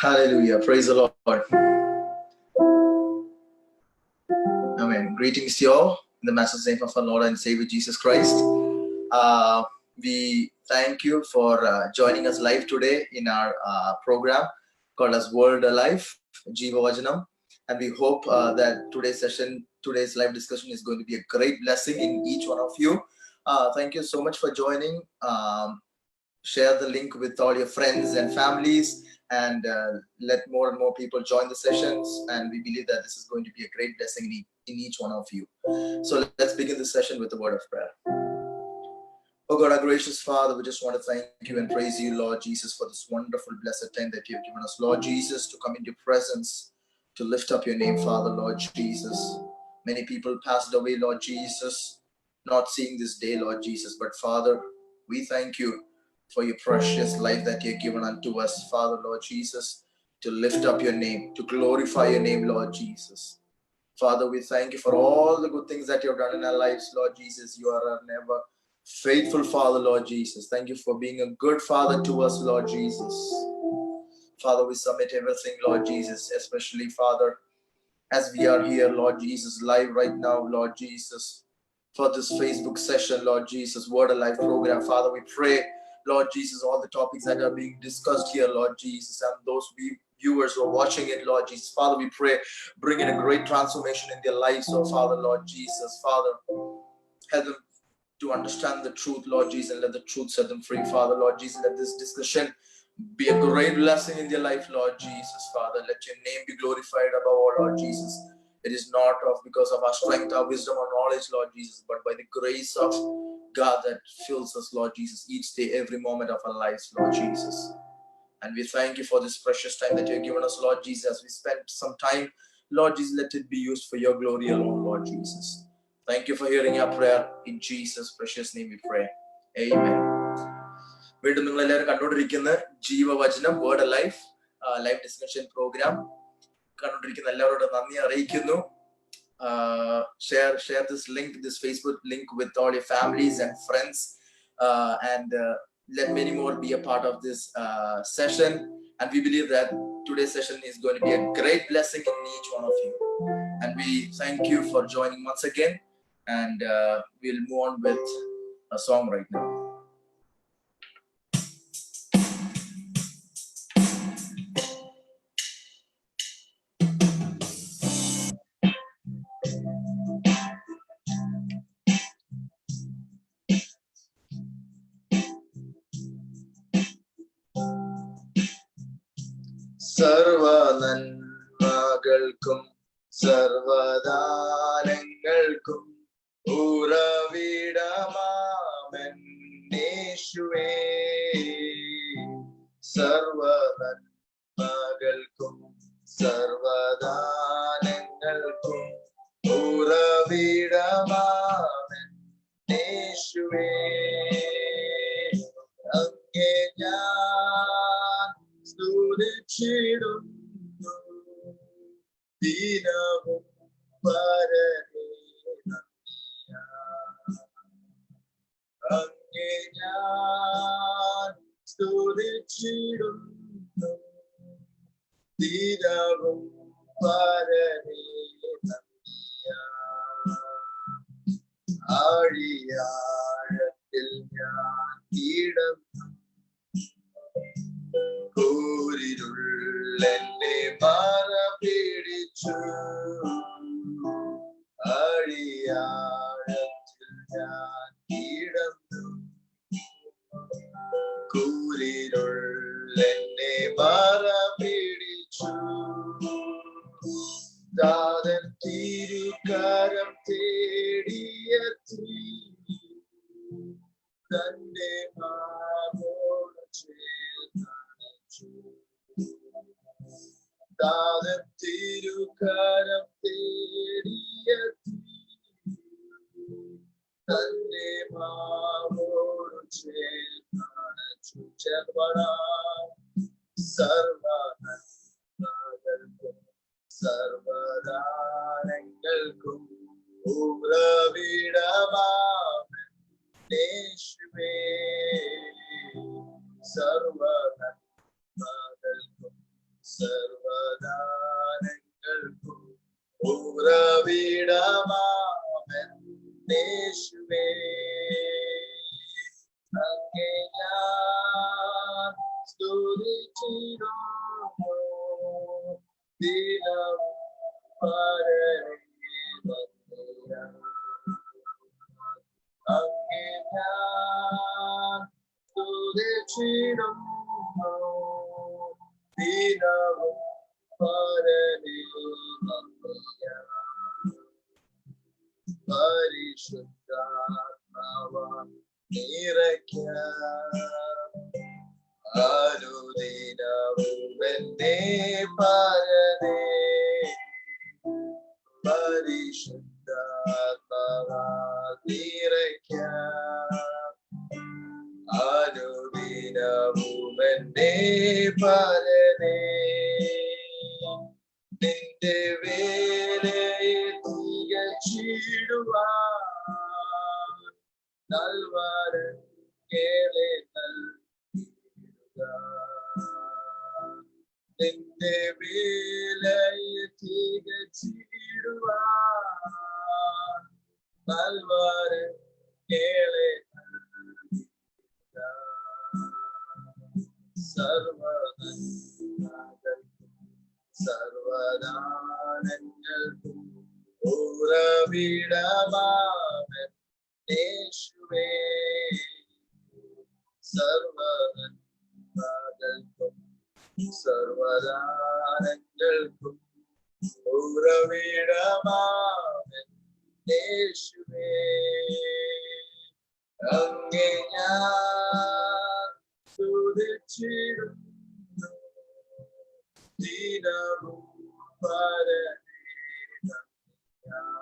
Hallelujah. Praise the Lord. Amen. Greetings to you all in the master's name of our Lord and Savior Jesus Christ. We thank you for joining us live today in our program called as World Alive, Jiva Vajanam. And we hope that today's live discussion is going to be a great blessing in each one of you. Thank you so much for joining. Share the link with all your friends and families, and let more and more people join the sessions. And we believe that this is going to be a great blessing in each one of you. So let's begin the session with a word of prayer. Oh God, our gracious Father, we just want to thank you and praise you, Lord Jesus, for this wonderful, blessed time that you have given us, Lord Jesus, to come into your presence, to lift up your name, Father, Lord Jesus. Many people passed away, Lord Jesus, not seeing this day, Lord Jesus. But Father, we thank you for your precious life that you have given unto us, Father, Lord Jesus, to lift up your name, to glorify your name, Lord Jesus. Father, we thank you for all the good things that you have done in our lives, Lord Jesus. You are our never faithful Father, Lord Jesus. Thank you for being a good Father to us, Lord Jesus. Father, we submit everything, Lord Jesus, especially, Father, as we are here, Lord Jesus, live right now, Lord Jesus, for this Facebook session, Lord Jesus, Word Alive program. Father, we pray, Lord Jesus, all the topics that are being discussed here, Lord Jesus, and those viewers who are watching it, Lord Jesus. Father, we pray, bring in a great transformation in their lives, oh Father, Lord Jesus. Father, help them to understand the truth, Lord Jesus, and let the truth set them free, Father, Lord Jesus. Let this discussion be a great blessing in their life, Lord Jesus, Father. Let your name be glorified above all, Lord Jesus. It is not because of our strength, our wisdom, or knowledge, Lord Jesus, but by the grace of God that fills us, Lord Jesus, each day, every moment of our lives, Lord Jesus. And we thank you for this precious time that you have given us, Lord Jesus. As we spent some time, Lord Jesus, let it be used for your glory alone, Lord Jesus. Thank you for hearing our prayer. In Jesus' precious name we pray. Amen. വീണ്ടും നിങ്ങൾ എല്ലാവരും കണ്ടുകൊണ്ടിരിക്കുന്ന Jeevavachanam word life live discussion programme കണ്ടുകൊണ്ടിരിക്കുന്ന എല്ലാവരോടും നന്ദി അറിയിക്കുന്നു. Share this Facebook link with all your families and friends, and let many more be a part of this session. And we believe that today's session is going to be a great blessing in each one of you. And we thank you for joining once again. And we'll move on with a song right now. സർവനന്മകൾക്കും സർവദാനങ്ങൾക്കും ഉറവിടമാമെന്നേശുവേ. സർവനന്മകൾക്കും സർവദാനങ്ങൾക്കും ഉറവിടമാമെന്നേശുവേ. അങ്ങേ ഞാൻ സ്തുതിച്ചിടുന്നു ദിനവും പരനേ നന്ദിയാൽ. അങ്ങേ ഞാൻ സ്തുതിച്ചിടുന്നു ദിനവും പരനേ നന്ദിയാൽ. ആഴിയാഴത്തിൽ ഞാൻ കിടന്നു കൂരിരുളെന്നെ മറ പിടിച്ചു. ആഴിയാഴത്തിൽ ഞാൻ കിടന്നു കൂരിരുളെന്നെ മറ പിടിച്ചു. ദാതൻ തിരുകരം തേടിയെത്തി തന്റെ മാറോട് ചേർന്നണച്ചു. ദാതൻ തിരുകരം തേടിയെത്തി തന്റെ മാറോട് ചേർന്നണച്ചു. ചേർന്നടാം. സർവനന്മകൾക്കും സർവദാനങ്ങൾക്കും ഉറവിടമാമെന്നേശുവേ. സർവനന്മകൾക്കും സർവദാനങ്ങൾക്കും ഉറവിടമാമേശുവേ, അങ്ങേ ഞാൻ സ്തുതിച്ചിടുന്നു ദിനവും പരനേ വന്ദിക്കാം. അങ്ങേ ഞാൻ സ്തുതിച്ചിടുന്നു ദിനവും പരനേ വന്ദിക്കാം. പരിശുദ്ധാത്മാവ നിറയ്ക്കാം അനുദിനവും എന്നെ പരനേ. പരിശുദ്ധാത്മാവ നിറയ്ക്കാം അനുദിനവും എന്നെ പരനേ. നിന്റെ വേലയെ തികച്ചിടുവാൻ നൽവരം കേളെ നൽകിടുക. നിന്റെ വേലയെ തികച്ചിടുവാൻ നൽവരം കേളെ നൽകിടുക. സർവദാനങ്ങൾക്കും ഉറവിടമാമേശുവേ, സർവദാനങ്ങൾക്കും സർവദാനങ്ങൾക്കും ഉറവിടമാമേശുവേ, അങ്ങേ ഞാൻ സ്തുതിച്ചിടുന്നു ദിനവും പരനേ വന്ദിക്കാം.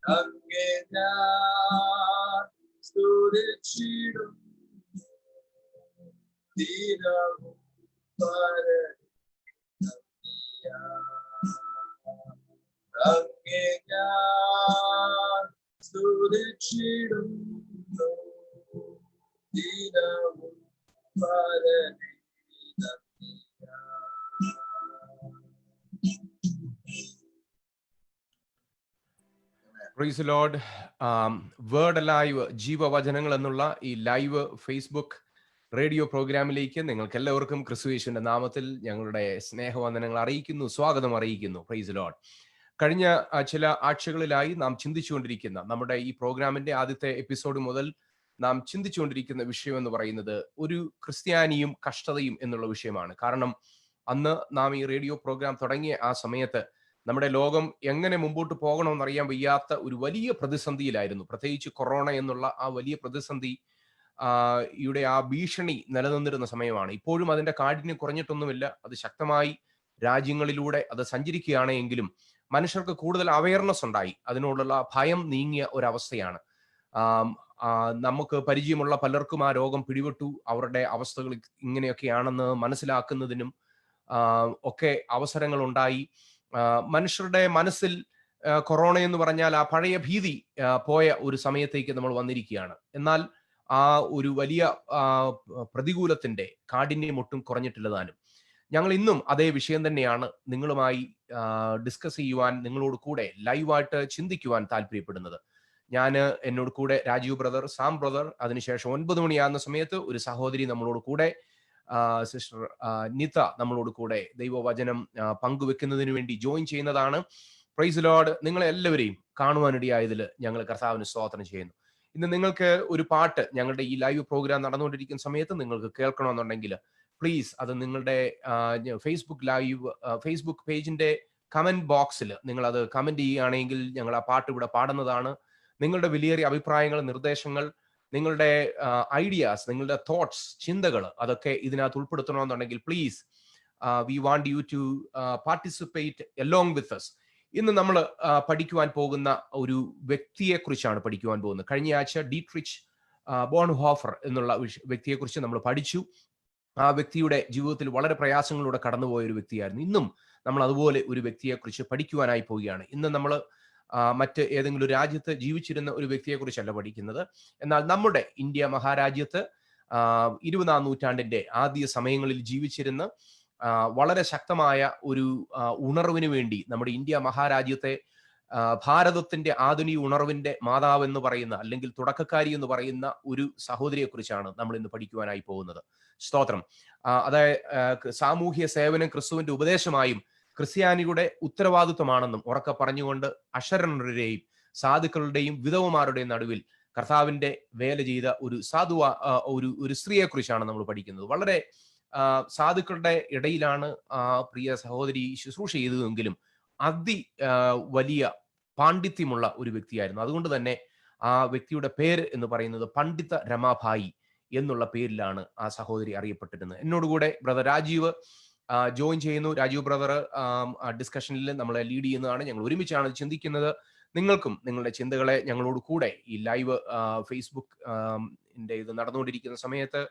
അങ്ങേ ഞാൻ സ്തുതിച്ചിടുന്നു ദിനവും പരനേ വന്ദിക്കാം. അങ്ങേ ഞാൻ സ്തുതിച്ചിടുന്നു ദിനവും പരനേ പ്രൈസ് ലോർഡ്. വേർഡ് അലൈവ് ജീവവചനങ്ങൾ എന്നുള്ള ഈ ലൈവ് ഫേസ്ബുക്ക് റേഡിയോ പ്രോഗ്രാമിലേക്ക് നിങ്ങൾക്ക് എല്ലാവർക്കും ക്രിസ്തുയേശുവിന്റെ നാമത്തിൽ ഞങ്ങളുടെ സ്നേഹവന്ദനങ്ങൾ അറിയിക്കുന്നു, സ്വാഗതം അറിയിക്കുന്നു. Praise Lord. കഴിഞ്ഞ ചില ആഴ്ചകളിലായി നാം ചിന്തിച്ചുകൊണ്ടിരിക്കുന്ന നമ്മുടെ ഈ പ്രോഗ്രാമിന്റെ ആദ്യത്തെ എപ്പിസോഡ് മുതൽ നാം ചിന്തിച്ചുകൊണ്ടിരിക്കുന്ന വിഷയം എന്ന് പറയുന്നത് ഒരു ക്രിസ്ത്യാനിയും കഷ്ടതയും എന്നുള്ള വിഷയമാണ്. കാരണം അന്ന് നാം ഈ റേഡിയോ പ്രോഗ്രാം തുടങ്ങിയ ആ സമയത്ത് നമ്മുടെ ലോകം എങ്ങനെ മുമ്പോട്ട് പോകണമെന്നറിയാൻ വയ്യാത്ത ഒരു വലിയ പ്രതിസന്ധിയിലായിരുന്നു. പ്രത്യേകിച്ച് കൊറോണ എന്നുള്ള ആ വലിയ പ്രതിസന്ധി യുടെ ആ ഭീഷണി നിലനിന്നിരുന്ന സമയമാണ്. ഇപ്പോഴും അതിന്റെ കാഠിന്യം കുറഞ്ഞിട്ടൊന്നുമില്ല. അത് ശക്തമായി രാജ്യങ്ങളിലൂടെ അത് സഞ്ചരിക്കുകയാണ്. എങ്കിലും മനുഷ്യർക്ക് കൂടുതൽ അവയർനെസ് ഉണ്ടായി, അതിനോടുള്ള ഭയം നീങ്ങിയ ഒരവസ്ഥയാണ്. നമുക്ക് പരിചയമുള്ള പലർക്കും ആ രോഗം പിടിപെട്ടു. അവരുടെ അവസ്ഥകൾ ഇങ്ങനെയൊക്കെയാണെന്ന് മനസ്സിലാക്കുന്നതിനും ഒക്കെ അവസരങ്ങൾ ഉണ്ടായി. മനുഷ്യരുടെ മനസ്സിൽ കൊറോണ എന്ന് പറഞ്ഞാൽ ആ പഴയ ഭീതി പോയ ഒരു സമയത്തേക്ക് നമ്മൾ വന്നിരിക്കുകയാണ്. എന്നാൽ ആ ഒരു വലിയ പ്രതികൂലത്തിന്റെ കാഠിന്യം ഒട്ടും കുറഞ്ഞിട്ടില്ല താനും. ഞങ്ങൾ ഇന്നും അതേ വിഷയം തന്നെയാണ് നിങ്ങളുമായി ഡിസ്കസ് ചെയ്യുവാൻ, നിങ്ങളോട് കൂടെ ലൈവായിട്ട് ചിന്തിക്കുവാൻ താല്പര്യപ്പെടുന്നത്. ഞാൻ എന്നോട് കൂടെ രാജീവ് ബ്രദർ, സാം ബ്രദർ, അതിനുശേഷം 9 മണിയാകുന്ന സമയത്ത് ഒരു സഹോദരി നമ്മളോട് കൂടെ, സിസ്റ്റർ നിത നമ്മളോട് കൂടെ ദൈവവചനം പങ്കുവെക്കുന്നതിന് വേണ്ടി ജോയിൻ ചെയ്യുന്നതാണ്. Praise Lord. നിങ്ങളെ എല്ലാവരെയും കാണുവാനിടയായതിൽ ഞങ്ങൾ കർത്താവിന് സ്തോത്രം ചെയ്യുന്നു. ഇന്ന് നിങ്ങൾക്ക് ഒരു പാട്ട് ഞങ്ങളുടെ ഈ ലൈവ് പ്രോഗ്രാം നടന്നുകൊണ്ടിരിക്കുന്ന സമയത്ത് നിങ്ങൾക്ക് കേൾക്കണമെന്നുണ്ടെങ്കിൽ പ്ലീസ് അത് നിങ്ങളുടെ ഫേസ്ബുക്ക് പേജിന്റെ കമന്റ് ബോക്സിൽ നിങ്ങൾ അത് കമന്റ് ചെയ്യുകയാണെങ്കിൽ ഞങ്ങൾ ആ പാട്ട് ഇവിടെ പാടുന്നതാണ്. നിങ്ങളുടെ വിലയേറിയ അഭിപ്രായങ്ങൾ, നിർദ്ദേശങ്ങൾ, നിങ്ങളുടെ ഐഡിയാസ്, നിങ്ങളുടെ തോട്ട്സ്, ചിന്തകൾ അതൊക്കെ ഇതിനകത്ത് ഉൾപ്പെടുത്തണമെന്നുണ്ടെങ്കിൽ please we want you to participate along with us. ഇന്ന് നമ്മൾ പഠിക്കുവാൻ പോകുന്ന ഒരു വ്യക്തിയെ കുറിച്ചാണ് പഠിക്കുവാൻ പോകുന്നത്. കഴിഞ്ഞ ആഴ്ച ഡീട്രിച്ച് ബോൺഹോഫർ എന്നുള്ള വ്യക്തിയെക്കുറിച്ച് നമ്മൾ പഠിച്ചു. ആ വ്യക്തിയുടെ ജീവിതത്തിൽ വളരെ പ്രയാസങ്ങളിലൂടെ കടന്നുപോയ ഒരു വ്യക്തിയായിരുന്നു. ഇന്നും നമ്മൾ അതുപോലെ ഒരു വ്യക്തിയെക്കുറിച്ച് പഠിക്കുവാനായി പോവുകയാണ്. ഇന്ന് നമ്മൾ മറ്റ് ഏതെങ്കിലും ഒരു രാജ്യത്ത് ജീവിച്ചിരുന്ന ഒരു വ്യക്തിയെക്കുറിച്ചല്ല പഠിക്കുന്നത്. എന്നാൽ നമ്മുടെ ഇന്ത്യ മഹാരാജ്യത്ത് 20-ാം നൂറ്റാണ്ടിന്റെ ആദ്യ സമയങ്ങളിൽ ജീവിച്ചിരുന്ന വളരെ ശക്തമായ ഒരു ഉണർവിന് വേണ്ടി നമ്മുടെ ഇന്ത്യ മഹാരാജ്യത്തെ ഭാരതത്തിന്റെ ആധുനിക ഉണർവിന്റെ മാതാവ് എന്ന് പറയുന്ന, അല്ലെങ്കിൽ തുടക്കക്കാരി എന്ന് പറയുന്ന ഒരു സഹോദരിയെ കുറിച്ചാണ് നമ്മൾ ഇന്ന് പഠിക്കുവാനായി പോകുന്നത്. സ്തോത്രം. അതായത് സാമൂഹ്യ സേവനം ക്രിസ്തുവിന്റെ ഉപദേശമായും ക്രിസ്ത്യാനിയുടെ ഉത്തരവാദിത്വമാണെന്നും ഉറക്കെ പറഞ്ഞുകൊണ്ട് അശരണരുടെയും സാധുക്കളുടെയും വിധവമാരുടെയും നടുവിൽ കർത്താവിന്റെ വേല ചെയ്ത ഒരു ഒരു സ്ത്രീയെ കുറിച്ചാണ് നമ്മൾ പഠിക്കുന്നത്. വളരെ സാധുക്കളുടെ ഇടയിലാണ് പ്രിയ സഹോദരി ശുശ്രൂഷ ചെയ്തതെങ്കിലും വലിയ പാണ്ഡിത്യമുള്ള ഒരു വ്യക്തിയായിരുന്നു. അതുകൊണ്ട് തന്നെ ആ വ്യക്തിയുടെ പേര് എന്ന് പറയുന്നത് പണ്ഡിത രമാഭായി എന്നുള്ള പേരിലാണ് ആ സഹോദരി അറിയപ്പെട്ടിരുന്നത്. എന്നോടുകൂടെ ബ്രദർ രാജീവ് ജോയിൻ ചെയ്യുന്നു. രാജീവ് ബ്രദർ ഡിസ്കഷനിൽ നമ്മളെ ലീഡ് ചെയ്യുന്നതാണ്. ഞങ്ങൾ ഒരുമിച്ചാണ് ചിന്തിക്കുന്നത്. നിങ്ങൾക്കും നിങ്ങളുടെ ചിന്തകളെ ഞങ്ങളോട് കൂടെ ഈ ലൈവ് ഫേസ്ബുക്ക് ഇത് നടന്നുകൊണ്ടിരിക്കുന്ന സമയത്ത്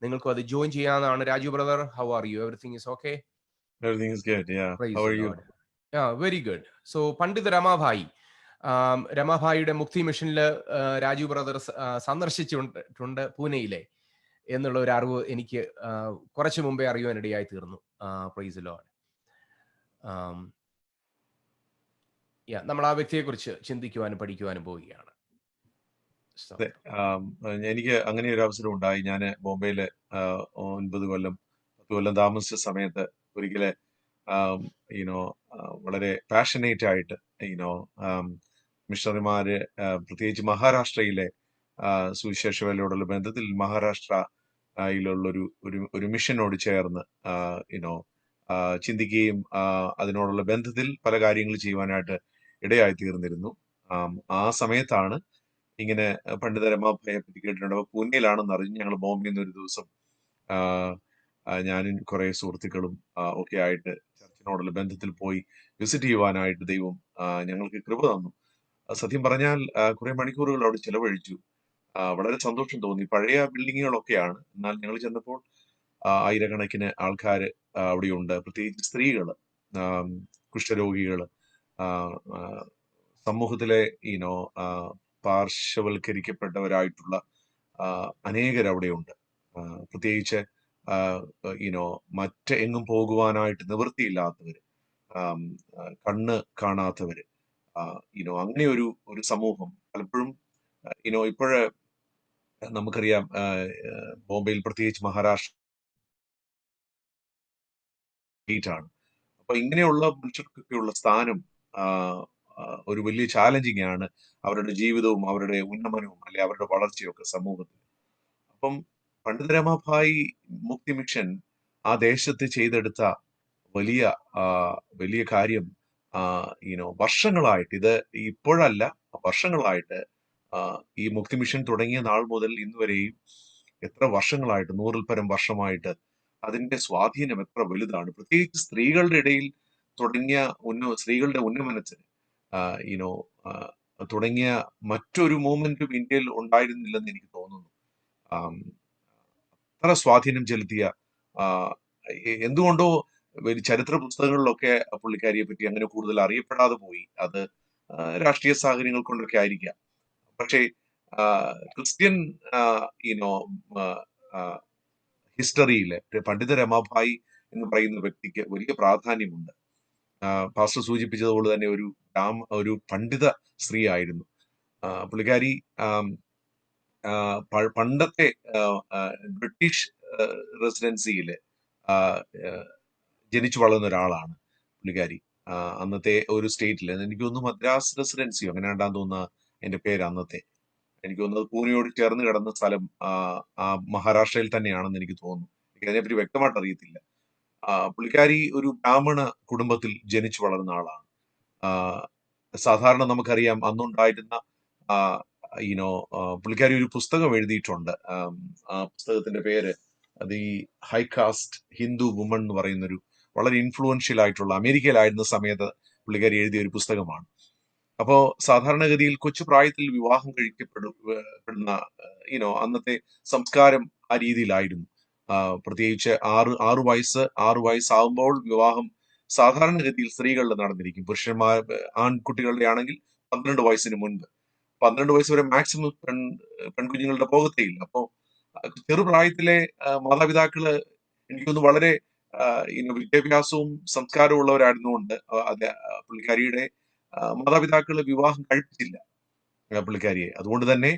നിങ്ങൾക്കും അത് ജോയിൻ ചെയ്യാവുന്നതാണ്. Rajeev brother, how are you? Everything is okay? Everything is good, yeah. How are you? Very good. So Pandita Ramabai, രമാഭായിയുടെ മുക്തി മിഷനിൽ രാജീവ് ബ്രദർ സന്ദർശിച്ചിട്ടുണ്ട് പൂനെയിലെ എന്നുള്ള ഒരു അറിവ് എനിക്ക് കുറച്ചു മുമ്പേ അറിയുവാനിടയായി തീർന്നു. Praise Lord. നമ്മൾ ആ വ്യക്തിയെ കുറിച്ച് ചിന്തിക്കുവാനും പഠിക്കുവാനും പോവുകയാണ്. എനിക്ക് അങ്ങനെ ഒരു അവസരം ഉണ്ടായി. ഞാൻ ബോംബെയില് 10 കൊല്ലം താമസിച്ച സമയത്ത് ഒരിക്കലെ വളരെ പാഷനേറ്റ് ആയിട്ട് മിഷണറിമാര്, പ്രത്യേകിച്ച് മഹാരാഷ്ട്രയിലെ സുവിശേഷ വേലയോടുള്ള ബന്ധത്തിൽ മഹാരാഷ്ട്രയിലുള്ള ഒരു മിഷനോട് ചേർന്ന് ചിന്തിക്കുകയും അതിനോടുള്ള ബന്ധത്തിൽ പല കാര്യങ്ങൾ ചെയ്യുവാനായിട്ട് ഇടയായി തീർന്നിരുന്നു. ആ സമയത്താണ് ഇങ്ങനെ പണ്ഡിത രമാഭായെ പറ്റി കേട്ടിട്ടുണ്ട്. അപ്പൊ പൂനെയിലാണെന്ന് അറിഞ്ഞു. ഞങ്ങൾ ബോംബെയിൽ നിന്ന് ഒരു ദിവസം ഞാനും കുറെ സുഹൃത്തുക്കളും ഒക്കെ ആയിട്ട് ചർച്ചിനോടുള്ള ബന്ധത്തിൽ പോയി വിസിറ്റ് ചെയ്യുവാനായിട്ട് ദൈവം ഞങ്ങൾക്ക് കൃപ തന്നു. സത്യം പറഞ്ഞാൽ കുറെ മണിക്കൂറുകൾ അവിടെ ചെലവഴിച്ചു. വളരെ സന്തോഷം തോന്നി. പഴയ ബിൽഡിങ്ങുകളൊക്കെയാണ്. എന്നാൽ ഞങ്ങൾ ചെന്നപ്പോൾ ആയിരക്കണക്കിന് ആൾക്കാർ അവിടെയുണ്ട്. പ്രത്യേകിച്ച് സ്ത്രീകള്, കുഷ്ഠരോഗികള്, സമൂഹത്തിലെ പാർശ്വവൽക്കരിക്കപ്പെട്ടവരായിട്ടുള്ള അനേകരവിടെയുണ്ട്. പ്രത്യേകിച്ച് മറ്റെങ്ങും പോകുവാനായിട്ട് നിവൃത്തിയില്ലാത്തവര്, കണ്ണ് കാണാത്തവര്, അങ്ങനെ ഒരു സമൂഹം. പലപ്പോഴും ഇപ്പോഴ് നമുക്കറിയാം, ബോംബെയിൽ പ്രത്യേകിച്ച് മഹാരാഷ്ട്ര ആണ്. അപ്പൊ ഇങ്ങനെയുള്ള മനുഷ്യർക്കൊക്കെയുള്ള സ്ഥാനം ഒരു വലിയ ചാലഞ്ചിങ് ആണ്. അവരുടെ ജീവിതവും അവരുടെ ഉന്നമനവും അല്ലെ അവരുടെ വളർച്ചയൊക്കെ സമൂഹത്തിൽ. അപ്പം പണ്ഡിത രമാഭായി മുക്തി മിഷൻ ആ ദേശത്ത് ചെയ്തെടുത്ത വലിയ കാര്യം, വർഷങ്ങളായിട്ട്, ഇത് ഇപ്പോഴല്ല, വർഷങ്ങളായിട്ട് ഈ മുക്തി മിഷൻ തുടങ്ങിയ നാൾ മുതൽ ഇന്ന് വരെയും എത്ര വർഷങ്ങളായിട്ട്, 100-ൽ പരം വർഷമായിട്ട് അതിന്റെ സ്വാധീനം എത്ര വലുതാണ്. പ്രത്യേകിച്ച് സ്ത്രീകളുടെ ഇടയിൽ തുടങ്ങിയ സ്ത്രീകളുടെ ഉന്നമനത്തിന് തുടങ്ങിയ മറ്റൊരു മൂവ്മെന്റും ഇന്ത്യയിൽ ഉണ്ടായിരുന്നില്ലെന്ന് എനിക്ക് തോന്നുന്നു. അത്ര സ്വാധീനം ചെലുത്തിയ, എന്തുകൊണ്ടോ ചരിത്ര പുസ്തകങ്ങളിലൊക്കെ പുള്ളിക്കാരിയെ പറ്റി അങ്ങനെ കൂടുതൽ അറിയപ്പെടാതെ പോയി. അത് രാഷ്ട്രീയ സാഹചര്യങ്ങൾ കൊണ്ടൊക്കെ ആയിരിക്കാം. പക്ഷേ ക്രിസ്ത്യൻ ഹിസ്റ്ററിയിലെ പണ്ഡിത രമാഭായി എന്ന് പറയുന്ന വ്യക്തിക്ക് വലിയ പ്രാധാന്യമുണ്ട്. പാസ്റ്റർ സൂചിപ്പിച്ചതുപോലെ തന്നെ ഒരു പണ്ഡിത സ്ത്രീ ആയിരുന്നു പുള്ളിക്കാരി. പണ്ടത്തെ ബ്രിട്ടീഷ് റെസിഡൻസിയില് ജനിച്ചു വളർന്ന ഒരാളാണ് പുള്ളിക്കാരി. അന്നത്തെ ഒരു സ്റ്റേറ്റില്, എനിക്ക് തോന്നുന്നു മദ്രാസ് റെസിഡൻസിയോ അങ്ങനെ ഉണ്ടാന്ന് തോന്നുന്ന അതിന്റെ പേര് അന്നത്തെ. എനിക്ക് തോന്നുന്നത് പൂനെയോട് ചേർന്ന് കിടന്ന സ്ഥലം മഹാരാഷ്ട്രയിൽ തന്നെയാണെന്ന് എനിക്ക് തോന്നുന്നു. എനിക്ക് അതിനെപ്പറ്റി വ്യക്തമായിട്ട് അറിയത്തില്ല. പുള്ളിക്കാരി ഒരു ബ്രാഹ്മണ കുടുംബത്തിൽ ജനിച്ചു വളർന്ന ആളാണ്. സാധാരണ നമുക്കറിയാം അന്നുണ്ടായിരുന്ന പുള്ളിക്കാരി ഒരു പുസ്തകം എഴുതിയിട്ടുണ്ട്. ആ പുസ്തകത്തിന്റെ പേര് ഈ ഹൈ കാസ്റ്റ് ഹിന്ദു വുമൺ എന്ന് പറയുന്നൊരു വളരെ ഇൻഫ്ലുവൻഷ്യൽ ആയിട്ടുള്ള, അമേരിക്കയിലായിരുന്ന സമയത്ത് പുള്ളിക്കാരി എഴുതിയ ഒരു പുസ്തകമാണ്. അപ്പോ സാധാരണഗതിയിൽ കൊച്ചു പ്രായത്തിൽ വിവാഹം കഴിക്കപ്പെടുന്ന അന്നത്തെ സംസ്കാരം ആ രീതിയിലായിരുന്നു. പ്രത്യേകിച്ച് 6 വയസ്സാകുമ്പോൾ വിവാഹം സാധാരണഗതിയിൽ സ്ത്രീകളുടെ നടന്നിരിക്കും. ആൺകുട്ടികളുടെ ആണെങ്കിൽ 12 വയസ്സിന് മുൻപ്, 12 വയസ്സ് വരെ മാക്സിമം പെൺകുഞ്ഞുങ്ങളുടെ പോകത്തേയില്ല. അപ്പോ ചെറുപ്രായത്തിലെ മാതാപിതാക്കള് എനിക്കൊന്ന് വളരെ വിദ്യാഭ്യാസവും സംസ്കാരവും ഉള്ളവരായിരുന്നുകൊണ്ട് പുള്ളിക്കാരിയുടെ മാതാപിതാക്കൾ വിവാഹം കഴിപ്പിച്ചില്ല പുള്ളിക്കാരിയെ. അതുകൊണ്ട് തന്നെ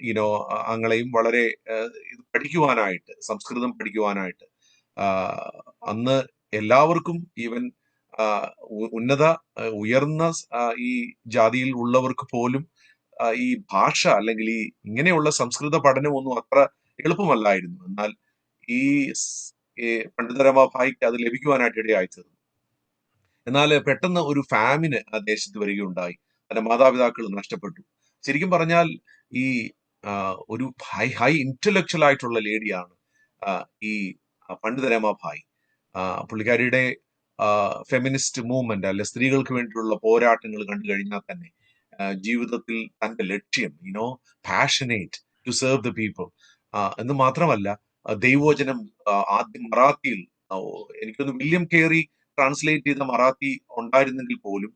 യുനോ ആങ്ങളെയും വളരെ ഇത് പഠിക്കുവാനായിട്ട്, സംസ്കൃതം പഠിക്കുവാനായിട്ട് അന്ന് എല്ലാവർക്കും ഈവൻ ഉയർന്ന ഈ ജാതിയിൽ ഉള്ളവർക്ക് പോലും ഈ ഭാഷ അല്ലെങ്കിൽ ഈ ഇങ്ങനെയുള്ള സംസ്കൃത പഠനമൊന്നും അത്ര എളുപ്പമല്ലായിരുന്നു. എന്നാൽ ഈ പണ്ഡിത രമാഭായിക്ക് അത് ലഭിക്കുവാനായിട്ട് ഇടയായി തീർന്നു. എന്നാൽ പെട്ടെന്ന് ഒരു ഫാമിന് ആ ദേശത്ത് വരികയുണ്ടായി. തന്റെ മാതാപിതാക്കൾ നഷ്ടപ്പെട്ടു. ശരിക്കും പറഞ്ഞാൽ ഈ ഒരു ഹൈ ഇന്റലക്ച്വൽ ആയിട്ടുള്ള ലേഡിയാണ് ഈ പണ്ഡിത രമാഭായി. പുള്ളിക്കാരിയുടെ ഫെമിനിസ്റ്റ് മൂവ്മെന്റ് അല്ലെ സ്ത്രീകൾക്ക് വേണ്ടിയിട്ടുള്ള പോരാട്ടങ്ങൾ കണ്ടു കഴിഞ്ഞാൽ തന്നെ ജീവിതത്തിൽ തന്റെ ലക്ഷ്യം passionate to serve the people എന്ന് മാത്രമല്ല ദൈവവചനം ആദ്യം മറാത്തിയിൽ എനിക്കൊന്ന് വില്യം കേറി ട്രാൻസ്ലേറ്റ് ചെയ്ത മറാത്തി ഉണ്ടായിരുന്നെങ്കിൽ പോലും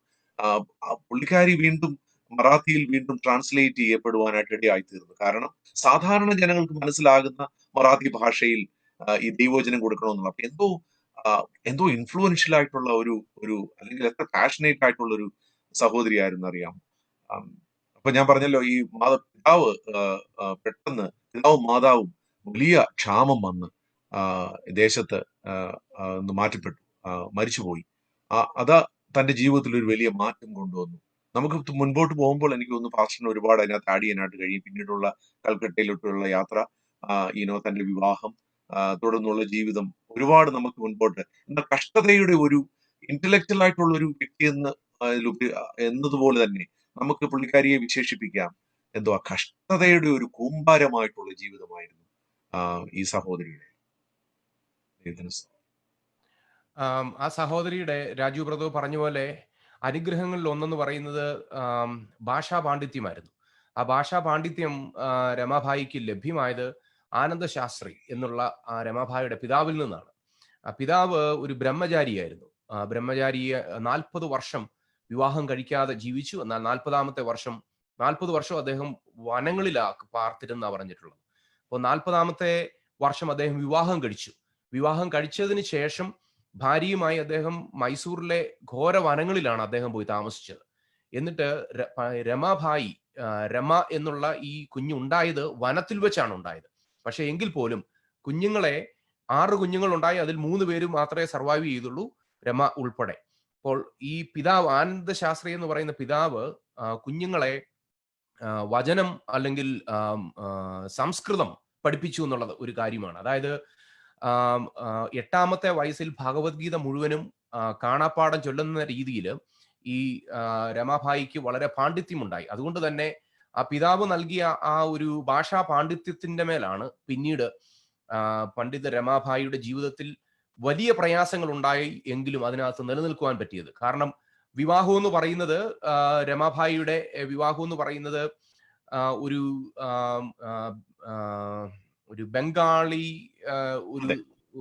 പുള്ളിക്കാരി വീണ്ടും മറാത്തിയിൽ വീണ്ടും ട്രാൻസ്ലേറ്റ് ചെയ്യപ്പെടുവാനായിട്ട് ഇടയായി തീർന്നു. കാരണം സാധാരണ ജനങ്ങൾക്ക് മനസ്സിലാകുന്ന മറാത്തി ഭാഷയിൽ ഈ ദൈവവചനം കൊടുക്കണമെന്നുള്ള അപ്പൊ എന്തോ ഇൻഫ്ലുവൻഷ്യൽ ആയിട്ടുള്ള ഒരു അല്ലെങ്കിൽ എത്ര പാഷനേറ്റ് ആയിട്ടുള്ള ഒരു സഹോദരിയായിരുന്നു അറിയാം. അപ്പൊ ഞാൻ പറഞ്ഞല്ലോ ഈ പിതാവ് പെട്ടെന്ന് പിതാവും മാതാവും വലിയ ക്ഷാമം വന്ന് ദേശത്ത് മാറ്റപ്പെട്ടു, മരിച്ചുപോയി. അതാ തന്റെ ജീവിതത്തിൽ ഒരു വലിയ മാറ്റം കൊണ്ടുവന്നു. നമുക്ക് മുൻപോട്ട് പോകുമ്പോൾ എനിക്ക് തോന്നുന്നു പാസ്റ്ററിന് ഒരുപാട് അതിനകത്ത് ആഡ് ചെയ്യാനായിട്ട് കഴിയും. പിന്നീടുള്ള കൽക്കട്ടയിലോട്ടുള്ള യാത്ര, തന്റെ വിവാഹം, തുടർന്നുള്ള ജീവിതം, ഒരുപാട് നമുക്ക് മുൻപോട്ട്. എന്നാൽ കഷ്ടതയുടെ ഒരു ഇന്റലക്ച്വൽ ആയിട്ടുള്ള ഒരു വ്യക്തി എന്നതുപോലെ തന്നെ നമുക്ക് പുള്ളിക്കാരിയെ വിശേഷിപ്പിക്കാം. കഷ്ടതയുടെ ഒരു കൂമ്പാരമായിട്ടുള്ള ജീവിതമായിരുന്നു ഈ സഹോദരിയുടെ. ആ സഹോദരിയുടെ രാജു ബ്രദോ പറഞ്ഞ പോലെ അനുഗ്രഹങ്ങളിൽ ഒന്നെന്ന് പറയുന്നത് ഭാഷാ പാണ്ഡിത്യമായിരുന്നു. ആ ഭാഷാ പാണ്ഡിത്യം രമാഭായിക്ക് ലഭ്യമായത് ആനന്ദശാസ്ത്രി എന്നുള്ള രമാഭായിയുടെ പിതാവിൽ നിന്നാണ്. പിതാവ് ഒരു ബ്രഹ്മചാരിയായിരുന്നു. ബ്രഹ്മചാരിയെ 40 വർഷം വിവാഹം കഴിക്കാതെ ജീവിച്ചു. എന്നാൽ 40 വർഷം അദ്ദേഹം വനങ്ങളിലാ പാർത്തിരുന്ന പറഞ്ഞിട്ടുള്ളത്. അപ്പോൾ 40ാമത്തെ വർഷം അദ്ദേഹം വിവാഹം കഴിച്ചു. വിവാഹം കഴിച്ചതിന് ശേഷം ഭാര്യയുമായി അദ്ദേഹം മൈസൂറിലെ ഘോര വനങ്ങളിലാണ് അദ്ദേഹം പോയി താമസിച്ചത്. എന്നിട്ട് രമാഭായി, രമ എന്നുള്ള ഈ കുഞ്ഞുണ്ടായത് വനത്തിൽ വെച്ചാണ് ഉണ്ടായത്. പക്ഷെ എങ്കിൽ പോലും 6 കുഞ്ഞുങ്ങൾ ഉണ്ടായി. അതിൽ 3 പേര് മാത്രമേ സർവൈവ് ചെയ്തുള്ളൂ, രമ ഉൾപ്പെടെ. അപ്പോൾ ഈ പിതാവ് ആനന്ദശാസ്ത്രി എന്ന് പറയുന്ന പിതാവ് കുഞ്ഞുങ്ങളെ വചനം അല്ലെങ്കിൽ സംസ്കൃതം പഠിപ്പിച്ചു എന്നുള്ളത് ഒരു കാര്യമാണ്. അതായത് 8ാമത്തെ വയസ്സിൽ ഭഗവത്ഗീത മുഴുവനും കാണാപ്പാഠം ചൊല്ലുന്ന രീതിയിൽ ഈ രമാഭായിക്ക് വളരെ പാണ്ഡിത്യമുണ്ടായി. അതുകൊണ്ട് തന്നെ ആ പിതാവ് നൽകിയ ആ ഒരു ഭാഷാ പാണ്ഡിത്യത്തിന്റെ മേലാണ് പിന്നീട് പണ്ഡിത രമാഭായിയുടെ ജീവിതത്തിൽ വലിയ പ്രയാസങ്ങൾ ഉണ്ടായി എങ്കിലും അതിനകത്ത് നിലനിൽക്കുവാൻ പറ്റിയത്. കാരണം വിവാഹം എന്ന് പറയുന്നത്, രമാഭായിയുടെ വിവാഹം എന്ന് പറയുന്നത് ഒരു ബംഗാളി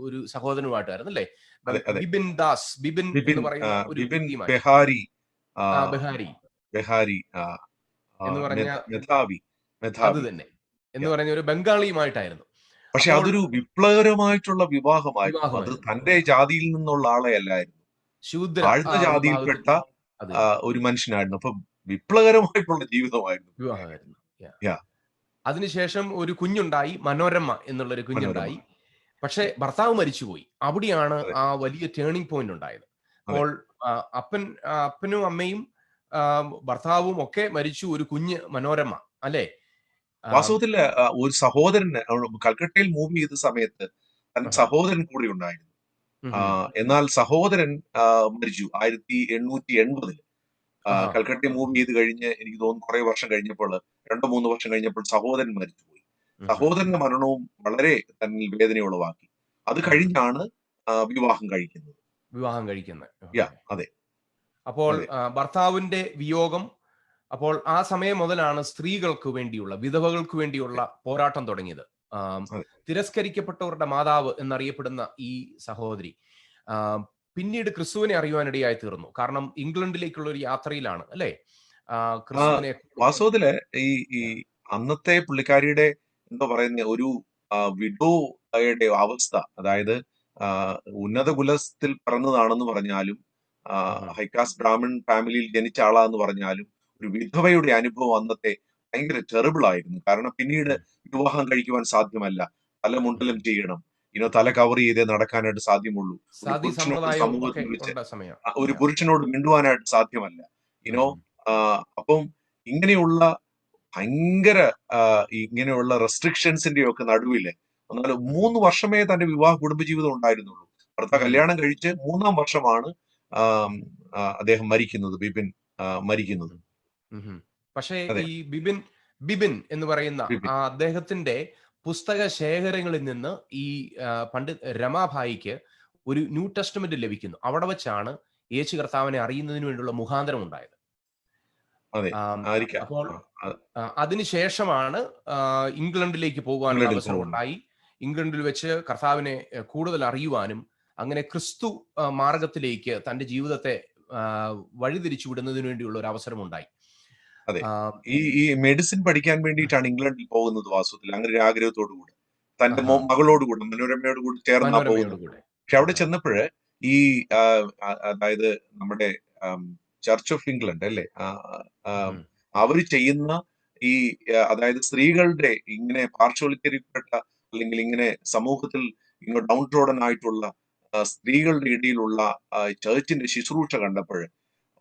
ഒരു സഹോദരനുമായിട്ടായിരുന്നു അല്ലേ? ബിപിൻ ദാസ്, ബിപിൻ എന്ന് പറയുന്ന ഒരു ബെഹാരി എന്ന് പറഞ്ഞ അത് തന്നെ എന്ന് പറഞ്ഞ ഒരു ബംഗാളിയുമായിട്ടായിരുന്നു. പക്ഷെ അതൊരു വിപ്ലവകരമായിട്ടുള്ള വിവാഹമായിരുന്നു. അത് തന്റെ ജാതിയിൽ നിന്നുള്ള ആളെ അല്ലായിരുന്നു, താഴ്ന്ന ജാതിയിൽപ്പെട്ട ഒരു മനുഷ്യനായിരുന്നു. അപ്പൊ വിപ്ലവകരമായിട്ടുള്ള വിവാഹമായിരുന്നു. അതിനുശേഷം ഒരു കുഞ്ഞുണ്ടായി, മനോരമ എന്നുള്ളൊരു കുഞ്ഞുണ്ടായി. പക്ഷെ ഭർത്താവ് മരിച്ചുപോയി. അവിടെയാണ് ആ വലിയ ടേണിംഗ് പോയിന്റ് ഉണ്ടായത്. അപ്പോൾ അപ്പനും അമ്മയും ഭർത്താവും ഒക്കെ മരിച്ചു. ഒരു കുഞ്ഞ് മനോരമ അല്ലേ? വാസ്തവത്തിൽ ഒരു സഹോദരന് കൽക്കട്ടയിൽ മൂവ് ചെയ്ത സമയത്ത് തന്റെ സഹോദരൻ കൂടി ഉണ്ടായിരുന്നു. എന്നാൽ സഹോദരൻ മരിച്ചു 1880. കൽക്കട്ടയിൽ മൂവ് ചെയ്ത് കഴിഞ്ഞ് എനിക്ക് തോന്നുന്നു കുറെ വർഷം കഴിഞ്ഞപ്പോൾ, 2-3 വർഷം കഴിഞ്ഞപ്പോൾ സഹോദരൻ മരിച്ചുപോയി. സഹോദരന്റെ മരണവും വളരെ തന്നിൽ വേദന ഉളവാക്കി. അത് കഴിഞ്ഞാണ് വിവാഹം കഴിക്കുന്നത്. അതെ. അപ്പോൾ ഭർത്താവിന്റെ വിയോഗം, അപ്പോൾ ആ സമയം മുതലാണ് സ്ത്രീകൾക്ക് വേണ്ടിയുള്ള, വിധവകൾക്ക് വേണ്ടിയുള്ള പോരാട്ടം തുടങ്ങിയത്. തിരസ്കരിക്കപ്പെട്ടവരുടെ മാതാവ് എന്നറിയപ്പെടുന്ന ഈ സഹോദരി പിന്നീട് ക്രിസ്തുവിനെ അറിയുവാനിടയായി തീർന്നു. കാരണം ഇംഗ്ലണ്ടിലേക്കുള്ള ഒരു യാത്രയിലാണ് അല്ലെ ക്രിസ്തുവിനെ. വാസ്തവത്തില് ഈ അന്നത്തെ പുള്ളിക്കാരിയുടെ എന്താ പറയുന്ന ഒരു വിഡോയുടെ അവസ്ഥ, അതായത് ഉന്നത കുലത്തിൽ പിറന്നതാണെന്ന് പറഞ്ഞാലും ഹൈക്കാസ്റ്റ് ബ്രാഹ്മൺ ഫാമിലിയിൽ ജനിച്ച ആളാന്ന് പറഞ്ഞാലും ഒരു വിധവയുടെ അനുഭവം അന്നത്തെ ഭയങ്കര ടെറിബിൾ ആയിരുന്നു. കാരണം പിന്നീട് വിവാഹം കഴിക്കുവാൻ സാധ്യമല്ല, തലമുണ്ടലും ചെയ്യണം, തല കവർ ചെയ്തേ നടക്കാനായിട്ട് സാധ്യമുള്ളൂ. ഒരു സാദി പുരുഷനോട് സമ്പ്രദായവും ഒക്കെ സമൂഹത്തിൽ വെച്ച് ഉള്ള സമയം. ഒരു പുരുഷനോട് മിണ്ടുവാനായിട്ട് സാധ്യമല്ല. അപ്പം ഇങ്ങനെയുള്ള ഭയങ്കര ഇങ്ങനെയുള്ള റെസ്ട്രിക്ഷൻസിന്റെ ഒക്കെ നടുവില് എന്നാൽ 3 വർഷമേ തന്റെ വിവാഹ കുടുംബജീവിതം ഉണ്ടായിരുന്നുള്ളൂ. ഭർത്താവ് കല്യാണം കഴിച്ച് 3-ാം വർഷമാണ് അദ്ദേഹം മരിക്കുന്നത്, ബിപിൻ മരിക്കുന്നത്. പക്ഷേ അതെ. ഈ ബിപിൻ എന്ന് പറയുന്ന ബിപിൻ. അദ്ദേഹത്തിന്റെ പുസ്തക ശേഖരങ്ങളിൽ നിന്ന് ഈ പണ്ഡിറ്റ് രമാഭായിക്ക് ഒരു ന്യൂ ടെസ്റ്റ്മെന്റ് ലഭിക്കുന്നു. അവിടെ വെച്ചാണ് യേശു കർത്താവിനെ അറിയുന്നതിന് വേണ്ടിയുള്ള മുഖാന്തരം ഉണ്ടായത്. അതെ, ആയിരിക്കാം. അപ്പോൾ അതിനുശേഷമാണ് ഇംഗ്ലണ്ടിലേക്ക് പോകാനുള്ള അവസരം ഉണ്ടായി. ഇംഗ്ലണ്ടിൽ വെച്ച് കർത്താവിനെ കൂടുതൽ അറിയുവാനും അങ്ങനെ ക്രിസ്തു മാർഗത്തിലേക്ക് തന്റെ ജീവിതത്തെ വഴിതിരിച്ചു വിടുന്നതിന് വേണ്ടിയുള്ള ഒരു അവസരം ഉണ്ടായി. അതെ, ഈ മെഡിസിൻ പഠിക്കാൻ വേണ്ടിയിട്ടാണ് ഇംഗ്ലണ്ടിൽ പോകുന്നത് വാസ്തവത്തിൽ, അങ്ങനെ ഒരു ആഗ്രഹത്തോടു കൂടെ തന്റെ മകളോടുകൂടെ, മനോരമയോട് കൂടി ചേർന്നാ പോകുന്നത്. പക്ഷെ അവിടെ ചെന്നപ്പോഴ് ഈ അതായത് നമ്മുടെ ചർച്ച് ഓഫ് ഇംഗ്ലണ്ട് അല്ലേ, അവര് ചെയ്യുന്ന ഈ അതായത് സ്ത്രീകളുടെ ഇങ്ങനെ പാർശ്വവൽക്കരിക്കപ്പെട്ട അല്ലെങ്കിൽ ഇങ്ങനെ സമൂഹത്തിൽ ഡൗൺ ട്രോഡൻ ആയിട്ടുള്ള സ്ത്രീകളുടെ ഇടയിലുള്ള ചർച്ചിന്റെ ശുശ്രൂഷ കണ്ടപ്പോൾ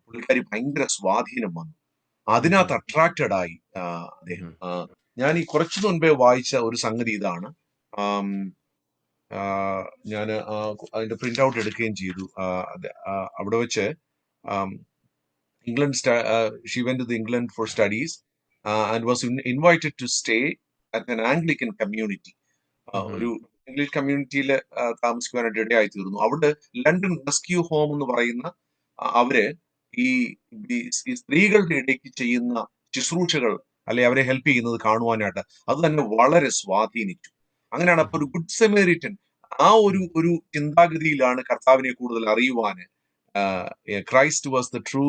പുള്ളിക്കാരി ഭയങ്കര സ്വാധീനം വന്നു. അതിനകത്ത് അട്രാക്റ്റഡ് ആയി അദ്ദേഹം. ഞാൻ ഈ കുറച്ചു മുൻപേ വായിച്ച ഒരു സംഗതി ഇതാണ്. ഞാൻ അതിന്റെ പ്രിന്റ് ഔട്ട് എടുക്കുകയും ചെയ്തു. അവിടെ വെച്ച് England, she went to England for studies and was invited to stay at an Anglican community. ഒരു ഇംഗ്ലീഷ് കമ്മ്യൂണിറ്റിയിൽ താമസിക്കുവാനായിട്ട് ഇടയായി തീർന്നു. അവിടെ ലണ്ടൻ റെസ്ക്യൂ ഹോം എന്ന് പറയുന്ന അവര് ഈ സ്ത്രീകളുടെ ഇടയ്ക്ക് ചെയ്യുന്ന ശുശ്രൂഷകൾ അല്ലെ അവരെ ഹെൽപ്പ് ചെയ്യുന്നത് കാണുവാനായിട്ട് അത് തന്നെ വളരെ സ്വാധീനിച്ചു. അങ്ങനെയാണ് അപ്പൊ ഒരു ഗുഡ് സെമേരിറ്റൻ ആ ഒരു ചിന്താഗതിയിലാണ് കർത്താവിനെ കൂടുതൽ അറിയുവാന് Christ was the true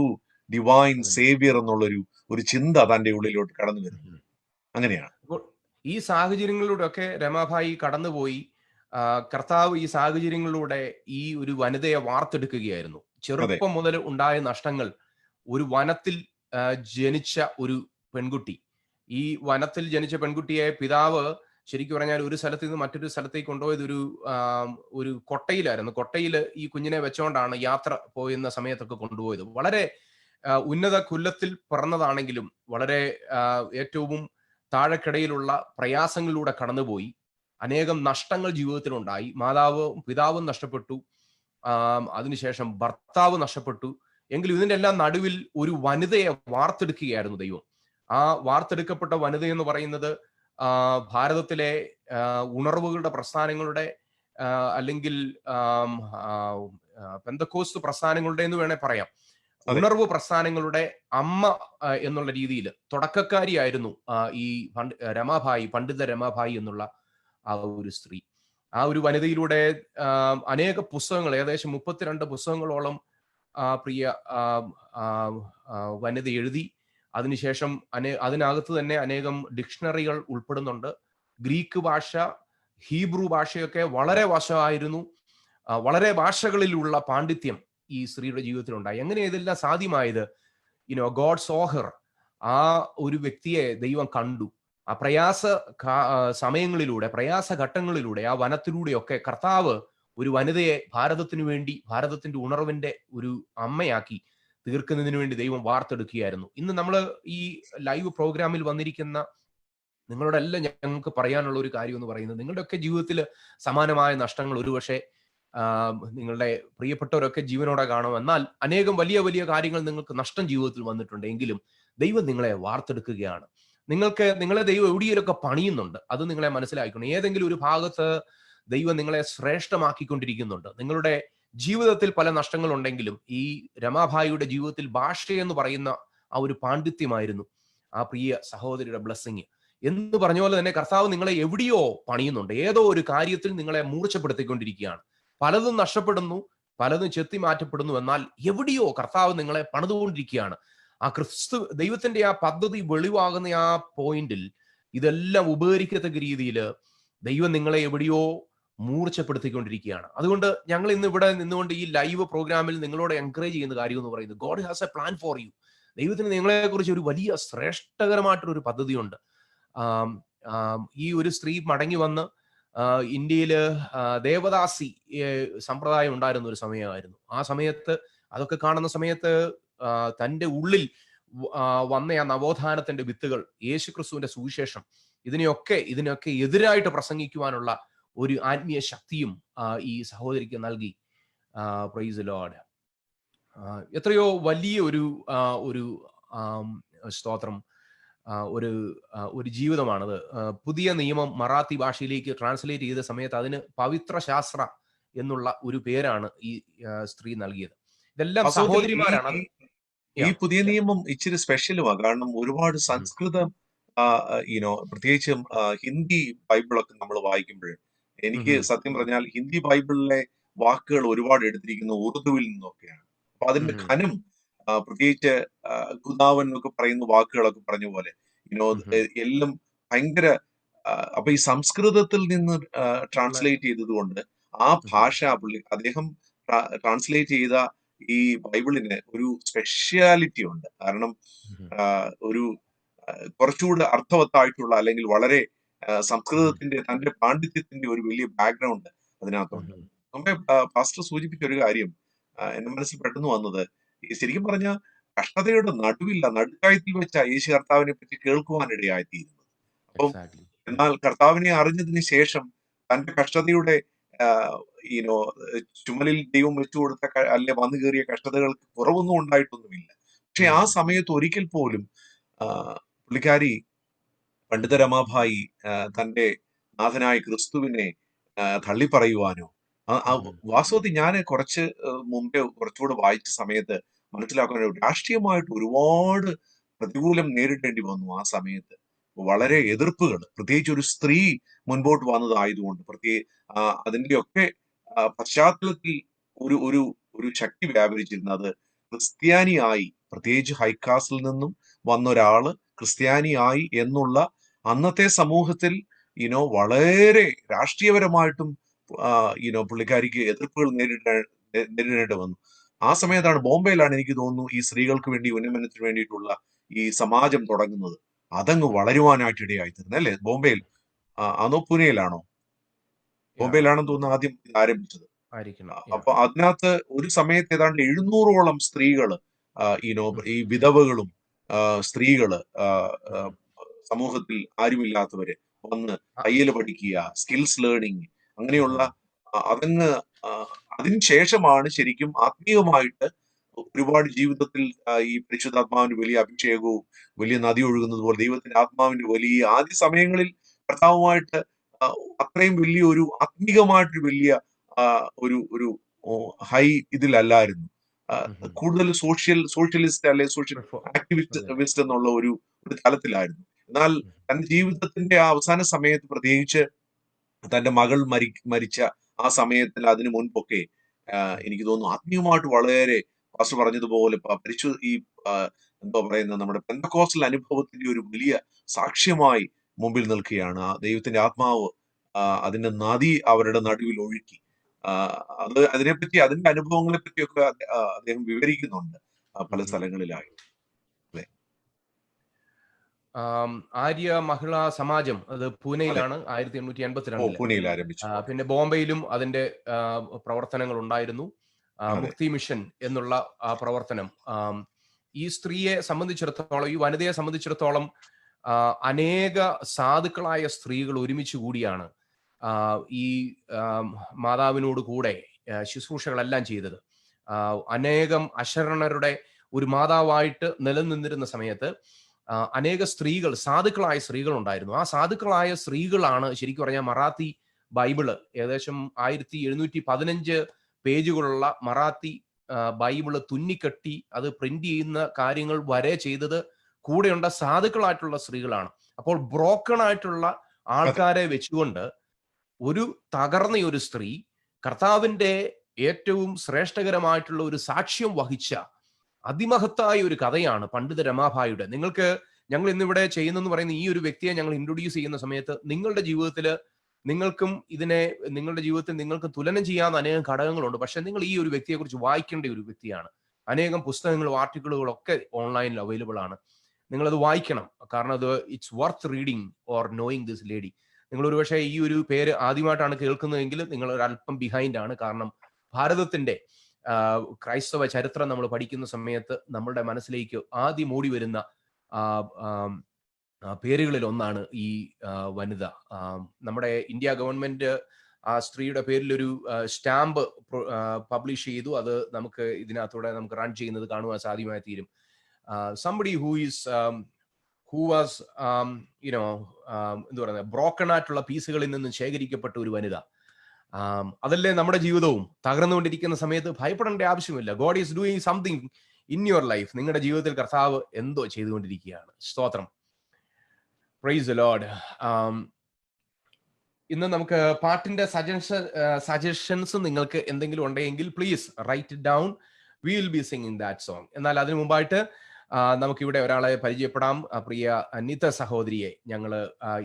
divine saviour എന്നുള്ളൊരു ചിന്ത തന്റെ ഉള്ളിലോട്ട് കടന്നു വരുന്നു. അങ്ങനെയാണ്. ഈ സാഹചര്യങ്ങളിലൂടെ ഒക്കെ രമാഭായി കടന്നുപോയി. കർത്താവ് ഈ സാഹചര്യങ്ങളിലൂടെ ഈ ഒരു വനിതയെ വാർത്തെടുക്കുകയായിരുന്നു. ചെറുപ്പം മുതൽ ഉണ്ടായ നഷ്ടങ്ങൾ, ഒരു വനത്തിൽ ജനിച്ച ഒരു പെൺകുട്ടി, ഈ വനത്തിൽ ജനിച്ച പെൺകുട്ടിയെ പിതാവ് ശരിക്കും പറഞ്ഞാൽ ഒരു സ്ഥലത്ത് നിന്ന് മറ്റൊരു സ്ഥലത്തേക്ക് കൊണ്ടുപോയത് ഒരു കൊട്ടയിലായിരുന്നു. കൊട്ടയിൽ ഈ കുഞ്ഞിനെ വെച്ചുകൊണ്ടാണ് യാത്ര പോയുന്ന സമയത്തൊക്കെ കൊണ്ടുപോയത്. വളരെ ഉന്നത കുലത്തിൽ പിറന്നതാണെങ്കിലും വളരെ ഏറ്റവും താഴെക്കിടയിലുള്ള പ്രയാസങ്ങളിലൂടെ കടന്നുപോയി. അനേകം നഷ്ടങ്ങൾ ജീവിതത്തിലുണ്ടായി. പിതാവും നഷ്ടപ്പെട്ടു, അതിനുശേഷം ഭർത്താവ് നഷ്ടപ്പെട്ടു. എങ്കിലും ഇതിന്റെ എല്ലാം നടുവിൽ ഒരു വനിതയെ വാർത്തെടുക്കുകയായിരുന്നു ദൈവം. ആ വാർത്തെടുക്കപ്പെട്ട വനിത എന്ന് പറയുന്നത് ഭാരതത്തിലെ ഉണർവുകളുടെ പ്രസ്ഥാനങ്ങളുടെ അല്ലെങ്കിൽ പെന്തക്കോസ്ത് പ്രസ്ഥാനങ്ങളുടെ എന്ന് വേണേ പറയാം, ഉണർവ് പ്രസ്ഥാനങ്ങളുടെ അമ്മ എന്നുള്ള രീതിയിൽ തുടക്കക്കാരിയായിരുന്നു ഈ രമാഭായി, പണ്ഡിത രമാഭായി എന്നുള്ള ആ ഒരു സ്ത്രീ. ആ ഒരു വനിതയിലൂടെ അനേക പുസ്തകങ്ങൾ, ഏകദേശം 32 പുസ്തകങ്ങളോളം പ്രിയ വനിത എഴുതി. അതിനുശേഷം അതിനകത്ത് തന്നെ അനേകം ഡിക്ഷണറികൾ ഉൾപ്പെടുന്നുണ്ട്. ഗ്രീക്ക് ഭാഷ, ഹീബ്രു ഭാഷയൊക്കെ വളരെ വശമായിരുന്നു. വളരെ ഭാഷകളിലുള്ള പാണ്ഡിത്യം ഈ സ്ത്രീയുടെ ജീവിതത്തിലുണ്ടായി. എങ്ങനെ ഇതെല്ലാം സാധ്യമായത്? God so her. ആ ഒരു വ്യക്തിയെ ദൈവം കണ്ടു. ആ പ്രയാസ സമയങ്ങളിലൂടെ, പ്രയാസ ഘട്ടങ്ങളിലൂടെ, ആ വനത്തിലൂടെയൊക്കെ കർത്താവ് ഒരു വനിതയെ ഭാരതത്തിനു വേണ്ടി, ഭാരതത്തിന്റെ ഉണർവിന്റെ ഒരു അമ്മയാക്കി തീർക്കുന്നതിന് വേണ്ടി ദൈവം വാർത്തെടുക്കുകയായിരുന്നു. ഇന്ന് നമ്മൾ ഈ ലൈവ് പ്രോഗ്രാമിൽ വന്നിരിക്കുന്ന നിങ്ങളോടെല്ലാം ഞങ്ങൾക്ക് പറയാനുള്ള ഒരു കാര്യം എന്ന് പറയുന്നത്, നിങ്ങളുടെയൊക്കെ ജീവിതത്തിൽ സമാനമായ നഷ്ടങ്ങൾ ഒരുപക്ഷെ നിങ്ങളുടെ പ്രിയപ്പെട്ടവരൊക്കെ ജീവനോടെ കാണും. എന്നാൽ അനേകം വലിയ വലിയ കാര്യങ്ങൾ നിങ്ങൾക്ക് നഷ്ടം ജീവിതത്തിൽ വന്നിട്ടുണ്ട്. എങ്കിലും ദൈവം നിങ്ങളെ വാർത്തെടുക്കുകയാണ്. നിങ്ങളെ ദൈവം എവിടെയൊക്കെ പണിയുന്നുണ്ട്. അത് നിങ്ങളെ മനസ്സിലാക്കണം. ഏതെങ്കിലും ഒരു ഭാഗത്ത് ദൈവം നിങ്ങളെ ശ്രേഷ്ഠമാക്കിക്കൊണ്ടിരിക്കുന്നുണ്ട്. നിങ്ങളുടെ ജീവിതത്തിൽ പല നഷ്ടങ്ങളുണ്ടെങ്കിലും ഈ രമാഭായിയുടെ ജീവിതത്തിൽ ഭാഷയെന്ന് പറയുന്ന ആ ഒരു പാണ്ഡിത്യമായിരുന്നു ആ പ്രിയ സഹോദരിയുടെ ബ്ലെസ്സിങ്. എന്ന് പറഞ്ഞ പോലെ തന്നെ കർത്താവ് നിങ്ങളെ എവിടെയോ പണിയുന്നുണ്ട്. ഏതോ ഒരു കാര്യത്തിൽ നിങ്ങളെ മൂർച്ചപ്പെടുത്തിക്കൊണ്ടിരിക്കുകയാണ്. പലതും നഷ്ടപ്പെടുന്നു, പലതും ചെത്തി മാറ്റപ്പെടുന്നു. എന്നാൽ എവിടെയോ കർത്താവ് നിങ്ങളെ പണിതുകൊണ്ടിരിക്കുകയാണ്. ആ ക്രിസ്തു ദൈവത്തിന്റെ ആ പദ്ധതി വെളിവാകുന്ന ആ പോയിന്റിൽ ഇതെല്ലാം ഉപകരിക്കത്തക്ക രീതിയിൽ ദൈവം നിങ്ങളെ എവിടെയോ മൂർച്ചപ്പെടുത്തിക്കൊണ്ടിരിക്കുകയാണ്. അതുകൊണ്ട് ഞങ്ങൾ ഇന്ന് ഇവിടെ നിന്നുകൊണ്ട് ഈ ലൈവ് പ്രോഗ്രാമിൽ നിങ്ങളോട് എൻകറേജ് ചെയ്യുന്ന കാര്യം എന്ന് പറയുന്നത്, God has A plan for you. ദൈവത്തിന് നിങ്ങളെക്കുറിച്ച് ഒരു വലിയ ശ്രേഷ്ഠകരമായിട്ടൊരു പദ്ധതിയുണ്ട്. ഈ ഒരു സ്ത്രീ മടങ്ങി വന്ന് ഇന്ത്യയില് ദേവദാസി സമ്പ്രദായം ഉണ്ടായിരുന്ന ഒരു സമയമായിരുന്നു. ആ സമയത്ത് അതൊക്കെ കാണുന്ന സമയത്ത് തൻ്റെ ഉള്ളിൽ വന്ന ആ നവോത്ഥാനത്തിന്റെ വിത്തുകൾ, യേശുക്രിസ്തുവിന്റെ സുവിശേഷം, ഇതിനെയൊക്കെ എതിരായിട്ട് പ്രസംഗിക്കുവാനുള്ള ഒരു ആത്മീയ ശക്തിയും ഈ സഹോദരിക്ക് നൽകി. Price the Lord. എത്രയോ വലിയ ഒരു സ്തോത്രം, ഒരു ജീവിതമാണത്. പുതിയ നിയമം മറാത്തി ഭാഷയിലേക്ക് ട്രാൻസ്ലേറ്റ് ചെയ്ത സമയത്ത് അതിന് പവിത്ര ശാസ്ത്ര എന്നുള്ള ഒരു പേരാണ് ഈ സ്ത്രീ നൽകിയത്. ഇതെല്ലാം സഹോദരിമാരാണ്. ഈ പുതിയ നിയമം ഇച്ചിരി സ്പെഷ്യലുമാണ്. കാരണം ഒരുപാട് സംസ്കൃതം, പ്രത്യേകിച്ചും ഹിന്ദി ബൈബിളൊക്കെ നമ്മൾ വായിക്കുമ്പോൾ എനിക്ക് സത്യം പറഞ്ഞാൽ ഹിന്ദി ബൈബിളിലെ വാക്കുകൾ ഒരുപാട് എടുത്തിരിക്കുന്ന ഉറുദുവിൽ നിന്നൊക്കെയാണ്. അപ്പൊ അതിന്റെ ഘനം, പ്രത്യേകിച്ച് ഖുദാവൻ എന്നൊക്കെ പറയുന്ന വാക്കുകളൊക്കെ പറഞ്ഞ പോലെ എല്ലാം ഭയങ്കര. അപ്പൊ ഈ സംസ്കൃതത്തിൽ നിന്ന് ട്രാൻസ്ലേറ്റ് ചെയ്തത് കൊണ്ട് ആ ഭാഷ അദ്ദേഹം ട്രാൻസ്ലേറ്റ് ചെയ്ത ഈ ബൈബിളിന് ഒരു സ്പെഷ്യാലിറ്റി ഉണ്ട്. കാരണം ഒരു കുറച്ചുകൂടെ അർത്ഥവത്തായിട്ടുള്ള, അല്ലെങ്കിൽ വളരെ സംസ്കൃതത്തിന്റെ തന്റെ പാണ്ഡിത്യത്തിന്റെ ഒരു വലിയ ബാക്ക്ഗ്രൗണ്ട് അതിനകത്തുണ്ട്. നമ്മുടെ പാസ്റ്റർ സൂചിപ്പിച്ച ഒരു കാര്യം എന്റെ മനസ്സിൽ പെട്ടെന്ന് വന്നത്, ശരിക്കും പറഞ്ഞ കഷ്ടതയുടെ നടുക്കയത്തിൽ വെച്ച യേശു കർത്താവിനെ പറ്റി കേൾക്കുവാനിടയായിത്തീരുന്നത്. അപ്പം എന്നാൽ കർത്താവിനെ അറിഞ്ഞതിന് ശേഷം തന്റെ കഷ്ടതയുടെ ചുമലിൽ ദൈവം വെച്ചു കൊടുത്ത അല്ലെ വന്നു കയറിയ കഷ്ടതകൾക്ക് കുറവൊന്നും ഉണ്ടായിട്ടൊന്നുമില്ല. പക്ഷെ ആ സമയത്ത് ഒരിക്കൽ പോലും പുള്ളിക്കാരി പണ്ഡിത രമാഭായി തന്റെ നാഥനായ ക്രിസ്തുവിനെ തള്ളിപ്പറയുവാനോ, വാസ്തവത്തിൽ ഞാൻ കുറച്ച് മുമ്പേ കുറച്ചുകൂടെ വായിച്ച സമയത്ത് മനസ്സിലാക്കാൻ, രാഷ്ട്രീയമായിട്ട് ഒരുപാട് പ്രതികൂലം നേരിടേണ്ടി വന്നു ആ സമയത്ത്. വളരെ എതിർപ്പുകൾ, പ്രത്യേകിച്ച് ഒരു സ്ത്രീ മുൻപോട്ട് വന്നതായതുകൊണ്ട്, അതിന്റെയൊക്കെ പശ്ചാത്തലത്തിൽ ഒരു ശക്തി വ്യാപരിച്ചിരുന്നത് ക്രിസ്ത്യാനിയായി, പ്രത്യേകിച്ച് ഹൈക്കാസിൽ നിന്നും വന്നൊരാള് ക്രിസ്ത്യാനിയായി എന്നുള്ള അന്നത്തെ സമൂഹത്തിൽ വളരെ രാഷ്ട്രീയപരമായിട്ടും പുള്ളിക്കാരിക്ക് എതിർപ്പുകൾ നേരിടേണ്ടി വന്നു. ആ സമയത്താണ്, ബോംബെയിലാണ് എനിക്ക് തോന്നുന്നു, ഈ സ്ത്രീകൾക്ക് വേണ്ടി ഉന്നമനത്തിന് വേണ്ടിയിട്ടുള്ള ഈ സമാജം തുടങ്ങുന്നത്. അതങ്ങ് വളരുവാനായിട്ട് ഇടയായിത്തീർന്നു അല്ലേ? ബോംബെയിൽ ആണോ പൂനെയിലാണോ? ബോംബെയിലാണെന്ന് തോന്നുന്നു ആദ്യം ആരംഭിച്ചത്. അപ്പൊ അതിനകത്ത് ഒരു സമയത്ത് ഏതാണ്ട് 700ഓളം സ്ത്രീകള്, ഈ വിധവകളും സ്ത്രീകള്, സമൂഹത്തിൽ ആരുമില്ലാത്തവര് വന്ന് തയ്യൽ പഠിക്കുക, സ്കിൽസ് ലേണിംഗ്, അങ്ങനെയുള്ള അതിനുശേഷമാണ് ശരിക്കും ആത്മീയമായിട്ട് ഒരുപാട് ജീവിതത്തിൽ ഈ പരിശുദ്ധാത്മാവിന്റെ വലിയ അഭിഷേകവും വലിയ നദി ഒഴുകുന്നത് പോലെ ദൈവത്തിന്റെ ആത്മാവിന്റെ വലിയ ആദ്യ സമയങ്ങളിൽ കർത്താവുമായിട്ട് അത്രയും വലിയ ഒരു ആത്മീകമായിട്ടൊരു വലിയ ഒരു ഹൈ ഇതിലല്ലായിരുന്നു. കൂടുതൽ സോഷ്യലിസ്റ്റ് അല്ലെ സോഷ്യൽ ആക്ടിവിസ്റ്റ് എന്നുള്ള ഒരു തലത്തിലായിരുന്നു. എന്നാൽ തന്റെ ജീവിതത്തിന്റെ ആ അവസാന സമയത്ത്, പ്രത്യേകിച്ച് തന്റെ മകൾ മരിച്ച ആ സമയത്തിൽ അതിനു മുൻപൊക്കെ എനിക്ക് തോന്നുന്നു ആത്മീയമായിട്ട് വളരെ പാസ്റ്റർ പറഞ്ഞതുപോലെ ഈ എന്താ പറയുന്ന നമ്മുടെ പെന്തക്കോസ്റ്റൽ അനുഭവത്തിന്റെ ഒരു വലിയ സാക്ഷ്യമായി മുമ്പിൽ നിൽക്കുകയാണ്. ആ ദൈവത്തിന്റെ ആത്മാവ് അതിന്റെ നദി അവരുടെ നടുവിൽ ഒഴുക്കി. അതിനെപ്പറ്റി, അതിന്റെ അനുഭവങ്ങളെ പറ്റിയൊക്കെ അദ്ദേഹം വിവരിക്കുന്നുണ്ട് പല സ്ഥലങ്ങളിലായി. ആര്യ മഹിളാ സമാജം, അത് പൂനെയിലാണ് 1882 പൂനെയിൽ ആരംഭിച്ചു. പിന്നെ ബോംബെയിലും അതിന്റെ പ്രവർത്തനങ്ങൾ ഉണ്ടായിരുന്നു. മുക്തി മിഷൻ എന്നുള്ള ആ പ്രവർത്തനം ഈ സ്ത്രീയെ സംബന്ധിച്ചിടത്തോളം, ഈ വനിതയെ സംബന്ധിച്ചിടത്തോളം അനേക സാധുക്കളായ സ്ത്രീകൾ ഒരുമിച്ച് കൂടിയാണ് ഈ മാതാവിനോട് കൂടെ ശുശ്രൂഷകളെല്ലാം ചെയ്തത്. അനേകം അശരണരുടെ ഒരു മാതാവായിട്ട് നിലനിന്നിരുന്ന സമയത്ത് അനേക സ്ത്രീകൾ, സാധുക്കളായ സ്ത്രീകൾ ഉണ്ടായിരുന്നു. ആ സാധുക്കളായ സ്ത്രീകളാണ് ശരിക്കും പറഞ്ഞാൽ മറാത്തി ബൈബിള്, ഏകദേശം 1715 പേജുകളുള്ള മറാത്തി ബൈബിള് തുന്നിക്കെട്ടി അത് പ്രിന്റ് ചെയ്യുന്ന കാര്യങ്ങൾ വരെ ചെയ്തത് കൂടെയുള്ള സാധുക്കളായിട്ടുള്ള സ്ത്രീകളാണ്. അപ്പോൾ ബ്രോക്കൺ ആയിട്ടുള്ള ആൾക്കാരെ വെച്ചുകൊണ്ട് ഒരു തകർന്ന ഒരു സ്ത്രീ കർത്താവിന്റെ ഏറ്റവും ശ്രേഷ്ഠകരമായിട്ടുള്ള ഒരു സാക്ഷ്യം വഹിച്ച അതിമഹത്തായ ഒരു കഥയാണ് പണ്ഡിത രമാഭായിയുടെ. ഞങ്ങൾ ഇന്നിവിടെ ചെയ്യുന്നെന്ന് പറയുന്ന ഈ ഒരു വ്യക്തിയെ ഞങ്ങൾ ഇൻട്രൊഡ്യൂസ് ചെയ്യുന്ന സമയത്ത് നിങ്ങളുടെ ജീവിതത്തിൽ നിങ്ങൾക്കും ഇതിനെ നിങ്ങളുടെ ജീവിതത്തിൽ നിങ്ങൾക്ക് തുലനം ചെയ്യാവുന്ന അനേകം ഘടകങ്ങളുണ്ട്. പക്ഷെ നിങ്ങൾ ഈ ഒരു വ്യക്തിയെക്കുറിച്ച് വായിക്കേണ്ട ഒരു വ്യക്തിയാണ്. അനേകം പുസ്തകങ്ങളും ആർട്ടിക്കിളുകളും ഒക്കെ ഓൺലൈനിൽ അവൈലബിൾ ആണ്. നിങ്ങളത് വായിക്കണം. കാരണം അത് it's worth reading or knowing this lady. നിങ്ങൾ ഒരുപക്ഷെ ഈ ഒരു പേര് ആദ്യമായിട്ടാണ് കേൾക്കുന്നതെങ്കിൽ നിങ്ങൾ ഒരല്പം ബിഹൈൻഡ് ആണ്. കാരണം ഭാരതത്തിന്റെ ക്രൈസ്തവ ചരിത്രം നമ്മൾ പഠിക്കുന്ന സമയത്ത് നമ്മളുടെ മനസ്സിലേക്ക് ആദ്യം ഓടി വരുന്ന പേരുകളിൽ ഒന്നാണ് ഈ വനിത. നമ്മുടെ ഇന്ത്യ ഗവൺമെന്റ് ആ സ്ത്രീയുടെ പേരിൽ ഒരു സ്റ്റാമ്പ് പബ്ലിഷ് ചെയ്തു. അത് നമുക്ക് ഇതിനകത്തൂടെ നമുക്ക് റൺ ചെയ്യുന്നത് കാണുവാൻ സാധ്യമായി തീരും. somebody who was എന്താ പറയുക, ബ്രോക്കൺ ആയിട്ടുള്ള പീസുകളിൽ നിന്നും ശേഖരിക്കപ്പെട്ട ഒരു വനിത. അതല്ലേ നമ്മുടെ ജീവിതവും. തകർന്നുകൊണ്ടിരിക്കുന്ന സമയത്ത് ഭയപ്പെടേണ്ട ആവശ്യമില്ല. God is doing something in your life. നിങ്ങളുടെ ജീവിതത്തിൽ കർത്താവ് എന്തോ ചെയ്തുകൊണ്ടിരിക്കുകയാണ്. സ്തോത്രം. Price the Lord. ഇന്ന് നമുക്ക് പാട്ടിന്റെ സജഷൻസ് നിങ്ങൾക്ക് എന്തെങ്കിലും ഉണ്ടെങ്കിൽ please write it down. We will be singing that song. എന്നാൽ അതിനു മുമ്പായിട്ട് നമുക്കിവിടെ ഒരാളെ പരിചയപ്പെടാം. പ്രിയ നിത സഹോദരിയെ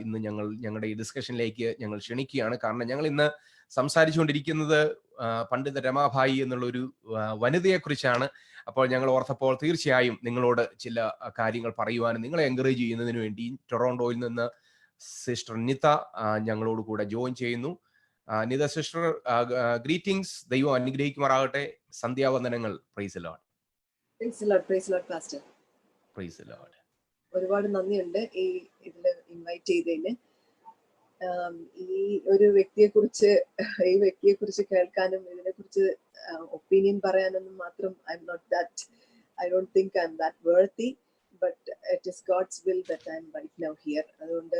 ഇന്ന് ഞങ്ങളുടെ ഈ ഡിസ്കഷനിലേക്ക് ഞങ്ങൾ ക്ഷണിക്കുകയാണ്. കാരണം ഞങ്ങൾ ഇന്ന് സംസാരിച്ചുകൊണ്ടിരിക്കുന്നത് പണ്ഡിത രമാഭായി എന്നുള്ളൊരു വനിതയെ കുറിച്ചാണ്. അപ്പോൾ ഞങ്ങൾ ഓർത്തപ്പോൾ തീർച്ചയായും നിങ്ങളോട് ചില കാര്യങ്ങൾ പറയുവാനും നിങ്ങളെ എൻകറേജ് ചെയ്യുന്നതിന് വേണ്ടി ടൊറോണ്ടോയിൽ നിന്ന് സിസ്റ്റർ നിത ഞങ്ങളോട് കൂടെ ജോയിൻ ചെയ്യുന്നു. Nitha sister, greetings. ദൈവം അനുഗ്രഹിക്കുമാറാകട്ടെ. സന്ധ്യാവന്ദനങ്ങൾ. Praise the Lord. Praise the Lord pastor. Praise the Lord. ഒരുപാട് നന്ദിയുണ്ട് ഈ ഇതിൽ ഇൻവൈറ്റ് ചെയ്തതിന്. ഈ ഒരു വ്യക്തിയെ കുറിച്ച് കേൾക്കാനും ഇതിനെക്കുറിച്ച് ഒപ്പീനിയൻ പറയാനൊന്നും മാത്രം I don't think I'm that worthy, but it is God's will that I'm right now here. അതുകൊണ്ട്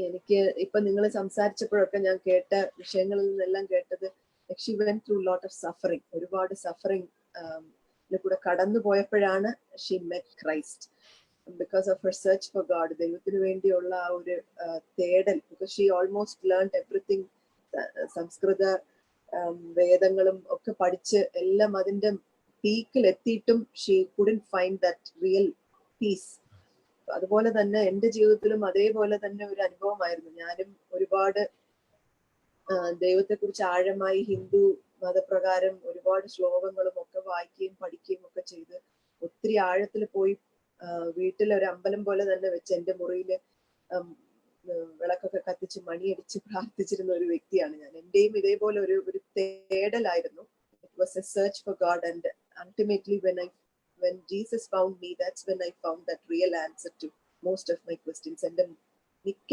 എനിക്ക് ഇപ്പൊ നിങ്ങൾ സംസാരിച്ചപ്പോഴൊക്കെ ഞാൻ കേട്ട വിഷയങ്ങളിൽ നിന്നെല്ലാം കേട്ടത്, she went through lot of suffering. ഒരുപാട് സഫറിങ് കൂടെ കടന്നു പോയപ്പോഴാണ് she met Christ because of her search for God. ദൈവത്തിന് വേണ്ടിയുള്ള ആ ഒരു തേടൽ. because she almost learned everything. സംസ്കൃത വേദങ്ങളും ഒക്കെ പഠിച്ച് എല്ലാം അതിന്റെ പീക്കിൽ എത്തിയിട്ടും she couldn't find that real peace. അതുപോലെ തന്നെ എൻ്റെ ജീവിതത്തിലും അതേപോലെ തന്നെ ഒരു അനുഭവമായിരുന്നു. ഞാനും ഒരുപാട് ദൈവത്തെക്കുറിച്ച് ആഴമായി ഹിന്ദു മതപ്രകാരം ഒരുപാട് ശ്ലോകങ്ങളും ഒക്കെ വായിക്കുകയും പഠിക്കുകയും ഒക്കെ ചെയ്ത് ഒത്തിരി ആഴത്തിൽ പോയി വീട്ടിൽ ഒരു അമ്പലം പോലെ തന്നെ വെച്ച് എൻ്റെ മുറിയില് വിളക്കൊക്കെ കത്തിച്ച് മണിയടിച്ച് പ്രാർത്ഥിച്ചിരുന്ന ഒരു വ്യക്തിയാണ് ഞാൻ. എന്റെയും ഇതേപോലെ ഒരു തേടലായിരുന്നു. It was a search for God, and ultimately when Jesus found me, that's when I found that real answer to most of my questions. എൻ്റെ മിക്ക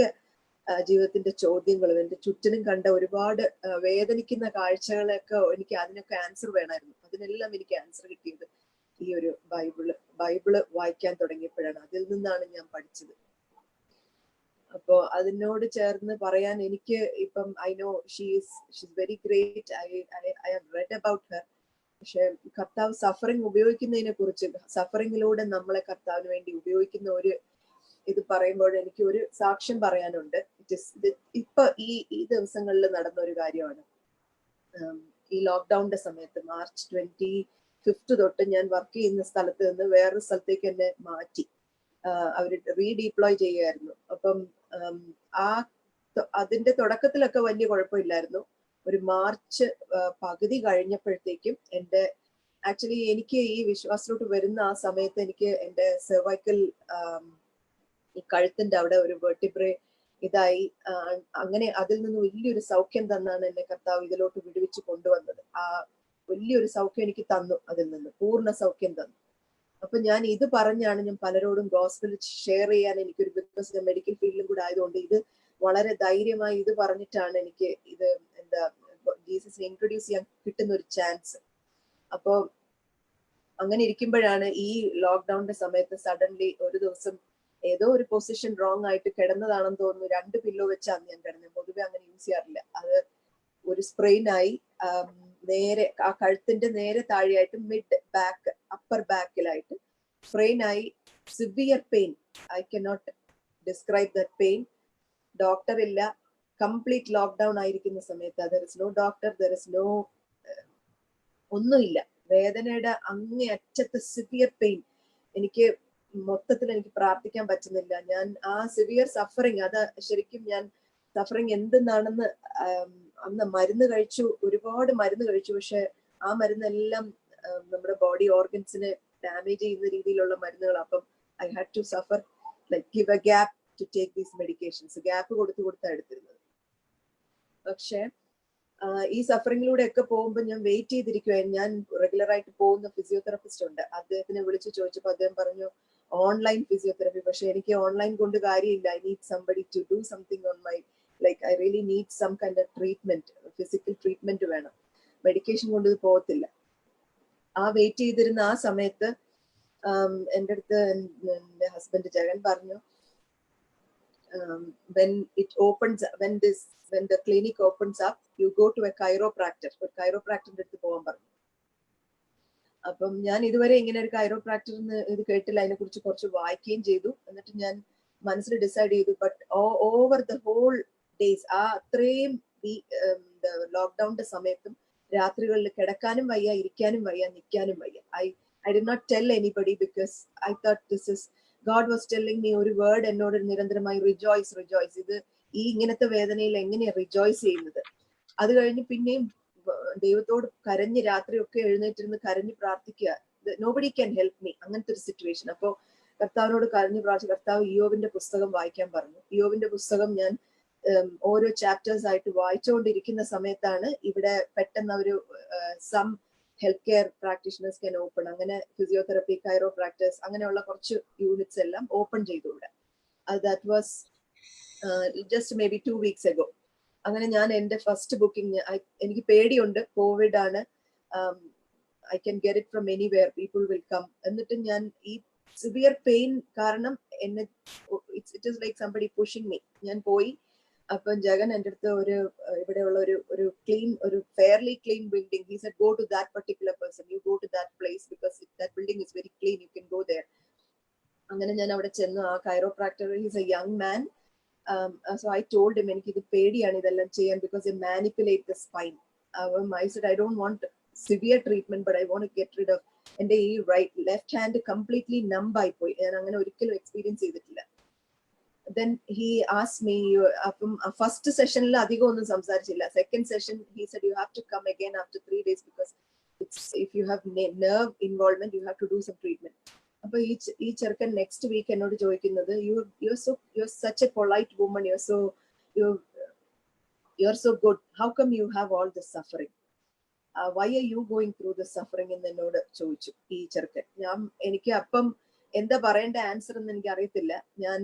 ജീവിതത്തിന്റെ ചോദ്യങ്ങളും എൻ്റെ ചുറ്റിനും കണ്ട ഒരുപാട് വേദനിക്കുന്ന കാഴ്ചകളൊക്കെ അതിനൊക്കെ ആൻസർ വേണമായിരുന്നു. അതിനെല്ലാം എനിക്ക് ആൻസർ കിട്ടിയത് ഈ ഒരു ബൈബിള് വായിക്കാൻ തുടങ്ങിയപ്പോഴാണ്. അതിൽ നിന്നാണ് ഞാൻ പഠിച്ചത്. അപ്പോ അതിനോട് ചേർന്ന് പറയാൻ എനിക്ക് ഇപ്പം I know she's very great. I have read about her. പക്ഷെ കർത്താവ് സഫറിങ് ഉപയോഗിക്കുന്നതിനെ കുറിച്ച്, സഫറിങ്ങിലൂടെ നമ്മളെ കർത്താവിന് വേണ്ടി ഉപയോഗിക്കുന്ന ഒരു ഇത് പറയുമ്പോൾ എനിക്ക് ഒരു സാക്ഷ്യം പറയാനുണ്ട്. ഇപ്പൊ ഈ ദിവസങ്ങളിൽ നടന്ന ഒരു കാര്യമാണ്. ഈ ലോക്ക്ഡൌണിന്റെ സമയത്ത് March 25 തൊട്ട് ഞാൻ വർക്ക് ചെയ്യുന്ന സ്ഥലത്ത് നിന്ന് വേറൊരു സ്ഥലത്തേക്ക് എന്നെ മാറ്റി. അവര് റീഡീപ്ലോയ് ചെയ്യുമായിരുന്നു. അപ്പം അതിന്റെ തുടക്കത്തിലൊക്കെ വലിയ കുഴപ്പമില്ലായിരുന്നു. ഒരു മാർച്ച് പകുതി കഴിഞ്ഞപ്പോഴത്തേക്കും എനിക്ക് ഈ വിശ്വാസത്തിലോട്ട് വരുന്ന ആ സമയത്ത് എനിക്ക് എൻ്റെ സെർവൈക്കൽ ഈ കഴുത്തിന്റെ അവിടെ ഒരു വെർട്ടിബ്രേ ഇതായി. അങ്ങനെ അതിൽ നിന്ന് വലിയൊരു സൗഖ്യം തന്നാണ് എന്നെ കർത്താവ് ഇതിലോട്ട് വിടുവിച്ച് കൊണ്ടുവന്നത്. ആ വലിയൊരു സൗഖ്യം എനിക്ക് തന്നു. അതിൽ നിന്ന് പൂർണ്ണ സൗഖ്യം തന്നു. അപ്പൊ ഞാൻ ഇത് പറഞ്ഞാണ് ഞാൻ പലരോടും ഗോസ്പൽ ഷെയർ ചെയ്യാൻ എനിക്കൊരു, ബിക്കോസ് ഞാൻ മെഡിക്കൽ ഫീൽഡിലും കൂടെ ആയതുകൊണ്ട് ഇത് വളരെ ധൈര്യമായി ഇത് പറഞ്ഞിട്ടാണ് എനിക്ക് ഇത് ജീസസിനെ ഇൻട്രൊഡ്യൂസ് ചെയ്യാൻ കിട്ടുന്ന ഒരു ചാൻസ്. അപ്പൊ അങ്ങനെ ഇരിക്കുമ്പോഴാണ് ഈ ലോക്ക്ഡൌണിന്റെ സമയത്ത് സഡൻലി ഒരു ദിവസം ഏതോ ഒരു പൊസിഷൻ റോങ് ആയിട്ട് കിടന്നതാണെന്ന് തോന്നുന്നു. 2 പില്ലോ വെച്ചാണ് ഞാൻ കിടന്നത്. പൊതുവെ അങ്ങനെ യൂസ് ചെയ്യാറില്ല. അത് ഒരു സ്പ്രെയിനായി നേരെ ആ കഴുത്തിന്റെ നേരെ താഴെയായിട്ട് മിഡ് ബാക്ക് അപ്പർ ബാക്കിലായിട്ട് സ്പ്രെയിനായി. Severe pain. I cannot describe that pain. Doctor ഇല്ല. കംപ്ലീറ്റ് ലോക്ക്ഡൌൺ ആയിരിക്കുന്ന സമയത്ത് there is no doctor, there is no ഒന്നുമില്ല. വേദനയുടെ അങ്ങേ അറ്റത്ത് സിവിയർ പെയിൻ. എനിക്ക് മൊത്തത്തിൽ എനിക്ക് പ്രാർത്ഥിക്കാൻ പറ്റുന്നില്ല. ഞാൻ ആ സിവിയർ സഫറിങ് അത് ശരിക്കും ഞാൻ സഫറിങ് എന്തെന്നാണെന്ന് അന്ന് മരുന്ന് കഴിച്ചു, ഒരുപാട് മരുന്ന് കഴിച്ചു. പക്ഷെ ആ മരുന്നെല്ലാം നമ്മുടെ ബോഡി ഓർഗൻസിനെ ഡാമേജ് ചെയ്യുന്ന രീതിയിലുള്ള മരുന്നുകൾ. അപ്പം I had to suffer like give a gap to take these medications. Gap കൊടുത്താണ് എടുത്തിരുന്നത്. പക്ഷെ ഈ സഫറിങ്ങിലൂടെ ഒക്കെ പോകുമ്പോൾ ഞാൻ വെയിറ്റ് ചെയ്തിരിക്കുവായിരുന്നു. ഞാൻ റെഗുലർ ആയിട്ട് പോകുന്ന ഫിസിയോതെറാപ്പിസ്റ്റ് ഉണ്ട്, അദ്ദേഹത്തിനെ വിളിച്ചു ചോദിച്ചപ്പോൾ അദ്ദേഹം പറഞ്ഞു ഓൺലൈൻ ഫിസിയോതെറാപ്പി. പക്ഷെ എനിക്ക് ഓൺലൈൻ കൊണ്ട് കാര്യമില്ല. I need somebody to do something on my like I really need some kind of treatment, physical treatment വേണം, മെഡിക്കേഷൻ കൊണ്ട് ഇത് പോകത്തില്ല. ആ വെയിറ്റ് ചെയ്തിരുന്ന ആ സമയത്ത് എൻ്റെ അടുത്ത് എൻ്റെ ഹസ്ബൻഡ് ജഗൻ പറഞ്ഞു, when the clinic opens up, you go to a chiropractor. ഒരു chiropractorന്റെ അടുത്ത് പോകാൻ പറഞ്ഞു. അപ്പം ഞാൻ ഇതുവരെ ഇങ്ങനെ ഒരു chiropractor ഇത് കേട്ടില്ല. അതിനെ കുറിച്ച് കുറച്ച് വായിക്കുകയും ചെയ്തു. എന്നിട്ട് ഞാൻ മനസ്സിൽ ഡിസൈഡ് ചെയ്തു. But over the whole days, ആ അത്രയും ഈ ലോക്ക്ഡൌണിന്റെ സമയത്തും രാത്രികളിൽ കിടക്കാനും വയ്യ, ഇരിക്കാനും വയ്യ, നിൽക്കാനും വയ്യ. I did not tell anybody because I thought God was telling me ഒരു വേർഡ് എന്നോട് നിരന്തരമായി, റിജോയ്സ് റിജോയ്സ്. ഇത് ഈ ഇങ്ങനത്തെ വേദനയിൽ എങ്ങനെയാ റിജോയ്സ് ചെയ്യുന്നത്? അത് കഴിഞ്ഞ് പിന്നെയും ദൈവത്തോട് കരഞ്ഞ് രാത്രിയൊക്കെ എഴുന്നേറ്റിരുന്ന് കരഞ്ഞ് പ്രാർത്ഥിക്കുക. നോബഡി ക്യാൻ ഹെൽപ്പ് മീ, അങ്ങനത്തെ ഒരു സിറ്റുവേഷൻ. അപ്പോൾ കർത്താവിനോട് കരഞ്ഞ് പ്രാർത്ഥിച്ചു. കർത്താവ് ഇയ്യോബിന്റെ പുസ്തകം വായിക്കാൻ പറഞ്ഞു. ഇയ്യോബിന്റെ പുസ്തകം ഞാൻ ഓരോ ചാപ്റ്റേഴ്സ് ആയിട്ട് വായിച്ചുകൊണ്ടിരിക്കുന്ന സമയത്താണ് ഇവിടെ പെട്ടെന്ന് ഒരു some health care practitioners can open, അങ്ങനെ ഫിസിയോതെറപ്പി, കൈറോപ്രാക്ടേഴ്സ്, അങ്ങനെയുള്ള കുറച്ച് യൂണിറ്റ്സ് എല്ലാം ഓപ്പൺ ചെയ്തു ഇവിടെ. That was just maybe 2 weeks ago. അങ്ങനെ ഞാൻ എൻ്റെ ഫസ്റ്റ് ബുക്കിംഗ്, എനിക്ക് പേടിയുണ്ട്, കോവിഡ് ആണ്, I can get it from anywhere, people will come. എന്നിട്ട് ഞാൻ ഈ സിവിയർ പെയിൻ കാരണം എന്നെ, it is like somebody pushing me. ഞാൻ പോയി. അപ്പം ജഗൻ എൻ്റെ അടുത്ത് ഇവിടെയുള്ള ഒരു ക്ലീൻ, ഒരു fairly clean building, he said go to that particular person, you go to that place because that building is very clean, you can go there. അങ്ങനെ ഞാൻ അവിടെ ചെന്നു. ആ chiropractor, he's a young man. So I told him എനിക്കിത് പേടിയാണ് ഇതെല്ലാം ചെയ്യാൻ, because they manipulate the spine. I said I don't want severe treatment, but I want to get rid of എൻ്റെ ഈ ലെഫ്റ്റ് ഹാൻഡ് കംപ്ലീറ്റ്ലി നമ്പ് ആയി പോയി. ഞാൻ അങ്ങനെ ഒരിക്കലും എക്സ്പീരിയൻസ് ചെയ്തിട്ടില്ല. Then he asked me, first sessionil adhigam onnum samsarichilla. Second session he said you have to come again after 3 days because if you have nerve involvement you have to do some treatment. Appo ee cherkan next week ennodu choikkunnathu, you're such a polite woman, you're so good, how come you have all this suffering, why are you going through the suffering എന്ന് എന്നോട് ചോദിച്ചു ഈ ചെറുക്കൻ. എനിക്ക് അപ്പം എന്താ പറയേണ്ട answer എന്ന് എനിക്ക് അറിയത്തില്ല. ഞാൻ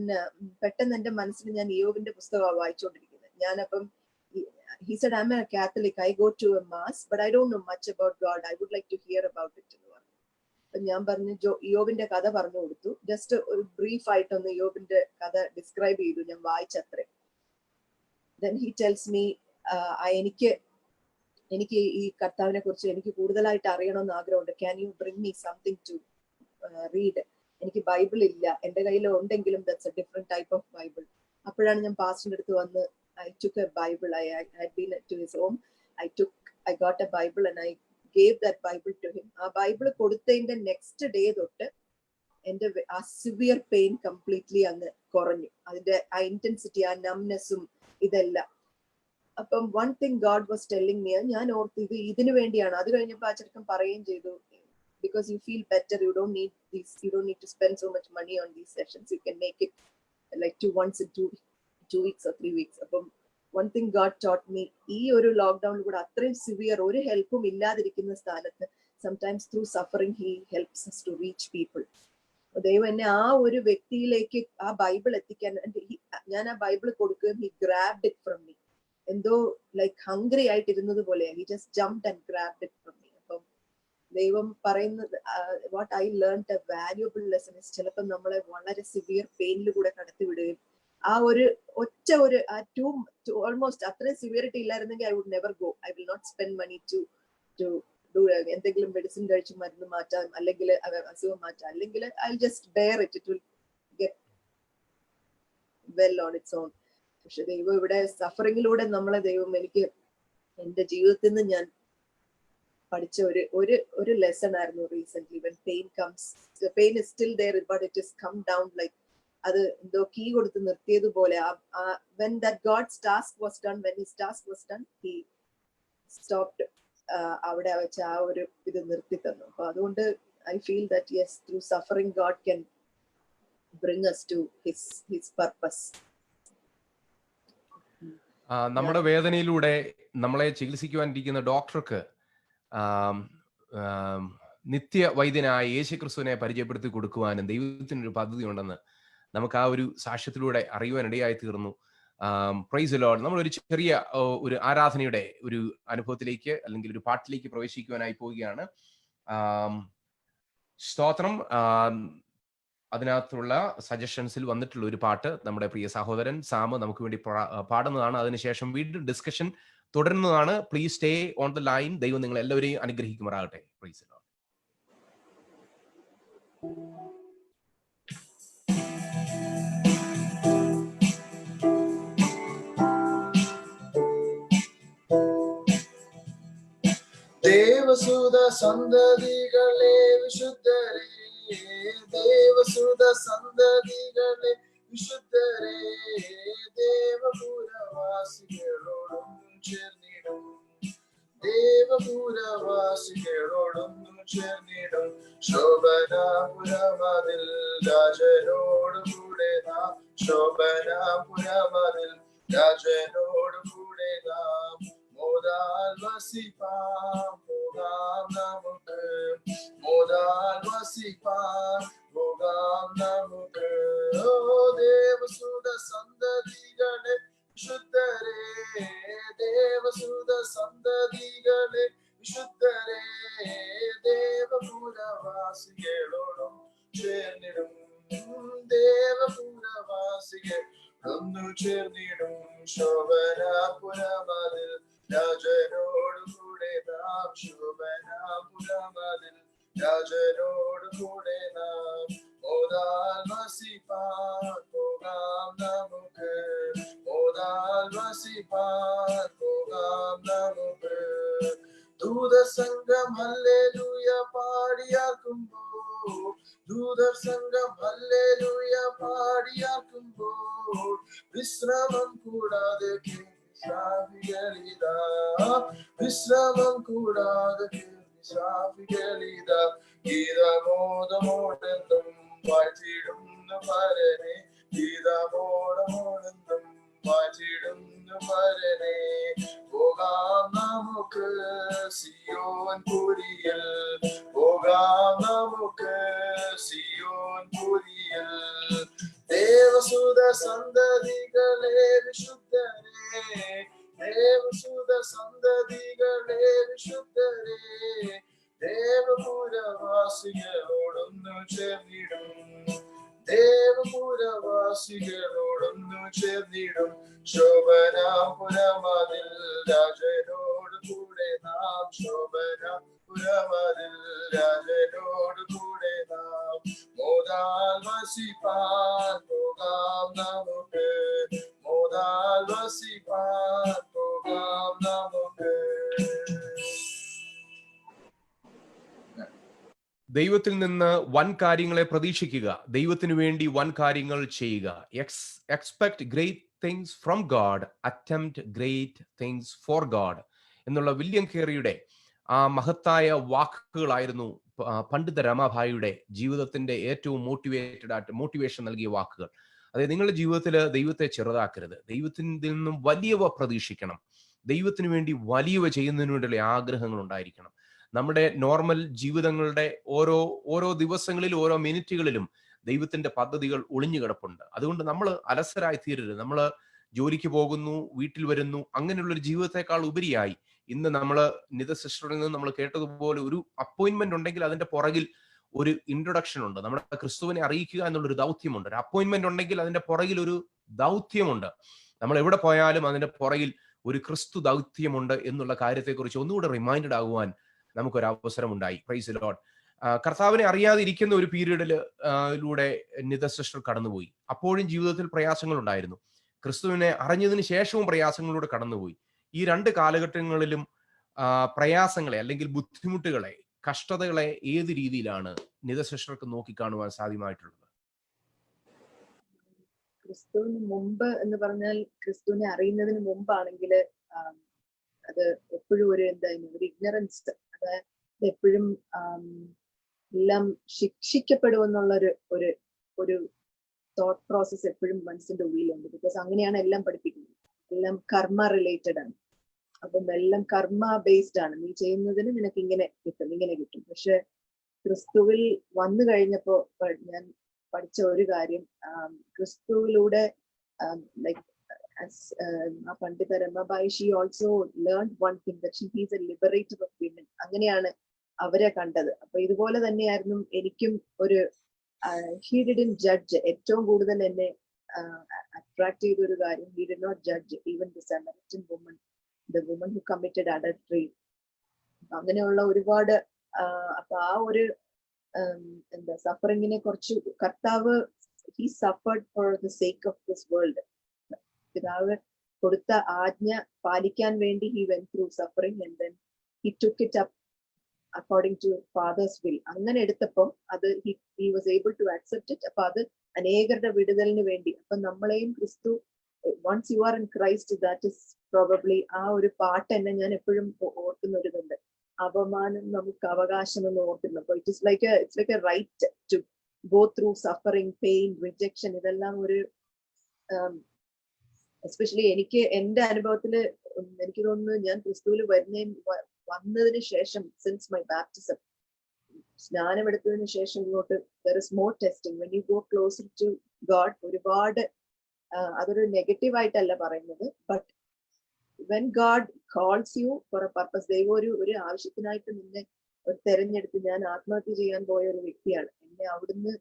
പെട്ടെന്ന് എൻ്റെ മനസ്സിൽ ഞാൻ ഇയ്യോബിന്റെ പുസ്തകമാണ് വായിച്ചുകൊണ്ടിരിക്കുന്നത്. ഞാനപ്പം he said I'm a Catholic, I go to a mass but I don't know much about God, I would like to hear about it എന്ന് പറഞ്ഞു. അപ്പം ഞാൻ പറഞ്ഞു ഇയ്യോബിന്റെ കഥ പറഞ്ഞു കൊടുത്തു. ജസ്റ്റ് ഒരു ബ്രീഫ് ആയിട്ടൊന്ന് ഇയ്യോബിന്റെ കഥ ഡിസ്ക്രൈബ് ചെയ്തു, ഞാൻ വായിച്ചത്രേ. then he tells me എനിക്ക് ഈ കർത്താവിനെ കുറിച്ച് എനിക്ക് കൂടുതലായിട്ട് അറിയണമെന്ന് ആഗ്രഹമുണ്ട്, can you bring me something to read. എനിക്ക് ബൈബിൾ ഇല്ല, എൻ്റെ കയ്യിൽ ഉണ്ടെങ്കിലും that's a different type of Bible. അപ്പോഴാണ് ഞാൻ പാസ്റ്ററിന്റെ അടുത്ത് വന്ന് I took a Bible, I had been to his home, I got a Bible and I gave that Bible to him. ആ ബൈബിൾ കൊടുത്തതിന്റെ നെക്സ്റ്റ് ഡേ തൊട്ട് എൻ്റെ ആ സിവിയർ പെയിൻ കംപ്ലീറ്റ്ലി അങ്ങ് കുറഞ്ഞു. അതിന്റെ ആ ഇന്റൻസിറ്റി, ആ നംനെസ്സും ഇതെല്ലാം. അപ്പം one thing God was telling me, ഞാൻ ഓർത്ത് ഇതിനു വേണ്ടിയാണ്. അത് കഴിഞ്ഞപ്പോൾ ആ ചെറുക്കൻ പറയുകയും ചെയ്തു, because you feel better, you don't need to spend so much money on these sessions, you can make it like once in 2 weeks or 3 weeks. അപ്പം one thing God taught me, ഈ ഒരു ലോക്ക്ഡൌണിൽ കൂടെ അത്രയും സിവിയർ ഒരു ഹെൽപ്പും ഇല്ലാതിരിക്കുന്ന സ്ഥാനത്ത് sometimes through suffering he helps us to reach people. ദൈവം എന്നെ ആ ഒരു വ്യക്തിയിലേക്ക് ആ ബൈബിൾ എത്തിക്കാൻ, ഞാൻ ആ ബൈബിൾ കൊടുക്കുകയും he grabbed it from me, എന്തോ ലൈക്ക് ഹംഗ്രി ആയിട്ടിരുന്നത് പോലെ he just jumped and grabbed it from me. അപ്പം ദൈവം പറയുന്നത്, what I learned A valuable lesson is, ചിലപ്പോൾ നമ്മളെ വളരെ സിവിയർ പെയിനിൽ കൂടെ കടത്തിവിടുകയും ആ ഒറ്റ ഓൾമോസ്റ്റ് അത്രയും സിവിയറിറ്റി ഇല്ലായിരുന്നെങ്കിൽ I would never go, I will not spend money to എന്തെങ്കിലും മെഡിസിൻ കഴിച്ച് മരുന്ന് മാറ്റാം, അല്ലെങ്കിൽ അസുഖം മാറ്റാം, അല്ലെങ്കിൽ I just bear it will get well on its own. പക്ഷെ ദൈവം ഇവിടെ സഫറിങ്ങിലൂടെ നമ്മളെ ദൈവം എനിക്ക് എൻ്റെ ജീവിതത്തിൽ നിന്ന് ഞാൻ പഠിച്ച ഒരു ലെസൺ ആയിരുന്നു recent. when pain comes, the pain is still there but it is come down, like അത് എന്തോ കീ കൊടുത്ത് നിർത്തിയതുപോലെ when that God's task was done, when his task was done, he stopped. അവിടെ വെച്ച് ആ ഒരു ഇത് നിർത്തി തന്നു. അപ്പൊ അതുകൊണ്ട് I feel that yes, through suffering God can bring us to his purpose. നമ്മുടെ വേദനയിലൂടെ നമ്മളെ ചികിത്സിക്കുവാനിരിക്കുന്ന ഡോക്ടർക്ക് നിത്യ വൈദ്യനായ യേശുക്രിസ്തുവിനെ പരിചയപ്പെടുത്തി കൊടുക്കുവാനും ദൈവത്തിനൊരു പദ്ധതി ഉണ്ടെന്ന് നമുക്ക് ആ ഒരു സാക്ഷ്യത്തിലൂടെ അറിയുവാൻ ഇടയായി തീർന്നു. Price the Lord. നമ്മളൊരു ചെറിയ ഒരു ആരാധനയുടെ ഒരു അനുഭവത്തിലേക്ക് അല്ലെങ്കിൽ ഒരു പാട്ടിലേക്ക് പ്രവേശിക്കുവാനായി പോവുകയാണ്. സ്തോത്രം. അതിനകത്തുള്ള സജഷൻസിൽ വന്നിട്ടുള്ള ഒരു പാട്ട് നമ്മുടെ പ്രിയ സഹോദരൻ സാമ് നമുക്ക് വേണ്ടി പാടുന്നതാണ്. അതിനുശേഷം വീണ്ടും ഡിസ്കഷൻ തുടരുന്നതാണ്. Please stay on the line. ദൈവം നിങ്ങൾ എല്ലാവരെയും അനുഗ്രഹിക്കുമാറാകട്ടെ. Price the Lord. ദേവസുത സന്തതികളെ വിശുദ്ധരേ, ദേവസുത സന്തതികളെ വിശുദ്ധരേ, ദേവപുരവാസികളോടും ചേർന്നിടും, ദേവപുരവാസികളോടും ചേർന്നിടും. ശോഭനാപുരമതിൽ രാജനോട് കൂടെ നാം, ശോഭനാപുരമതിൽ രാജനോട് കൂടെ നാം. മോദാൽ വസിപ്പാൻ പോകാം നമുക്ക്, മോദാൽ വസിപ്പാൻ പോകാം നമുക്ക്. ഓ ദേവസുത സന്തതികളെ വിശുദ്ധരേ, ദേവസുത സന്തതികളെ വിശുദ്ധരേ, ദേവപുരവാസികളോടും ചേർന്നിടും, ദേവപുരവാസികൾ ഒന്നു ചേർന്നിടും. ശോഭനാപുരമതിൽ രാജനോട് കൂടെ നാം, ശോഭനാപുരമതിൽ രാജനോട് കൂടെ നാം. മോദാൽ വസിപ്പാൻ പോകാം നമുക്ക്, മോദാൽ വസിപ്പാൻ പോകാം നമുക്ക്. ദൂതർ സംഘം ഹല്ലേലൂയ പാടിയാക്കുമ്പോൾ, ദൂതർ സംഘം ഹല്ലേലൂയ പാടിയാക്കുമ്പോൾ, വിശ്രമം കൂടാതെ വിശ്രാമികളിതാ, വിശ്രമം കൂടാതെ വിശ്രാമികളിതാ. ഗീതമോദമോടെന്നും വാഴ്ത്തിടുന്നു പരനെ, ഗീതമോദമോടെന്നും വാഴ്ത്തിടുന്നു പരനെ. പോകാം നമുക്ക് സിയോൻ പുരിയിൽ, പോകാം നമുക്ക് സിയോൻ പുരിയിൽ. ദേവസുത സന്തതികളെ വിശുദ്ധരേ, ദേവസുത സന്തതികളെ വിശുദ്ധരേ, ദേവപുരവാസികളോടൊന്നു ചേർന്നിടും, ദേവപുരവാസികളോടൊന്നു ചേർന്നിടും. ശോഭനാപുരമതിൽ രാജനോട് കൂടെ നാം, ശോഭനാപുരമതിൽ രാജനോട് കൂടെ നാം. മോദാൽ വസിപ്പാൻ പോകാം നമുക്ക്, മോദാൽ വസിപ്പാൻ പോകാം നമുക്ക്. ദൈവത്തിൽ നിന്ന് വൻ കാര്യങ്ങളെ പ്രതീക്ഷിക്കുക, ദൈവത്തിനു വേണ്ടി വൻ കാര്യങ്ങൾ ചെയ്യുക. Expect great things from God, attempt great things for God എന്നുള്ള വില്യം കേറിയുടെ ആ മഹത്തായ വാക്കുകളായിരുന്നു പണ്ഡിത രമാഭായിയുടെ ജീവിതത്തിന്റെ ഏറ്റവും മോട്ടിവേഷൻ നൽകിയ വാക്കുകൾ. അതായത് നിങ്ങളുടെ ജീവിതത്തിൽ ദൈവത്തെ ചെറുതാക്കരുത്, ദൈവത്തിൽ നിന്നും വലിയവ പ്രതീക്ഷിക്കണം, ദൈവത്തിനു വേണ്ടി വലിയവ ചെയ്യുന്നതിന് വേണ്ടിയുള്ള ആഗ്രഹങ്ങൾ ഉണ്ടായിരിക്കണം. നമ്മുടെ നോർമൽ ജീവിതങ്ങളുടെ ഓരോ ദിവസങ്ങളിലും ഓരോ മിനിറ്റുകളിലും ദൈവത്തിന്റെ പദ്ധതികൾ ഒളിഞ്ഞു കിടപ്പുണ്ട്. അതുകൊണ്ട് നമ്മൾ അലസരായി തീരരുത്. നമ്മൾ ജോലിക്ക് പോകുന്നു, വീട്ടിൽ വരുന്നു, അങ്ങനെയുള്ളൊരു ജീവിതത്തെക്കാൾ ഉപരിയായി ഇന്ന് നമ്മൾ നിത സിസ്റ്ററിൽ നിന്ന് നമ്മൾ കേട്ടതുപോലെ ഒരു അപ്പോയിന്റ്മെന്റ് ഉണ്ടെങ്കിൽ അതിന്റെ പുറകിൽ ഒരു ഇൻട്രൊഡക്ഷൻ ഉണ്ട്. നമ്മുടെ ക്രിസ്തുവിനെ അറിയിക്കുക എന്നുള്ളൊരു ദൗത്യമുണ്ട്. ഒരു അപ്പോയിന്റ്മെന്റ് ഉണ്ടെങ്കിൽ അതിന്റെ പുറകിൽ ഒരു ദൗത്യമുണ്ട്. നമ്മൾ എവിടെ പോയാലും അതിന്റെ പുറകിൽ ഒരു ക്രിസ്തു ദൗത്യമുണ്ട് എന്നുള്ള കാര്യത്തെക്കുറിച്ച് ഒന്നുകൂടെ റിമൈൻഡഡ് ആകുവാൻ നമുക്കൊരു അവസരം ഉണ്ടായി. Price the Lord. കർത്താവിനെ അറിയാതെ ഇരിക്കുന്ന ഒരു പീരീഡിലൂടെ നിത സിസ്റ്റർ കടന്നുപോയി. അപ്പോഴും ജീവിതത്തിൽ പ്രയാസങ്ങൾ ഉണ്ടായിരുന്നു. ക്രിസ്തുവിനെ അറിഞ്ഞതിന് ശേഷവും പ്രയാസങ്ങളിലൂടെ കടന്നുപോയി. ഈ രണ്ട് കാലഘട്ടങ്ങളിലും പ്രയാസങ്ങളെ അല്ലെങ്കിൽ ബുദ്ധിമുട്ടുകളെ, കഷ്ടതകളെ ഏത് രീതിയിലാണ് നിത സിസ്റ്റർക്ക് നോക്കിക്കാണുവാൻ സാധ്യമായിട്ടുള്ളത്? ക്രിസ്തുവിന് മുമ്പ് എന്ന് പറഞ്ഞാൽ ക്രിസ്തുവിനെ അറിയുന്നതിന് മുമ്പാണെങ്കിൽ അത് എപ്പോഴും ഒരു ഒരു ഇഗ്നറൻസ്, അതായത് എപ്പോഴും എല്ലാം ശിക്ഷിക്കപ്പെടുമെന്നുള്ള ഒരു ഒരു തോട്ട് പ്രോസസ് എപ്പോഴും മനസ്സിന്റെ ഉള്ളിലുണ്ട്. ബിക്കോസ് അങ്ങനെയാണ് എല്ലാം പഠിപ്പിക്കുന്നത്. എല്ലാം കർമ്മ റിലേറ്റഡ് ആണ്. അപ്പം എല്ലാം കർമ്മ ബേസ്ഡ് ആണ്. നീ ചെയ്യുന്നതിന് നിനക്ക് ഇങ്ങനെ കിട്ടും, ഇങ്ങനെ കിട്ടും. പക്ഷെ ക്രിസ്തുവിൽ വന്നു കഴിഞ്ഞപ്പോ ഞാൻ പഠിച്ച ഒരു കാര്യം, ക്രിസ്തുവിലൂടെ ലൈക്ക് പണ്ഡിത Ramabai, she also learn one thing that she is A Liberator of women. അങ്ങനെയാണ് അവരെ കണ്ടത്. അപ്പൊ ഇതുപോലെ തന്നെയായിരുന്നു എനിക്കും ഒരു ഹി ഡിഡ്ന്റ് ജഡ്ജ്. ഏറ്റവും കൂടുതൽ എന്നെ അട്രാക്ട് ചെയ്ത ഒരു കാര്യം, he did not judge even the Samaritan woman, the woman who committed adultery. അങ്ങനെയുള്ള ഒരുപാട് അപ്പൊ ആ ഒരു സഫറിങ്ങിനെ കുറിച്ച് കർത്താവ് he suffered for the sake of this world. പിതാവ് കൊടുത്ത ആജ്ഞ പാലിക്കാൻ വേണ്ടി he went through suffering and then he took it up according to father's will. അങ്ങനെ എടുത്തപ്പം അത് he was able to accept it. അപ്പൊ അത് അനേകരുടെ വിടുതലിന് വേണ്ടി. അപ്പൊ നമ്മളെയും ക്രിസ്തു, once you are in Christ, that is probably ആ ഒരു പാട്ട് എന്നെ ഞാൻ എപ്പോഴും ഓർക്കുന്ന ഒരു ഇതുണ്ട്, അപമാനം നമുക്ക് അവകാശം എന്ന് ഓർക്കുന്നു. അപ്പൊ it's like a right to go through suffering, pain, rejection. ഇതെല്ലാം ഒരു എസ്പെഷ്യലി എനിക്ക് എന്റെ അനുഭവത്തില് എനിക്ക് തോന്നുന്നു, ഞാൻ ക്രിസ്തുവിൽ വന്നതിന് ശേഷം, സിൻസ് മൈ ബാപ്റ്റിസം, സ്നാനമെടുത്തതിന് ശേഷം ഇങ്ങോട്ട് there is more testing. When you go closer to God, ഒരുപാട് അതൊരു നെഗറ്റീവ് ആയിട്ടല്ല പറയുന്നത്, but when God calls you for a purpose, ദൈവം ഒരു ആവശ്യത്തിനായിട്ട് നിന്നെ തെരഞ്ഞെടുത്ത്, ഞാൻ ആത്മഹത്യ ചെയ്യാൻ പോയ ഒരു വ്യക്തിയാണ്. എന്നെ അവിടുന്ന്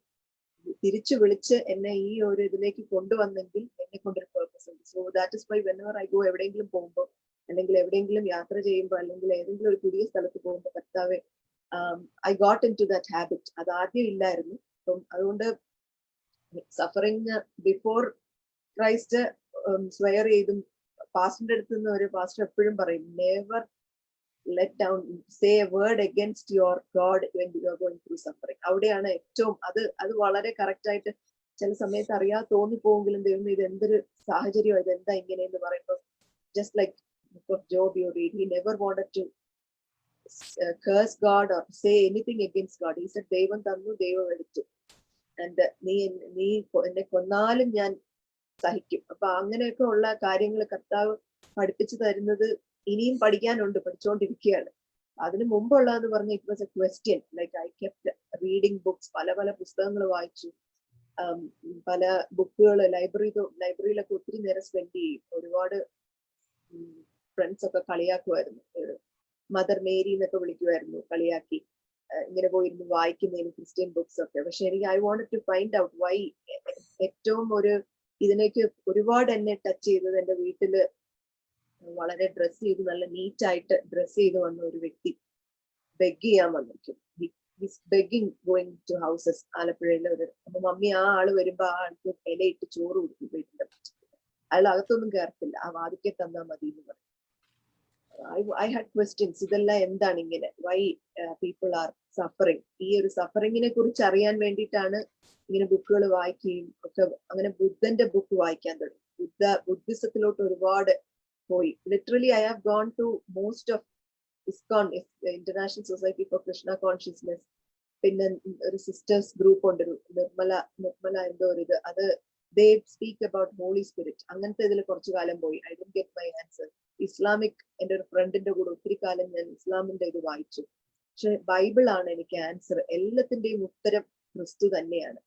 തിരിച്ചു വിളിച്ച് എന്നെ ഈ ഒരു ഇതിലേക്ക് കൊണ്ടുവന്നെങ്കിൽ എന്നെ കൊണ്ടൊരു പേർപ്പസ് ഉണ്ട്. So that is why whenever I go, എവിടെയെങ്കിലും പോകുമ്പോൾ, അല്ലെങ്കിൽ എവിടെയെങ്കിലും യാത്ര ചെയ്യുമ്പോൾ, അല്ലെങ്കിൽ ഏതെങ്കിലും ഒരു പുതിയ സ്ഥലത്ത് പോകുമ്പോൾ, കർത്താവെ, I got into that habit. അത് ആദ്യം ഇല്ലായിരുന്നു. അപ്പം അതുകൊണ്ട് സഫറിങ് ബിഫോർ ക്രൈസ്റ്റ് സ്വയർ ചെയ്തും, പാസ്റ്ററിന്റെ അടുത്ത് നിന്ന് ഒരു പാസ്റ്റർ എപ്പോഴും പറയും, never let down, say A word against your God when you are going through suffering. അവിടെയാണ് ഏറ്റവും അത് വളരെ കറക്റ്റ് ആയിട്ട് ചില സമയത്ത് അറിയാതെ തോന്നിപ്പോവെങ്കിലും, ദൈവം ഇത് എന്തൊരു സാഹചര്യം, ഇത് എന്താ ഇങ്ങനെയെന്ന് പറയുമ്പോൾ, just like book of Job you read, he never wanted to curse God or say anything against God. He said, ദൈവം തന്നു, ദൈവം എടുത്തു, ആൻഡ് നീ എന്നെ കൊന്നാലും ഞാൻ സഹിക്കും. അപ്പൊ അങ്ങനെയൊക്കെ ഉള്ള കാര്യങ്ങൾ കർത്താവ് പഠിപ്പിച്ചു തരുന്നത് ഇനിയും പഠിക്കാനുണ്ട്, പഠിച്ചുകൊണ്ടിരിക്കുകയാണ്. അതിന് മുമ്പുള്ളതെന്ന് പറഞ്ഞ it was A question. Like I kept reading books, പല പുസ്തകങ്ങൾ വായിച്ചു, പല ബുക്കുകൾ ലൈബ്രറിയിലൊക്കെ ഒത്തിരി നേരം സ്പെൻഡ് ചെയ്യും. ഒരുപാട് ഫ്രണ്ട്സ് ഒക്കെ കളിയാക്കുമായിരുന്നു, മദർ മേരി എന്നൊക്കെ വിളിക്കുമായിരുന്നു, കളിയാക്കി. ഇങ്ങനെ പോയിരുന്നു വായിക്കുന്നതിന് ക്രിസ്ത്യൻ ബുക്സ് ഒക്കെ. പക്ഷെ എനിക്ക് I wanted to find out why. ഏറ്റവും ഇതിലേക്ക് ഒരുപാട് എന്നെ ടച്ച് ചെയ്തത്, എന്റെ വീട്ടില് വളരെ ഡ്രസ് ചെയ്ത്, നല്ല നീറ്റായിട്ട് ഡ്രസ് ചെയ്ത് വന്ന ഒരു വ്യക്തി ബെഗ് ചെയ്യാൻ വന്നിരിക്കും. Begging going to houses. ആലപ്പുഴയിലെ അപ്പൊ മമ്മി ആ ആള് വരുമ്പോ ആ ആൾക്ക് ഇലയിട്ട് ചോറ് കൊടുക്കും വീട്ടിന്റെ. അയാൾ അകത്തൊന്നും കയറത്തില്ല, ആ വാതിക്കെ തന്നാ മതി എന്ന് പറയും. I had questions. ഇതെല്ലാം എന്താണ് ഇങ്ങനെ, വൈ പീപ്പിൾ ആർ സഫറിങ്? ഈ ഒരു സഫറിങ്ങിനെ കുറിച്ച് അറിയാൻ വേണ്ടിയിട്ടാണ് ഇങ്ങനെ ബുക്കുകൾ വായിക്കുകയും ഒക്കെ. അങ്ങനെ ബുദ്ധന്റെ ബുക്ക് വായിക്കാൻ തുടങ്ങി. ബുദ്ധിസത്തിലോട്ട് ഒരുപാട് പോയി. Literally I have gone to most of ISKCON, International Society for Krishna Consciousness. പിന്നെ ഒരു സിസ്റ്റേഴ്സ് ഗ്രൂപ്പ് ഉണ്ട്, ഒരു നിർമ്മല എന്തോ ഒരു ഇത്, അത് they speak about Holy Spirit. അങ്ങനത്തെ ഇതിൽ കുറച്ചു കാലം പോയി. I didn't get my answer. Islamic, എന്റെ ഒരു ഫ്രണ്ടിന്റെ കൂടെ ഒത്തിരി കാലം ഞാൻ ഇസ്ലാമിന്റെ ഇത് വായിച്ചു. പക്ഷെ ബൈബിൾ ആണ് എനിക്ക് ആൻസർ. എല്ലാത്തിന്റെയും ഉത്തരം ക്രിസ്തു തന്നെയാണ്.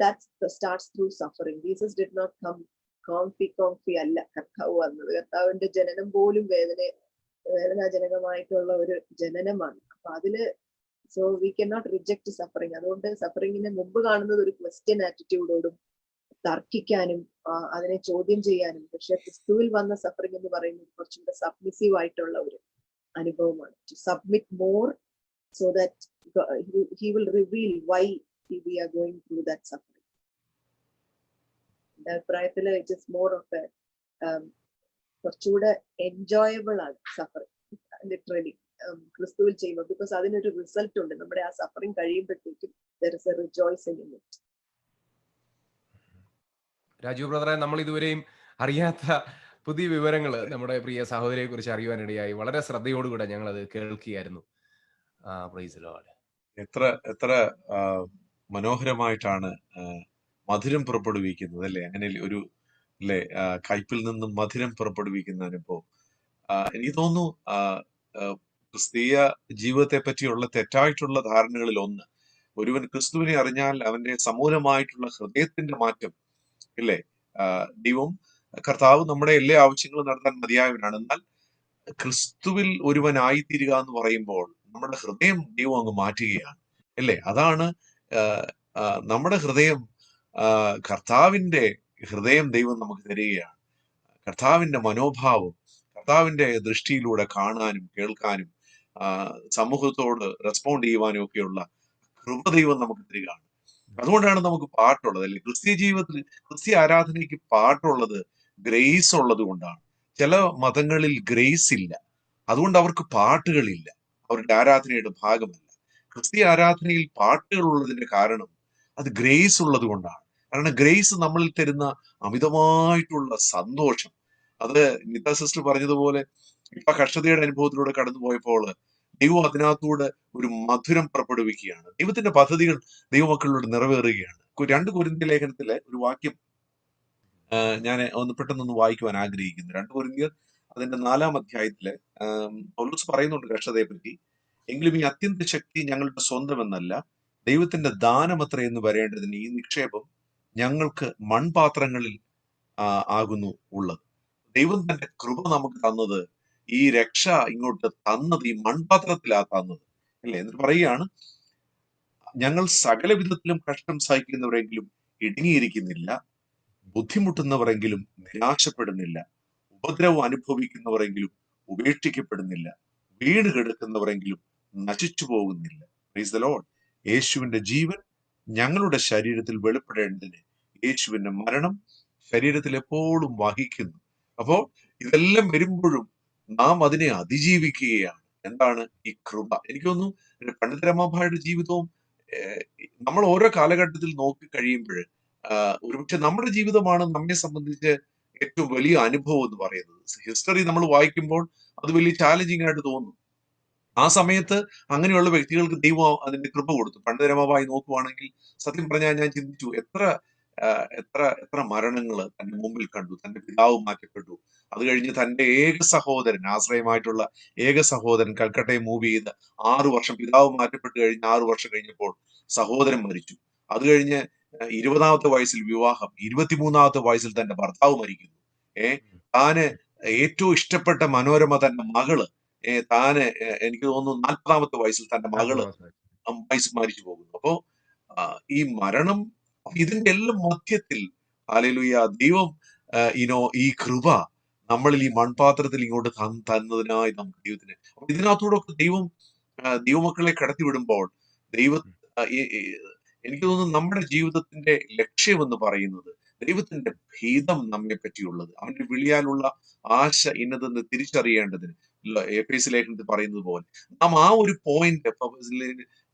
that starts through suffering. Jesus did not come Comfy അല്ല കർത്താവ് വന്നത്. കർത്താവിന്റെ ജനനം പോലും വേദനാജനകമായിട്ടുള്ള ഒരു ജനനമാണ്. അപ്പൊ അതില് so we can not reject suffering. അതുകൊണ്ട് സഫറിങ്ങിന് മുമ്പ് കാണുന്നത് ഒരു ക്വസ്റ്റ്യൻ ആറ്റിറ്റ്യൂഡോടും തർക്കിക്കാനും അതിനെ ചോദ്യം ചെയ്യാനും. പക്ഷെ ക്രിസ്തുവിൽ വന്ന സഫറിങ് എന്ന് പറയുന്നത് കുറച്ചുകൂടെ സബ്മിസീവ് ആയിട്ടുള്ള ഒരു അനുഭവമാണ്. To submit more so that he will reveal why we are going through that suffering. എന്റെ അഭിപ്രായത്തില് it is more of a കുറച്ചുകൂടെ എൻജോയബിൾ ആണ് സഫറിങ് ലിറ്ററലി ക്രിസ്തുവിൽ ചെയ്യുമ്പോൾ. ബിക്കോസ് അതിനൊരു റിസൾട്ട് ഉണ്ട്. നമ്മുടെ ആ സഫറിങ് കഴിയുമ്പോഴത്തേക്കും there is a rejoicing in it. Raju ബ്രദറെ, നമ്മൾ ഇതുവരെയും അറിയാത്ത പുതിയ വിവരങ്ങൾ നമ്മുടെ പ്രിയ സഹോദരിയെ കുറിച്ച് അറിയുവാനിടയായി. വളരെ ശ്രദ്ധയോടുകൂടെ ഞങ്ങൾ അത് കേൾക്കുകയായിരുന്നു. Praise Lord. എത്ര എത്ര ആ, മനോഹരമായിട്ടാണ് മധുരം പുറപ്പെടുവിക്കുന്നത് അല്ലെ, അങ്ങനെ ഒരു അല്ലെ, കയ്പിൽ നിന്നും മധുരം പുറപ്പെടുവിക്കുന്ന അനുഭവം. എനിക്ക് തോന്നുന്നു ക്രിസ്തീയ ജീവിതത്തെ പറ്റിയുള്ള തെറ്റായിട്ടുള്ള ധാരണകളിൽ ഒന്ന്, ഒരുവൻ ക്രിസ്തുവിനെ അറിഞ്ഞാൽ അവന്റെ സമൂലമായിട്ടുള്ള ഹൃദയത്തിന്റെ മാറ്റം ഇല്ലേ. ദൈവം കർത്താവ് നമ്മുടെ എല്ലാ ആവശ്യങ്ങളും നടത്താൻ മതിയായവനാണ്. എന്നാൽ ക്രിസ്തുവിൽ ഒരുവൻ ആയിത്തീരുക എന്ന് പറയുമ്പോൾ നമ്മുടെ ഹൃദയം ദൈവം അങ്ങ് മാറ്റുകയാണ് അല്ലേ. അതാണ് നമ്മുടെ ഹൃദയം, കർത്താവിന്റെ ഹൃദയം ദൈവം നമുക്ക് തരികയാണ്. കർത്താവിന്റെ മനോഭാവം, കർത്താവിന്റെ ദൃഷ്ടിയിലൂടെ കാണാനും കേൾക്കാനും സമൂഹത്തോട് റെസ്പോണ്ട് ചെയ്യുവാനും ഒക്കെയുള്ള കൃപ ദൈവം നമുക്ക് തരികയാണ്. അതുകൊണ്ടാണ് നമുക്ക് പാട്ടുള്ളത് അല്ലെ. ക്രിസ്തീയ ജീവിതത്തിൽ, ക്രിസ്തീയ ആരാധനയ്ക്ക് പാട്ടുള്ളത് ഗ്രേസ് ഉള്ളത് കൊണ്ടാണ്. ചില മതങ്ങളിൽ ഗ്രേസ് ഇല്ല, അതുകൊണ്ട് അവർക്ക് പാട്ടുകളില്ല, അവരുടെ ആരാധനയുടെ ഭാഗമല്ല. ക്രിസ്തീയ ആരാധനയിൽ പാട്ടുകൾ ഉള്ളതിന്റെ കാരണം അത് ഗ്രേസ് ഉള്ളത് കൊണ്ടാണ്. കാരണം ഗ്രേസ് നമ്മളിൽ തരുന്ന അമിതമായിട്ടുള്ള സന്തോഷം. അത് നിത സിസ്റ്റർ പറഞ്ഞതുപോലെ ഇപ്പൊ കഷ്ടതയുടെ അനുഭവത്തിലൂടെ കടന്നു പോയപ്പോൾ ദൈവം അതിനകത്തൂടെ ഒരു മധുരം പുറപ്പെടുവിക്കുകയാണ്. ദൈവത്തിന്റെ പദ്ധതികൾ ദൈവമക്കളിലൂടെ നിറവേറുകയാണ്. 2 കൊരിന്ത്യർ ലേഖനത്തിലെ ഒരു വാക്യം ഞാൻ ഒന്ന് പെട്ടെന്നൊന്ന് വായിക്കുവാൻ ആഗ്രഹിക്കുന്നു. 2 കൊരിന്ത്യർ അതിന്റെ 4-ാം അധ്യായത്തില് പൗലോസ് പറയുന്നുണ്ട് കഷ്ടതയെ പറ്റി. എങ്കിലും ഈ അത്യന്ത ശക്തി ഞങ്ങളുടെ സ്വന്തമെന്നല്ല, ദൈവത്തിന്റെ ദാനമത്ര എന്ന് വരേണ്ടതിന് ഈ നിക്ഷേപം ഞങ്ങൾക്ക് മൺപാത്രങ്ങളിൽ ആകുന്നു ഉള്ളത്. ദൈവം തന്റെ കൃപ നമുക്ക് തന്നത്, ഈ രക്ഷ ഇങ്ങോട്ട് തന്നത് ഈ മൺപാത്രത്തിലാ തന്നത് അല്ലെ. എന്നിട്ട് പറയുകയാണ്, ഞങ്ങൾ സകല വിധത്തിലും കഷ്ടം സഹിക്കുന്നവരെങ്കിലും ഇടുങ്ങിയിരിക്കുന്നില്ല, ബുദ്ധിമുട്ടുന്നവരെങ്കിലും നിരാശപ്പെടുന്നില്ല, ഉപദ്രവം അനുഭവിക്കുന്നവരെങ്കിലും ഉപേക്ഷിക്കപ്പെടുന്നില്ല, വീണ് കിടക്കുന്നവരെങ്കിലും നശിച്ചു പോകുന്നില്ല. Price the Lord. യേശുവിന്റെ ജീവൻ ഞങ്ങളുടെ ശരീരത്തിൽ വെളിപ്പെടേണ്ടതിന് യേശുവിന്റെ മരണം ശരീരത്തിൽ എപ്പോഴും വഹിക്കുന്നു. അപ്പോ ഇതെല്ലാം വരുമ്പോഴും നാം അതിനെ അതിജീവിക്കുകയാണ്. എന്താണ് ഈ കൃപ? എനിക്ക് തോന്നുന്നു പണ്ഡിത രമാഭായുടെ ജീവിതവും നമ്മൾ ഓരോ കാലഘട്ടത്തിൽ നോക്കി കഴിയുമ്പോൾ ഒരുപക്ഷെ നമ്മുടെ ജീവിതമാണ് നമ്മെ സംബന്ധിച്ച് ഏറ്റവും വലിയ അനുഭവം എന്ന് പറയുന്നത്. ഹിസ്റ്ററി നമ്മൾ വായിക്കുമ്പോൾ അത് വലിയ ചാലഞ്ചിങ് ആയിട്ട് തോന്നും. ആ സമയത്ത് അങ്ങനെയുള്ള വ്യക്തികൾക്ക് ദൈവം അതിന്റെ കൃപ കൊടുത്തു. പണ്ഡിത രമാഭായി നോക്കുവാണെങ്കിൽ സത്യം പറഞ്ഞാൽ ഞാൻ ചിന്തിച്ചു, എത്ര എത്ര എത്ര മരണങ്ങൾ തന്റെ മുമ്പിൽ കണ്ടു. തന്റെ പിതാവ് മാറ്റപ്പെട്ടു, അത് കഴിഞ്ഞ് തന്റെ ഏക സഹോദരൻ, ആശ്രയമായിട്ടുള്ള ഏക സഹോദരൻ കൽക്കട്ടയെ മൂവ് ചെയ്ത് 6 വർഷം, പിതാവ് മാറ്റപ്പെട്ട് കഴിഞ്ഞ് 6 വർഷം കഴിഞ്ഞപ്പോൾ സഹോദരൻ മരിച്ചു. അത് കഴിഞ്ഞ് 20-ാമത്തെ വയസ്സിൽ വിവാഹം, 23-ാമത്തെ വയസ്സിൽ തന്റെ ഭർത്താവ് മരിക്കുന്നു. താന് ഏറ്റവും ഇഷ്ടപ്പെട്ട മനോരമ തന്റെ മകള്, താന് എനിക്ക് തോന്നുന്നു 40-ാമത്തെ വയസ്സിൽ തന്റെ മകള് മരിച്ചു പോകുന്നു. അപ്പോ ഈ മരണം, ഇതിന്റെ എല്ലാം മധ്യത്തിൽ ഹല്ലേലൂയ ദൈവം ഈ കൃപ നമ്മളിൽ ഈ മൺപാത്രത്തിൽ ഇങ്ങോട്ട് തന്നതിനായി നമുക്ക് ദൈവത്തിന്, അപ്പൊ ഇതിനകത്തൂടെ ദൈവം ദൈവമക്കളെ കടത്തി വിടുമ്പോൾ എനിക്ക് തോന്നുന്നു നമ്മുടെ ജീവിതത്തിന്റെ ലക്ഷ്യം എന്ന് പറയുന്നത് ദൈവത്തിന്റെ ഭേദം നമ്മെ പറ്റിയുള്ളത്, അവന്റെ വിളിയാലുള്ള ആശ ഇന്നതെന്ന് തിരിച്ചറിയേണ്ടതിന് എഫേസ്യ ലേഖനത്തിൽ പറയുന്നത് പോലെ നാം ആ ഒരു പോയിന്റ്,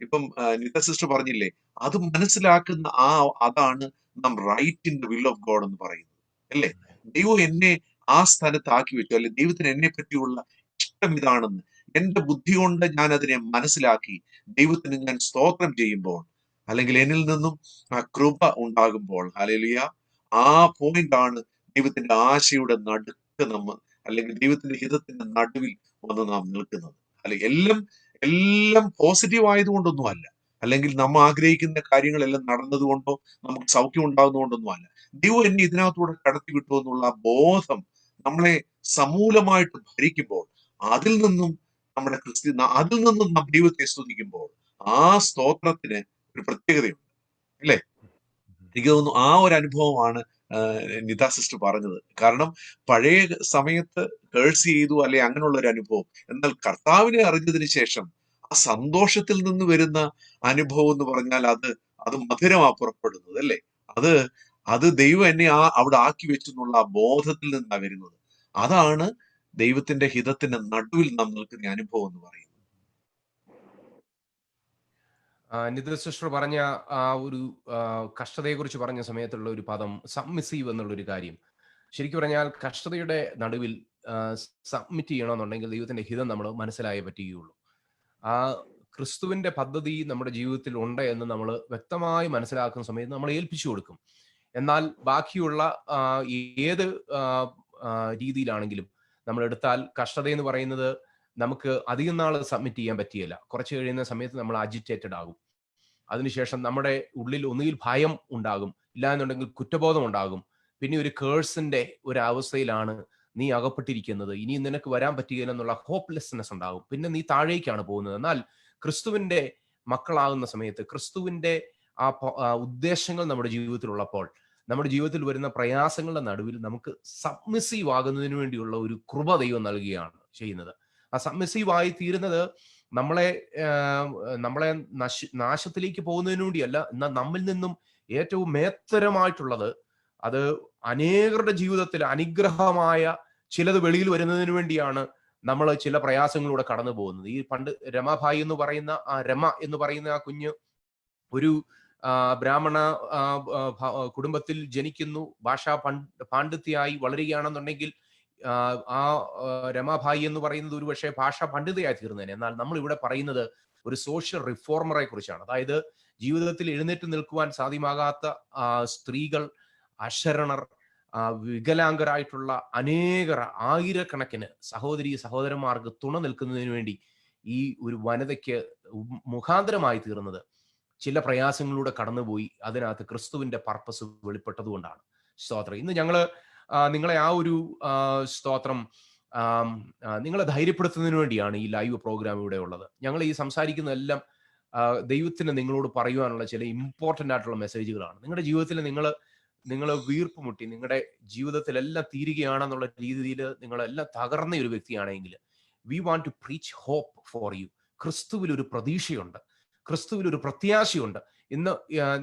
ഇപ്പം നിത സിസ്റ്റർ പറഞ്ഞില്ലേ, അത് മനസ്സിലാക്കുന്ന അതാണ് നാം right in the will of God എന്ന് പറയുന്നത് അല്ലേ. ദൈവം എന്നെ ആ സ്ഥലത്ത് ആക്കി വെച്ചു, അല്ലെ ദൈവത്തിന് എന്നെ പറ്റിയുള്ള ഇഷ്ടം ഇതാണെന്ന് എന്റെ ബുദ്ധി കൊണ്ട് ഞാൻ അതിനെ മനസ്സിലാക്കി ദൈവത്തിന് ഞാൻ സ്തോത്രം ചെയ്യുമ്പോൾ, അല്ലെങ്കിൽ എന്നിൽ നിന്നും ആ കൃപ ഉണ്ടാകുമ്പോൾ, ഹല്ലേലൂയ, ആ പോയിന്റ് ആണ് ദൈവത്തിന്റെ ആശയുടെ നടുക്ക് നമ്മൾ, അല്ലെങ്കിൽ ദൈവത്തിന്റെ ഹിതത്തിന്റെ നടുവിൽ വന്ന് നാം നിൽക്കുന്നത്. അല്ലെങ്കിൽ എല്ലാം പോസിറ്റീവ് ആയതുകൊണ്ടൊന്നും അല്ല, അല്ലെങ്കിൽ നമ്മൾ ആഗ്രഹിക്കുന്ന കാര്യങ്ങളെല്ലാം നടന്നതുകൊണ്ടോ നമുക്ക് സൗഖ്യം ഉണ്ടാകുന്നതുകൊണ്ടൊന്നും അല്ല. ദൈവം എന്നെ ഇതിനകത്തൂടെ കടത്തി വിട്ടു എന്നുള്ള ബോധം നമ്മളെ സമൂലമായിട്ട് ഭരിക്കുമ്പോൾ, അതിൽ നിന്നും അതിൽ നിന്നും നാം ദൈവത്തെ സ്തുതിക്കുമ്പോൾ ആ സ്തോത്രത്തിന് ഒരു പ്രത്യേകതയുണ്ട് അല്ലേ. എനിക്ക് തോന്നുന്നു ആ ഒരു അനുഭവമാണ് നിത സിസ്റ്റർ പറഞ്ഞത്. കാരണം പഴയ സമയത്ത് കേഴ്സ് ചെയ്തു അല്ലെ അങ്ങനെയുള്ള ഒരു അനുഭവം, എന്നാൽ കർത്താവിനെ അറിഞ്ഞതിന് ശേഷം ആ സന്തോഷത്തിൽ നിന്ന് വരുന്ന അനുഭവം എന്ന് പറഞ്ഞാൽ അത് മധുരമാ പുറപ്പെടുന്നത് അല്ലേ. അത് ദൈവം എന്നെ അവിടെ ആക്കി വെച്ചു എന്നുള്ള ആ ബോധത്തിൽ നിന്നാ വരുന്നത്. അതാണ് ദൈവത്തിന്റെ ഹിതത്തിന്റെ നടുവിൽ നാം നിൽക്കുന്ന അനുഭവം എന്ന് പറയുന്നത്. നിതിൻ സിസ്റ്റർ പറഞ്ഞ ആ ഒരു കഷ്ടതയെക്കുറിച്ച് പറഞ്ഞ സമയത്തുള്ള ഒരു പദം സബ്മിസീവ് എന്നുള്ളൊരു കാര്യം, ശരിക്കും പറഞ്ഞാൽ കഷ്ടതയുടെ നടുവിൽ സബ്മിറ്റ് ചെയ്യണമെന്നുണ്ടെങ്കിൽ ദൈവത്തിന്റെ ഹിതം നമ്മൾ മനസ്സിലായേ പറ്റുകയുള്ളൂ. ആ ക്രിസ്തുവിന്റെ പദ്ധതി നമ്മുടെ ജീവിതത്തിൽ ഉണ്ട് എന്ന് നമ്മൾ വ്യക്തമായി മനസ്സിലാക്കുന്ന സമയത്ത് നമ്മൾ ഏൽപ്പിച്ചു കൊടുക്കും. എന്നാൽ ബാക്കിയുള്ള ഏത് രീതിയിലാണെങ്കിലും നമ്മൾ എടുത്താൽ കഷ്ടത എന്ന് പറയുന്നത് നമുക്ക് അധികം നാൾ സബ്മിറ്റ് ചെയ്യാൻ പറ്റിയല്ല. കുറച്ച് കഴിയുന്ന സമയത്ത് നമ്മൾ അജിറ്റേറ്റഡ് ആകും. അതിനുശേഷം നമ്മുടെ ഉള്ളിൽ ഒന്നുകിൽ ഭയം ഉണ്ടാകും, ഇല്ല എന്നുണ്ടെങ്കിൽ കുറ്റബോധം ഉണ്ടാകും. പിന്നെ ഒരു കേഴ്സിന്റെ ഒരു അവസ്ഥയിലാണ് നീ അകപ്പെട്ടിരിക്കുന്നത്, ഇനി നിനക്ക് വരാൻ പറ്റുകയില്ല എന്നുള്ള ഹോപ്പ്ലെസ്നെസ് ഉണ്ടാകും. പിന്നെ നീ താഴേക്കാണ് പോകുന്നത്. എന്നാൽ ക്രിസ്തുവിന്റെ മക്കളാകുന്ന സമയത്ത് ക്രിസ്തുവിന്റെ ഉദ്ദേശങ്ങൾ നമ്മുടെ ജീവിതത്തിലുള്ളപ്പോൾ, നമ്മുടെ ജീവിതത്തിൽ വരുന്ന പ്രയാസങ്ങളുടെ നടുവിൽ നമുക്ക് സബ്മിസീവ് ആകുന്നതിന് വേണ്ടിയുള്ള ഒരു കൃപ ദൈവം നൽകുകയാണ് ചെയ്യുന്നത്. ആ സബ്മിസീവ് ആയി തീരുന്നത് നമ്മളെ നാശത്തിലേക്ക് പോകുന്നതിന് വേണ്ടിയല്ല, എന്നാൽ നമ്മിൽ നിന്നും ഏറ്റവും മേത്തരമായിട്ടുള്ളത്, അത് അനേകരുടെ ജീവിതത്തിൽ അനുഗ്രഹമായ ചിലത് വെളിയിൽ വരുന്നതിന് വേണ്ടിയാണ് നമ്മൾ ചില പ്രയാസങ്ങളിലൂടെ കടന്നു പോകുന്നത്. ഈ പണ്ട് രമാഭായി എന്ന് പറയുന്ന രമ എന്ന് പറയുന്ന ആ കുഞ്ഞ് ഒരു ബ്രാഹ്മണ കുടുംബത്തിൽ ജനിക്കുന്നു, ഭാഷാ പാണ്ഡിത്യമായി വളരുകയാണെന്നുണ്ടെങ്കിൽ ആ രമാഭായി എന്ന് പറയുന്നത് ഒരു പക്ഷേ ഭാഷാ പണ്ഡിതയായി തീർന്നേനെ. എന്നാൽ നമ്മൾ ഇവിടെ പറയുന്നത് ഒരു സോഷ്യൽ റിഫോർമറെ കുറിച്ചാണ്. അതായത് ജീവിതത്തിൽ എഴുന്നേറ്റ് നിൽക്കുവാൻ സാധ്യമാകാത്ത സ്ത്രീകൾ, അശരണർ, വികലാംഗരായിട്ടുള്ള അനേകർ, ആയിരക്കണക്കിന് സഹോദരന്മാർക്ക് തുണ നിൽക്കുന്നതിന് വേണ്ടി ഈ ഒരു വനിതയ്ക്ക് മുഖാന്തരമായി തീർന്നത് ചില പ്രയാസങ്ങളിലൂടെ കടന്നുപോയി അതിനകത്ത് ക്രിസ്തുവിന്റെ പർപ്പസ് വെളിപ്പെട്ടതുകൊണ്ടാണ്. സ്തോത്രം. ഇന്ന് നിങ്ങളെ ആ ഒരു സ്തോത്രം നിങ്ങളെ ധൈര്യപ്പെടുത്തുന്നതിന് വേണ്ടിയാണ് ഈ ലൈവ് പ്രോഗ്രാം ഇവിടെ ഉള്ളത്. ഞങ്ങൾ ഈ സംസാരിക്കുന്നതെല്ലാം ദൈവത്തിന് നിങ്ങളോട് പറയുവാനുള്ള ചില ഇമ്പോർട്ടൻ്റ് ആയിട്ടുള്ള മെസ്സേജുകളാണ്. നിങ്ങളുടെ ജീവിതത്തിൽ നിങ്ങൾ വീർപ്പ് മുട്ടി നിങ്ങളുടെ ജീവിതത്തിലെല്ലാം തീരുകയാണെന്നുള്ള രീതിയിൽ നിങ്ങളെല്ലാം തകർന്ന ഒരു വ്യക്തിയാണെങ്കിൽ, we want to preach hope for you. ക്രിസ്തുവിൽ ഒരു പ്രതീക്ഷയുണ്ട്, ക്രിസ്തുവിൽ ഒരു പ്രത്യാശയുണ്ട്. ഇന്ന്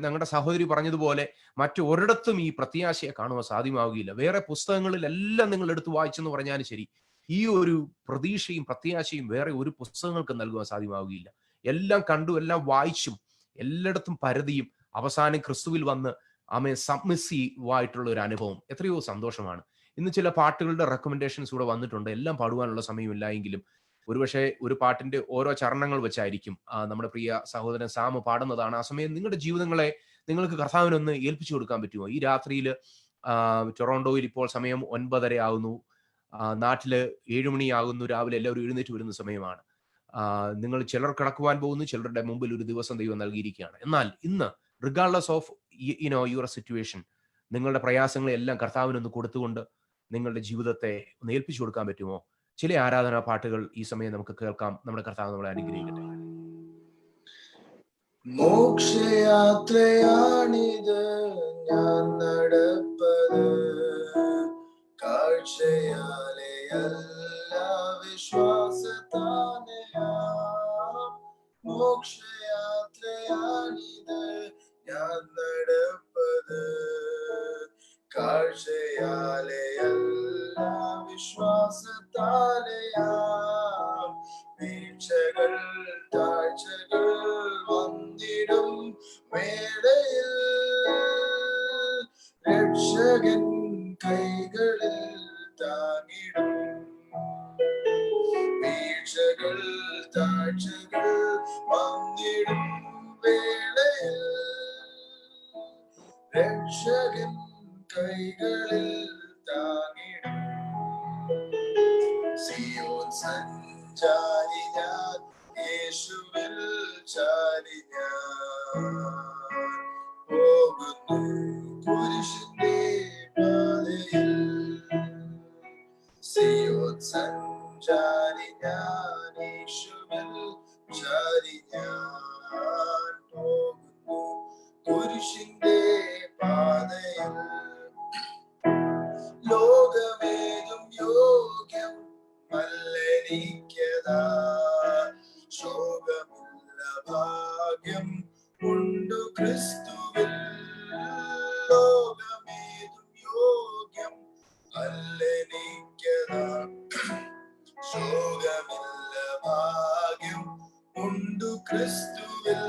ഞങ്ങളുടെ സഹോദരി പറഞ്ഞതുപോലെ മറ്റൊരിടത്തും ഈ പ്രത്യാശയെ കാണുവാൻ സാധ്യമാവുകയില്ല. വേറെ പുസ്തകങ്ങളിലെല്ലാം നിങ്ങൾ എടുത്ത് വായിച്ചെന്ന് പറഞ്ഞാലും ശരി, ഈ ഒരു പ്രതീക്ഷയും പ്രത്യാശയും വേറെ ഒരു പുസ്തകങ്ങൾക്ക് നൽകുവാൻ സാധ്യമാവുകയില്ല. എല്ലാം കണ്ടു, എല്ലാം വായിച്ചും, എല്ലായിടത്തും പരതിയും അവസാനം ക്രിസ്തുവിൽ വന്ന് സബ്മിസീവ് ആയിട്ടുള്ള ഒരു അനുഭവം എത്രയോ സന്തോഷമാണ്. ഇന്ന് ചില പാട്ടുകളുടെ റെക്കമെൻഡേഷൻസ് ഇവിടെ വന്നിട്ടുണ്ട്. എല്ലാം പാടുവാനുള്ള സമയമില്ല എങ്കിലും ഒരുപക്ഷെ ഒരു പാട്ടിന്റെ ഓരോ ചരണങ്ങൾ വെച്ചായിരിക്കും നമ്മുടെ പ്രിയ സഹോദരൻ സാമ് പാടുന്നതാണ്. ആ സമയം നിങ്ങളുടെ ജീവിതങ്ങളെ നിങ്ങൾക്ക് കർത്താവിനൊന്ന് ഏൽപ്പിച്ചു കൊടുക്കാൻ പറ്റുമോ? ഈ രാത്രിയിൽ ടൊറോണ്ടോയിൽ ഇപ്പോൾ സമയം 9:30 ആകുന്നു, നാട്ടില് 7 മണിയാകുന്നു, രാവിലെ എല്ലാവരും എഴുന്നേറ്റ് വരുന്ന സമയമാണ്. നിങ്ങൾ ചിലർ കിടക്കുവാൻ പോകുന്നു, ചിലരുടെ മുമ്പിൽ ഒരു ദിവസം ദൈവം നൽകിയിരിക്കുകയാണ്. എന്നാൽ ഇന്ന് റിഗാർഡ്ലെസ് ഓഫ് യുവർ സിറ്റുവേഷൻ, നിങ്ങളുടെ പ്രയാസങ്ങളെ എല്ലാം കർത്താവിനൊന്ന് കൊടുത്തുകൊണ്ട് നിങ്ങളുടെ ജീവിതത്തെ ഒന്ന് ഏൽപ്പിച്ചു കൊടുക്കാൻ പറ്റുമോ? ചില ആരാധനാ പാട്ടുകൾ ഈ സമയം നമുക്ക് കേൾക്കാം. നമ്മുടെ കർത്താവ് നമ്മളെ അനുഗ്രഹിക്കട്ടെ. മോക്ഷയാത്രയാണിത് ഞാൻ നടപ്പത്, കാഴ്ചയാലെയല്ല വിശ്വാസത്താനെയാ. മോക്ഷയാത്രയാണിത് ഞാൻ നടപ്പത്, കാഴ്ചയാലെയല്ല വിശ്വാസത്താലെയാം. വീഴ്ചകൾ താഴ്ചകൾ വന്നിടും വേളയിൽ രക്ഷകൻ കൈകളിൽ താങ്ങിടും. വീഴ്ചകൾ താഴ്ചകൾ വന്നിടും വേളയിൽ രക്ഷകൻ കൈകളിൽ താങ്ങിടും. സിയോൻ സഞ്ചാരി ഞാൻ, യേശുവിൽ ചാരി ഞാൻ പോകുന്നു കുരിശിന്റെ പാതയിൽ. സിയോൻ സഞ്ചാരി ഞാൻ, യേശുവിൽ ചാരി ഞാൻ പോകുന്നു കുരിശിന്റെ പാതയിൽ. ലോകമേതും യോഗ്യം മല്ലനിക്കതാ, ശോകമില്ല ഭാഗ്യം ഉണ്ടു ക്രിസ്തുവിൽ. ലോകമേതും യോഗ്യം മല്ലനിക്കതാ, ശോകമില്ല ഭാഗ്യം ഉണ്ടു ക്രിസ്തുവിൽ.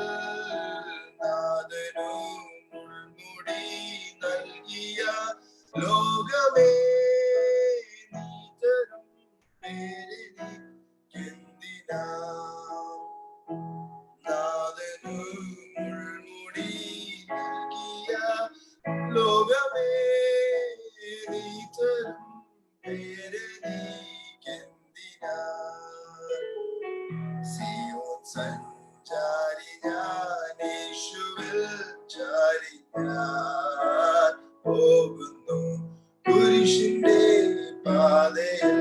സിയോൻ സഞ്ചാരി ഞാൻ യേശുവിൽ ചാരി ഞാൻ പോകുന്നു കുരിശിന്റെ പാതയിൽ.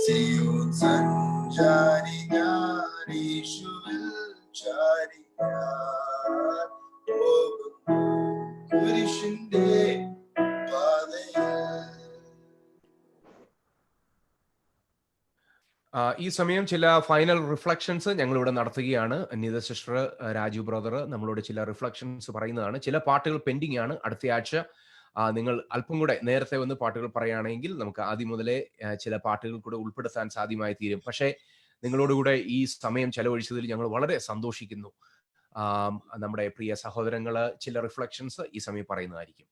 സിയോൻ സഞ്ചാരി ഞാൻ യേശുവിൽ ചാരി ഞാൻ പോകുന്നു കുരിശിന്റെ പാതയിൽ. ഈ സമയം ചില ഫൈനൽ റിഫ്ലക്ഷൻസ് ഞങ്ങൾ ഇവിടെ നടത്തുകയാണ്. നിത സിസ്റ്റർ, രാജു ബ്രദർ നമ്മളോട് ചില റിഫ്ലക്ഷൻസ് പറയുന്നതാണ്. ചില പാട്ടുകൾ പെൻഡിങ് ആണ്. അടുത്ത ആഴ്ച നിങ്ങൾ അല്പം കൂടെ നേരത്തെ വന്ന് പാട്ടുകൾ പറയുകയാണെങ്കിൽ നമുക്ക് ആദ്യം മുതലേ ചില പാട്ടുകൾ കൂടെ ഉൾപ്പെടുത്താൻ സാധ്യമായി തീരും. പക്ഷേ നിങ്ങളോടുകൂടെ ഈ സമയം ചെലവഴിച്ചതിൽ ഞങ്ങൾ വളരെ സന്തോഷിക്കുന്നു. നമ്മുടെ പ്രിയ സഹോദരങ്ങൾ ചില റിഫ്ലക്ഷൻസ് ഈ സമയം പറയുന്നതായിരിക്കും.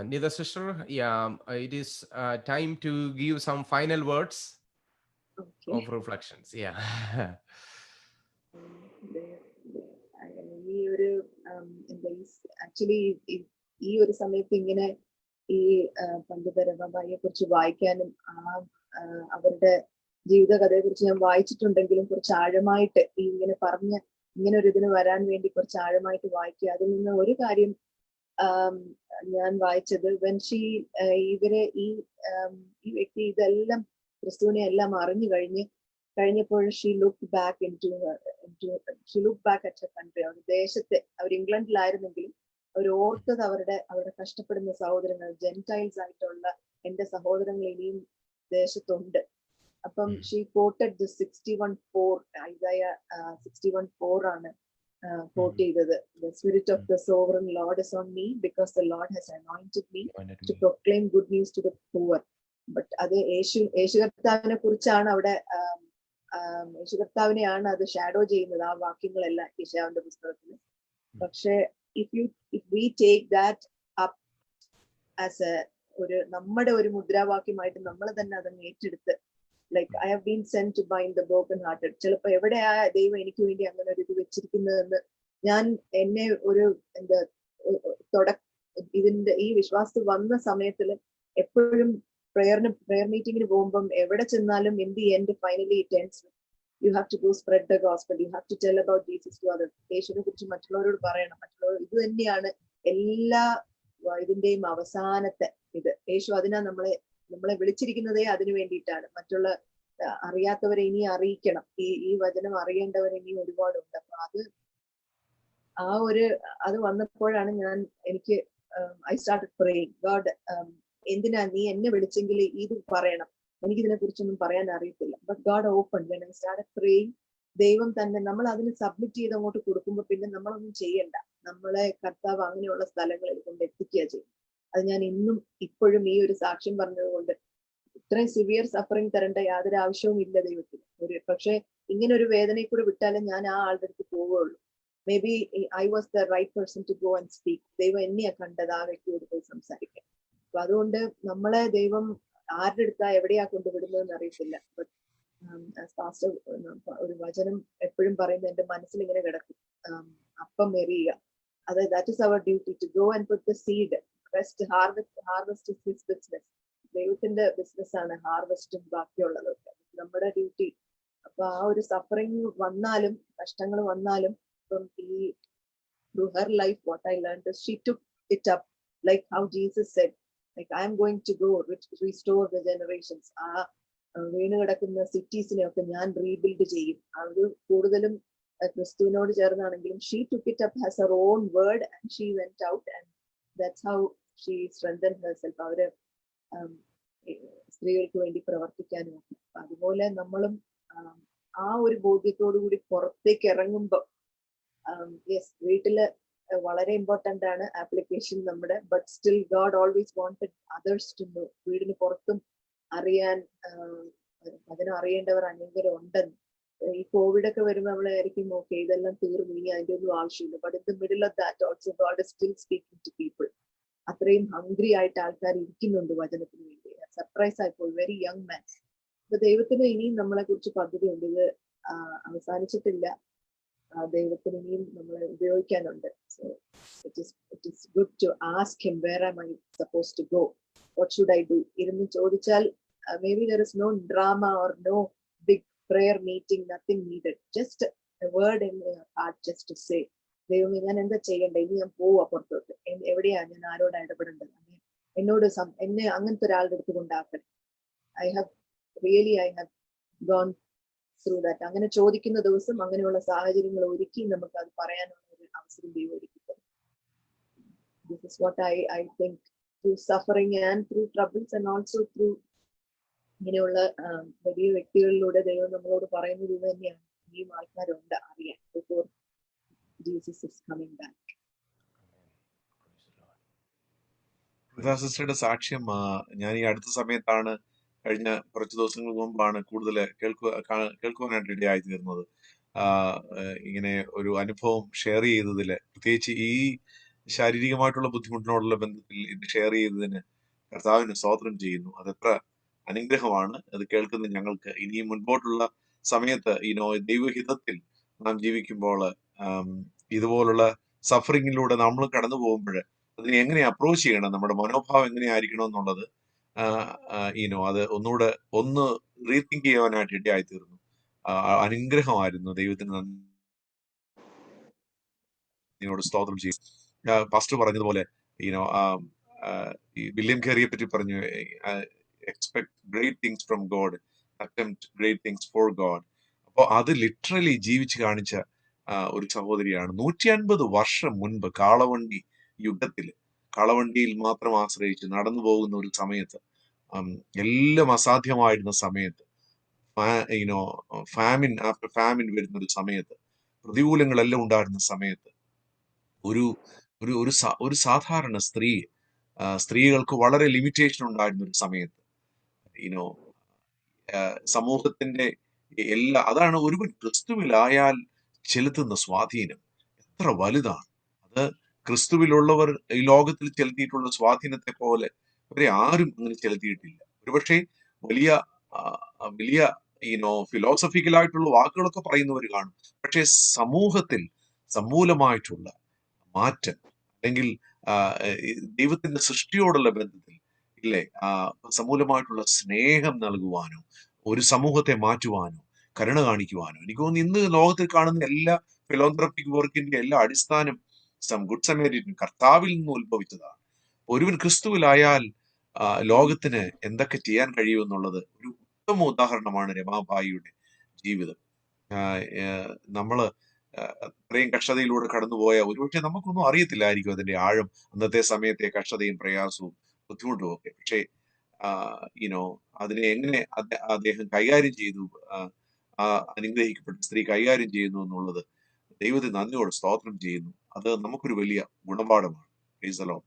Nida sister, it is time to give some final words of reflections. Yeah. ഈ ഒരു ആക്ച്വലി ഈ ഒരു സമയത്ത് ഇങ്ങനെ ഈ പണ്ഡിത രമാബായിയെ കുറിച്ച് വായിക്കാനും അവരുടെ ജീവിതകഥയെ കുറിച്ച് ഞാൻ വായിച്ചിട്ടുണ്ടെങ്കിലും കുറച്ച് ആഴമായിട്ട് ഈ ഇങ്ങനെ ഒരു ഇതിന് വരാൻ വേണ്ടി കുറച്ച് ആഴമായിട്ട് വായിക്കുക. അതിൽ നിന്ന് ഒരു കാര്യം ഞാൻ വായിച്ചത്, ഇവരെ ഈ വ്യക്തി ഇതെല്ലാം ക്രിസ്തുവിനെ എല്ലാം അറിഞ്ഞു കഴിഞ്ഞപ്പോൾ she look back at country. അവരുടെ ദേശത്തെ, അവർ ഇംഗ്ലണ്ടിലായിരുന്നെങ്കിലും അവർ ഓർത്തത് അവരുടെ കഷ്ടപ്പെടുന്ന സഹോദരങ്ങൾ, ജെന്റൈൽസ് ആയിട്ടുള്ള എന്റെ സഹോദരങ്ങൾ ഇനിയും ദേശത്തുണ്ട്. അപ്പം ഷീ കോട്ടഡ് ദി 61:4, ഐസായ 61:4 ആണ് quote ചെയ്തത്. The spirit of the sovereign Lord is on me because the Lord has anointed me to proclaim good news to the poor. But അത് യേശു കർത്താവിനെ കുറിച്ചാണ് അവിടെ, യേശു കർത്താവിനെയാണ് അത് ഷാഡോ ചെയ്യുന്നത് ആ വാക്യങ്ങളെല്ലാം യെശയ്യാവിന്റെ പുസ്തകത്തിൽ. പക്ഷെ if we take that up as നമ്മുടെ ഒരു മുദ്രാവാക്യമായിട്ട് നമ്മൾ തന്നെ അതങ്ങ് ഏറ്റെടുത്ത്, like I have been sent to bind the broken hearted. ചിലപ്പോ എവിടെയാ ദൈവം എനിക്ക് വേണ്ടി അങ്ങനെ ഒരു ഇത് വെച്ചിരിക്കുന്നതെന്ന് ഞാൻ എന്നെ ഒരു ഇതിന്റെ ഈ വിശ്വാസത്തിൽ വന്ന സമയത്തില് എപ്പോഴും പ്രയർ മീറ്റിങ്ങിന് പോകുമ്പം എവിടെ ചെന്നാലും in the end finally it ends you have to go spread the gospel, you have to tell about Jesus to others. യേശുവിനെ കുറിച്ച് മറ്റുള്ളവരോട് പറയണം. ഇത് തന്നെയാണ് എല്ലാ ഇതിന്റെയും അവസാനത്തെ ഇത്. യേശു അതിനാ നമ്മളെ വിളിച്ചിരിക്കുന്നതേ അതിനു വേണ്ടിയിട്ടാണ്. മറ്റുള്ള അറിയാത്തവരെ ഇനി അറിയിക്കണം. ഈ വചനം അറിയേണ്ടവർ ഇനി ഒരുപാടുണ്ട്. അപ്പൊ അത് വന്നപ്പോഴാണ് എനിക്ക് ഐ സ്റ്റാർട്ടഡ് പ്രേയിങ്, ഗോഡ് എന്തിനാ നീ എന്നെ വിളിച്ചെങ്കിൽ ഇത് പറയണം, എനിക്കിതിനെ കുറിച്ചൊന്നും പറയാൻ അറിയത്തില്ല. But God open when I started praying. ദൈവം തന്നെ നമ്മൾ അതിന് സബ്മിറ്റ് ചെയ്ത് അങ്ങോട്ട് കൊടുക്കുമ്പോൾ പിന്നെ നമ്മളൊന്നും ചെയ്യണ്ട. നമ്മളെ കർത്താവ് അങ്ങനെയുള്ള സ്ഥലങ്ങളിൽ കൊണ്ട് എത്തിക്കുക ചെയ്യും. അത് ഞാൻ ഇപ്പോഴും ഈ ഒരു സാക്ഷ്യം പറഞ്ഞതുകൊണ്ട് ഇത്രയും സിവിയർ സഫറിങ് തരേണ്ട യാതൊരു ആവശ്യവും ഇല്ല ദൈവത്തിന്. പക്ഷെ ഇങ്ങനെ ഒരു വേദനയിൽ കൂടെ വിട്ടാലും ഞാൻ ആ ആളുടെ അടുത്ത് പോവുകയുള്ളൂ. Maybe I was the right person to go and speak. ദൈവം എന്നെയാ കണ്ടത് ആ വ്യക്തിയോട് പോയി സംസാരിക്കാൻ. അപ്പൊ അതുകൊണ്ട് നമ്മളെ ദൈവം ആരുടെ അടുത്താ എവിടെയാ കൊണ്ടുവിടുന്നതെന്ന് അറിയത്തില്ല. ബട്ട് ഒരു വചനം എപ്പോഴും പറയുന്നത് എന്റെ മനസ്സിൽ ഇങ്ങനെ കിടക്കും, അപ്പം എറിയുക. That is our duty, to go and put the seed. Harvest is his business. ദൈവത്തിന്റെ ബിസിനസ് ആണ് ഹാർവെസ്റ്റും ബാക്കിയുള്ളതൊക്കെ. നമ്മുടെ ഡ്യൂട്ടി. അപ്പൊ ആ ഒരു സഫറിങ് വന്നാലും കഷ്ടങ്ങൾ വന്നാലും ഇപ്പം through her life what I learned is she took it up, like how Jesus said, like I am going to go restore the generations. വീണ് കിടക്കുന്ന സിറ്റീസിനെ ഒക്കെ ഞാൻ റീബിൽഡ് ചെയ്യും. അത് കൂടുതലും ക്രിസ്തുവിനോട് ചേർന്നാണെങ്കിലും she took it up as her own word and she went out and that's how she strengthened herself. അവര് സ്ത്രീകൾക്ക് വേണ്ടി പ്രവർത്തിക്കാനും ഒക്കെ. അതുപോലെ നമ്മളും ആ ഒരു ബോധ്യത്തോടു കൂടി പുറത്തേക്ക് ഇറങ്ങുമ്പോൾ യെസ്, വീട്ടില് വളരെ ഇമ്പോർട്ടന്റ് ആണ് ആപ്ലിക്കേഷൻ നമ്മുടെ, but still God always wanted others to know. വീടിന് പുറത്തും അറിയേണ്ടവർ അനേകരും ഉണ്ടെന്ന്. ഈ കോവിഡ് ഒക്കെ വരുമ്പോൾ നമ്മളായിരിക്കും ഓക്കെ ഇതെല്ലാം തീർന്നു, ഇനി അതിന്റെ ഒന്നും ആവശ്യമില്ല. But in the middle of that also God is still speaking to people. അത്രയും ഹംഗ്രി ആയിട്ട് ആൾക്കാർ ഇരിക്കുന്നുണ്ട് വചനത്തിന് വേണ്ടി. സർപ്രൈസ് ആയിപ്പോയി, വെരി യങ് മാൻ. അപ്പൊ ദൈവത്തിന് ഇനിയും നമ്മളെ കുറിച്ച് പദ്ധതിയുണ്ട്. ഇത് അവസാനിച്ചിട്ടില്ല. ദൈവത്തിന് ഇനിയും നമ്മളെ ഉപയോഗിക്കാനുണ്ട്. So it is good to ask him, where am I supposed to go? What should I do? ഇരുന്ന് ചോദിച്ചാൽ maybe there is no drama or no big prayer meeting, nothing needed. Just a word in your heart, just to say, ദൈവമേ ഞാൻ എന്താ ചെയ്യണ്ടേ, ഇനി ഞാൻ പോവാ പുറത്തോട്ട്, എവിടെയാ ഞാൻ ആരോട് ഇടപെടേണ്ടത്, എന്നോട് എന്നെ അങ്ങനത്തെ ഒരാളുടെ അടുത്ത് കൊണ്ടാക്കണം. I have gone through that. അങ്ങനെ ചോദിക്കുന്ന ദിവസം അങ്ങനെയുള്ള സാഹചര്യങ്ങൾ ഒരുക്കി നമുക്ക് അത് പറയാനുള്ള ഒരു അവസരം ദൈവം ഒരുക്കി തരും. This is what I think, through suffering and through troubles and also through ഇങ്ങനെയുള്ള വലിയ വ്യക്തികളിലൂടെ ദൈവം നമ്മളോട് പറയുന്നത് ഇത് തന്നെയാണ്. ഈ ആൾക്കാരുണ്ട് അറിയാൻ, before Jesus is coming back. സിസ്റ്ററുടെ സാക്ഷ്യം ഞാൻ ഈ അടുത്ത സമയത്താണ്, കഴിഞ്ഞ കുറച്ച് ദിവസങ്ങൾക്ക് മുമ്പാണ് കൂടുതൽ കേൾക്കുവാനായിട്ട് ഇടയായി തീർന്നത്. ഇങ്ങനെ ഒരു അനുഭവം ഷെയർ ചെയ്തതില്, പ്രത്യേകിച്ച് ഈ ശാരീരികമായിട്ടുള്ള ബുദ്ധിമുട്ടിനോടുള്ള ബന്ധത്തിൽ ഇത് ഷെയർ ചെയ്തതിന് കർത്താവിന് സ്തോത്രം ചെയ്യുന്നു. അതെത്ര അനുഗ്രഹമാണ് അത് കേൾക്കുന്ന ഞങ്ങൾക്ക്. ഇനിയും മുൻപോട്ടുള്ള സമയത്ത് ദൈവഹിതത്തിൽ നാം ജീവിക്കുമ്പോൾ ഇതുപോലുള്ള സഫറിങ്ങിലൂടെ നമ്മൾ കടന്നു പോകുമ്പോൾ അതിനെ എങ്ങനെ അപ്രോച്ച് ചെയ്യണം, നമ്മുടെ മനോഭാവം എങ്ങനെയായിരിക്കണം എന്നുള്ളത് അത് ഒന്ന് റീതിങ്ക് ചെയ്യാനായിട്ട് ഇടയായി തീർന്നു. അനുഗ്രഹമായിരുന്നു. ദൈവത്തിന് നന്ദിയോട് സ്തോത്രം ചെയ്യും. പാസ്റ്റർ പറഞ്ഞതുപോലെ വില്യം കേറിയെ പറ്റി പറഞ്ഞു, expect great things from God, attempt great things for God. അപ്പോൾ അത് ലിറ്ററലി ജീവിച്ച് കാണിച്ച ഒരു സഹോദരിയാണ്. 150 വർഷം മുൻപ് കാളവണ്ടി യുഗത്തില് കാളവണ്ടിയിൽ മാത്രം ആശ്രയിച്ച് നടന്നു പോകുന്ന ഒരു സമയത്ത്, എല്ലാം അസാധ്യമായിരുന്ന സമയത്ത്, ഫാമിൻ ആഫ്റ്റർ ഫാമിൻ വരുന്ന ഒരു സമയത്ത്, പ്രതികൂലങ്ങളെല്ലാം ഉണ്ടായിരുന്ന സമയത്ത് ഒരു സാധാരണ സ്ത്രീകൾക്ക് വളരെ ലിമിറ്റേഷൻ ഉണ്ടായിരുന്ന ഒരു സമയത്ത് സമൂഹത്തിന്റെ അതാണ് ഒരുവൻ ക്രിസ്തുവിലായാൽ ചെലുത്തുന്ന സ്വാധീനം എത്ര വലുതാണ്. അത് ക്രിസ്തുവിലുള്ളവർ ഈ ലോകത്തിൽ ചെലുത്തിയിട്ടുള്ള സ്വാധീനത്തെ പോലെ അവരെ ആരും അങ്ങനെ ചെലുത്തിയിട്ടില്ല. ഒരുപക്ഷെ വലിയ ഫിലോസഫിക്കലായിട്ടുള്ള വാക്കുകളൊക്കെ പറയുന്നവർ കാണും. പക്ഷെ സമൂഹത്തിൽ സമൂലമായിട്ടുള്ള മാറ്റം, അല്ലെങ്കിൽ ദൈവത്തിന്റെ സൃഷ്ടിയോടുള്ള ബന്ധത്തിൽ സമൂലമായിട്ടുള്ള സ്നേഹം നൽകുവാനോ, ഒരു സമൂഹത്തെ മാറ്റുവാനോ, കരുണ കാണിക്കുവാനോ, എനിക്ക് തോന്നുന്നു ഇന്ന് ലോകത്തിൽ കാണുന്ന എല്ലാ ഫിലോന്ത്രപ്പിക് വർക്കിന്റെ എല്ലാ അടിസ്ഥാനം ഗുഡ് സമരീറ്റൻ കർത്താവിൽ നിന്ന് ഉത്ഭവിച്ചതാണ്. ഒരുവൻ ക്രിസ്തുവിലായാൽ ലോകത്തിന് എന്തൊക്കെ ചെയ്യാൻ കഴിയുമെന്നുള്ളത് ഒരു ഉത്തമ ഉദാഹരണമാണ് രമാബായിയുടെ ജീവിതം. നമ്മള് അത്രയും കഷ്ടതയിലൂടെ കടന്നുപോയ ഒരുപക്ഷെ നമുക്കൊന്നും അറിയത്തില്ലായിരിക്കും അതിന്റെ ആഴം, അന്നത്തെ സമയത്തെ കഷ്ടതയും പ്രയാസവും ബുദ്ധിമുട്ടും ഒക്കെ. പക്ഷേ അതിനെ എങ്ങനെ അദ്ദേഹം കൈകാര്യം ചെയ്തു, അനുഗ്രഹിക്കപ്പെട്ട സ്ത്രീ കൈകാര്യം ചെയ്യുന്നു എന്നുള്ളത് ദൈവത്തിന് നന്ദിയോട് സ്തോത്രം ചെയ്യുന്നു. അത് നമുക്കൊരു വലിയ ഗുണപാഠമാണ്. Praise the Lord.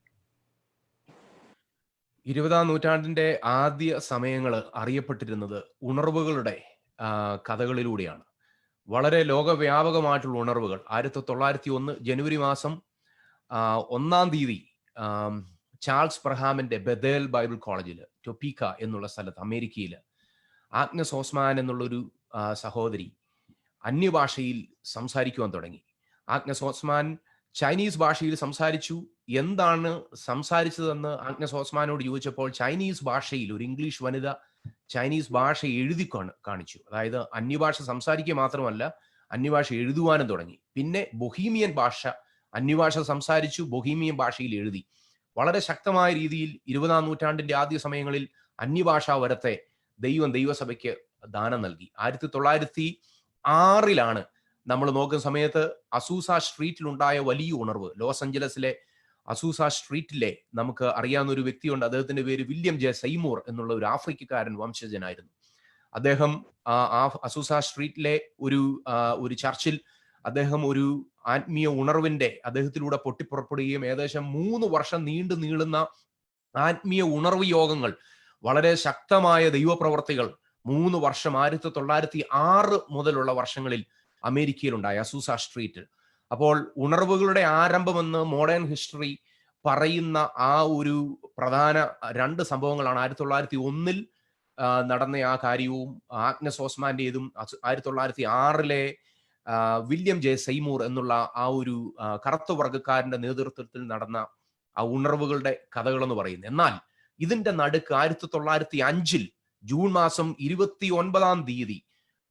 20ാം നൂറ്റാണ്ടിന്റെ ആദ്യ സമയങ്ങൾ അറിയപ്പെട്ടിരുന്നത് ഉണർവുകളുടെ കഥകളിലൂടെയാണ്. വളരെ ലോകവ്യാപകമായിട്ടുള്ള ഉണർവുകൾ. 1901 ജനുവരി മാസം 1-ാം തീയതി ചാൾസ് പ്രഹാമിന്റെ ബദേൽ ബൈബിൾ കോളേജിൽ ടൊപ്പീക്ക എന്നുള്ള സ്ഥലത്ത് അമേരിക്കയിൽ ആഗ്നസ് ഓസ്മാൻ എന്നുള്ളൊരു സഹോദരി അന്യഭാഷയിൽ സംസാരിക്കുവാൻ തുടങ്ങി. ആഗ്നസ് ഓസ്മാൻ ചൈനീസ് ഭാഷയിൽ സംസാരിച്ചു. എന്താണ് സംസാരിച്ചതെന്ന് ആഗ്നസ് ഓസ്മാനോട് ചോദിച്ചപ്പോൾ ചൈനീസ് ഭാഷയിൽ ഒരു ഇംഗ്ലീഷ് വനിത ചൈനീസ് ഭാഷ എഴുതി കാണിച്ചു. അതായത് അന്യഭാഷ സംസാരിക്കുക മാത്രമല്ല, അന്യഭാഷ എഴുതുവാനും തുടങ്ങി. പിന്നെ ബൊഹീമിയൻ ഭാഷ, അന്യഭാഷ സംസാരിച്ചു, ബൊഹീമിയൻ ഭാഷയിൽ എഴുതി. വളരെ ശക്തമായ രീതിയിൽ 20ാം നൂറ്റാണ്ടിന്റെ ആദ്യ സമയങ്ങളിൽ അന്യഭാഷാ വരത്തെ ദൈവസഭയ്ക്ക് ദാനം നൽകി. 1906 നമ്മൾ നോക്കുന്ന സമയത്ത് അസൂസ സ്ട്രീറ്റിലുണ്ടായ വലിയ ഉണർവ്. ലോസ് ആഞ്ചലസിലെ അസൂസ സ്ട്രീറ്റിലെ നമുക്ക് അറിയാവുന്ന ഒരു വ്യക്തിയുണ്ട്. അദ്ദേഹത്തിന്റെ പേര് വില്യം ജെ സൈമൂർ എന്നുള്ള ഒരു ആഫ്രിക്കക്കാരൻ വംശജനായിരുന്നു. അദ്ദേഹം അസൂസ സ്ട്രീറ്റിലെ ഒരു ചർച്ചിൽ അദ്ദേഹം ഒരു ആത്മീയ ഉണർവിന്റെ അദ്ദേഹത്തിലൂടെ പൊട്ടിപ്പുറപ്പെടുകയും ഏകദേശം 3 വർഷം നീളുന്ന ആത്മീയ ഉണർവ് യോഗങ്ങൾ, വളരെ ശക്തമായ ദൈവപ്രവർത്തികൾ 3 വർഷം 1906 മുതലുള്ള വർഷങ്ങളിൽ അമേരിക്കയിലുണ്ടായി അസൂസ സ്ട്രീറ്റിൽ. അപ്പോൾ ഉണർവുകളുടെ ആരംഭമെന്ന് മോഡേൺ ഹിസ്റ്ററി പറയുന്ന ആ ഒരു പ്രധാന 2 സംഭവങ്ങളാണ്. 1901 നടന്ന ആ കാര്യവും ആഗ്നസ് ഓസ്മാന്റേതും 1906 വില്യം ജെ സെയ്മൂർ എന്നുള്ള ആ ഒരു കറുത്ത വർഗ്ഗക്കാരന്റെ നേതൃത്വത്തിൽ നടന്ന ആ ഉണർവുകളുടെ കഥകളെന്ന് പറയുന്നത്. എന്നാൽ ഇതിന്റെ നടുക്ക് 1905 ജൂൺ മാസം 29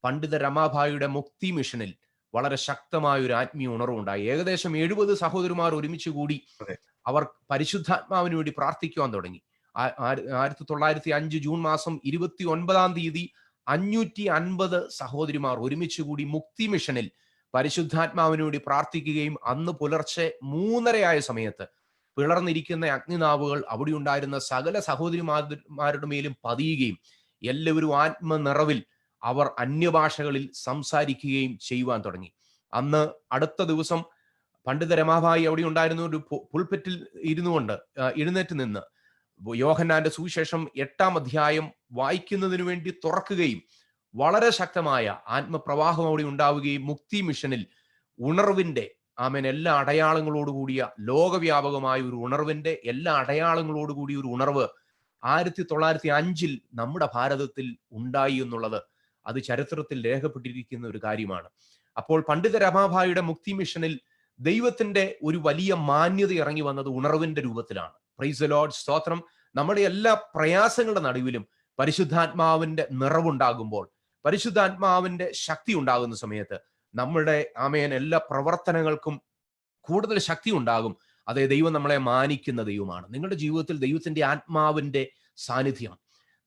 പണ്ഡിത രമാഭായിയുടെ മുക്തി മിഷനിൽ വളരെ ശക്തമായ ഒരു ആത്മീയ ഉണർവുണ്ടായി. ഏകദേശം 70 സഹോദരിമാർ ഒരുമിച്ച് കൂടി അവർ പരിശുദ്ധാത്മാവിന് വേണ്ടി പ്രാർത്ഥിക്കുവാൻ തുടങ്ങി. 1905 ജൂൺ മാസം 29 550 സഹോദരിമാർ ഒരുമിച്ച് കൂടി മുക്തി മിഷനിൽ പരിശുദ്ധാത്മാവിന് വേണ്ടി പ്രാർത്ഥിക്കുകയും അന്ന് പുലർച്ചെ 3:30 സമയത്ത് പിളർന്നിരിക്കുന്ന അഗ്നിനാവുകൾ അവിടെ ഉണ്ടായിരുന്ന സകല സഹോദരിമാരുടെ മേലും പതിയുകയും എല്ലാവരും ആത്മനിറവിൽ അവർ അന്യഭാഷകളിൽ സംസാരിക്കുകയും ചെയ്യുവാൻ തുടങ്ങി. അന്ന് അടുത്ത ദിവസം പണ്ഡിത രമാഭായി അവിടെ ഉണ്ടായിരുന്ന ഒരു പുൽപ്പറ്റിൽ ഇരുന്നുകൊണ്ട് എഴുന്നേറ്റ് നിന്ന് യോഹന്നാന്റെ സുവിശേഷം 8-ാം അധ്യായം വായിക്കുന്നതിന് വേണ്ടി തുറക്കുകയും വളരെ ശക്തമായ ആത്മപ്രവാഹം അവിടെ ഉണ്ടാവുകയും മുക്തി മിഷനിൽ ഉണർവിന്റെ എല്ലാ അടയാളങ്ങളോടുകൂടിയ ലോകവ്യാപകമായ ഒരു ഉണർവിന്റെ എല്ലാ അടയാളങ്ങളോടുകൂടിയ ഒരു ഉണർവ് 1905 നമ്മുടെ ഭാരതത്തിൽ ഉണ്ടായി എന്നുള്ളത് അത് ചരിത്രത്തിൽ രേഖപ്പെട്ടിരിക്കുന്ന ഒരു കാര്യമാണ്. അപ്പോൾ പണ്ഡിത രമാഭായിയുടെ മുക്തി മിഷനിൽ ദൈവത്തിന്റെ ഒരു വലിയ മാന്യത ഇറങ്ങി വന്നത് ഉണർവിന്റെ രൂപത്തിലാണ്. പ്രൈസ് ദി ലോർഡ്, സ്തോത്രം. നമ്മുടെ എല്ലാ പ്രയാസങ്ങളുടെ നടുവിലും പരിശുദ്ധാത്മാവിന്റെ നിറവുണ്ടാകുമ്പോൾ, പരിശുദ്ധാത്മാവിന്റെ ശക്തി ഉണ്ടാകുന്ന സമയത്ത് നമ്മുടെ എല്ലാ പ്രവർത്തനങ്ങൾക്കും കൂടുതൽ ശക്തി ഉണ്ടാകും. അതേ, ദൈവം നമ്മളെ മാനിക്കുന്ന ദൈവമാണ്. നിങ്ങളുടെ ജീവിതത്തിൽ ദൈവത്തിന്റെ ആത്മാവിന്റെ സാന്നിധ്യം,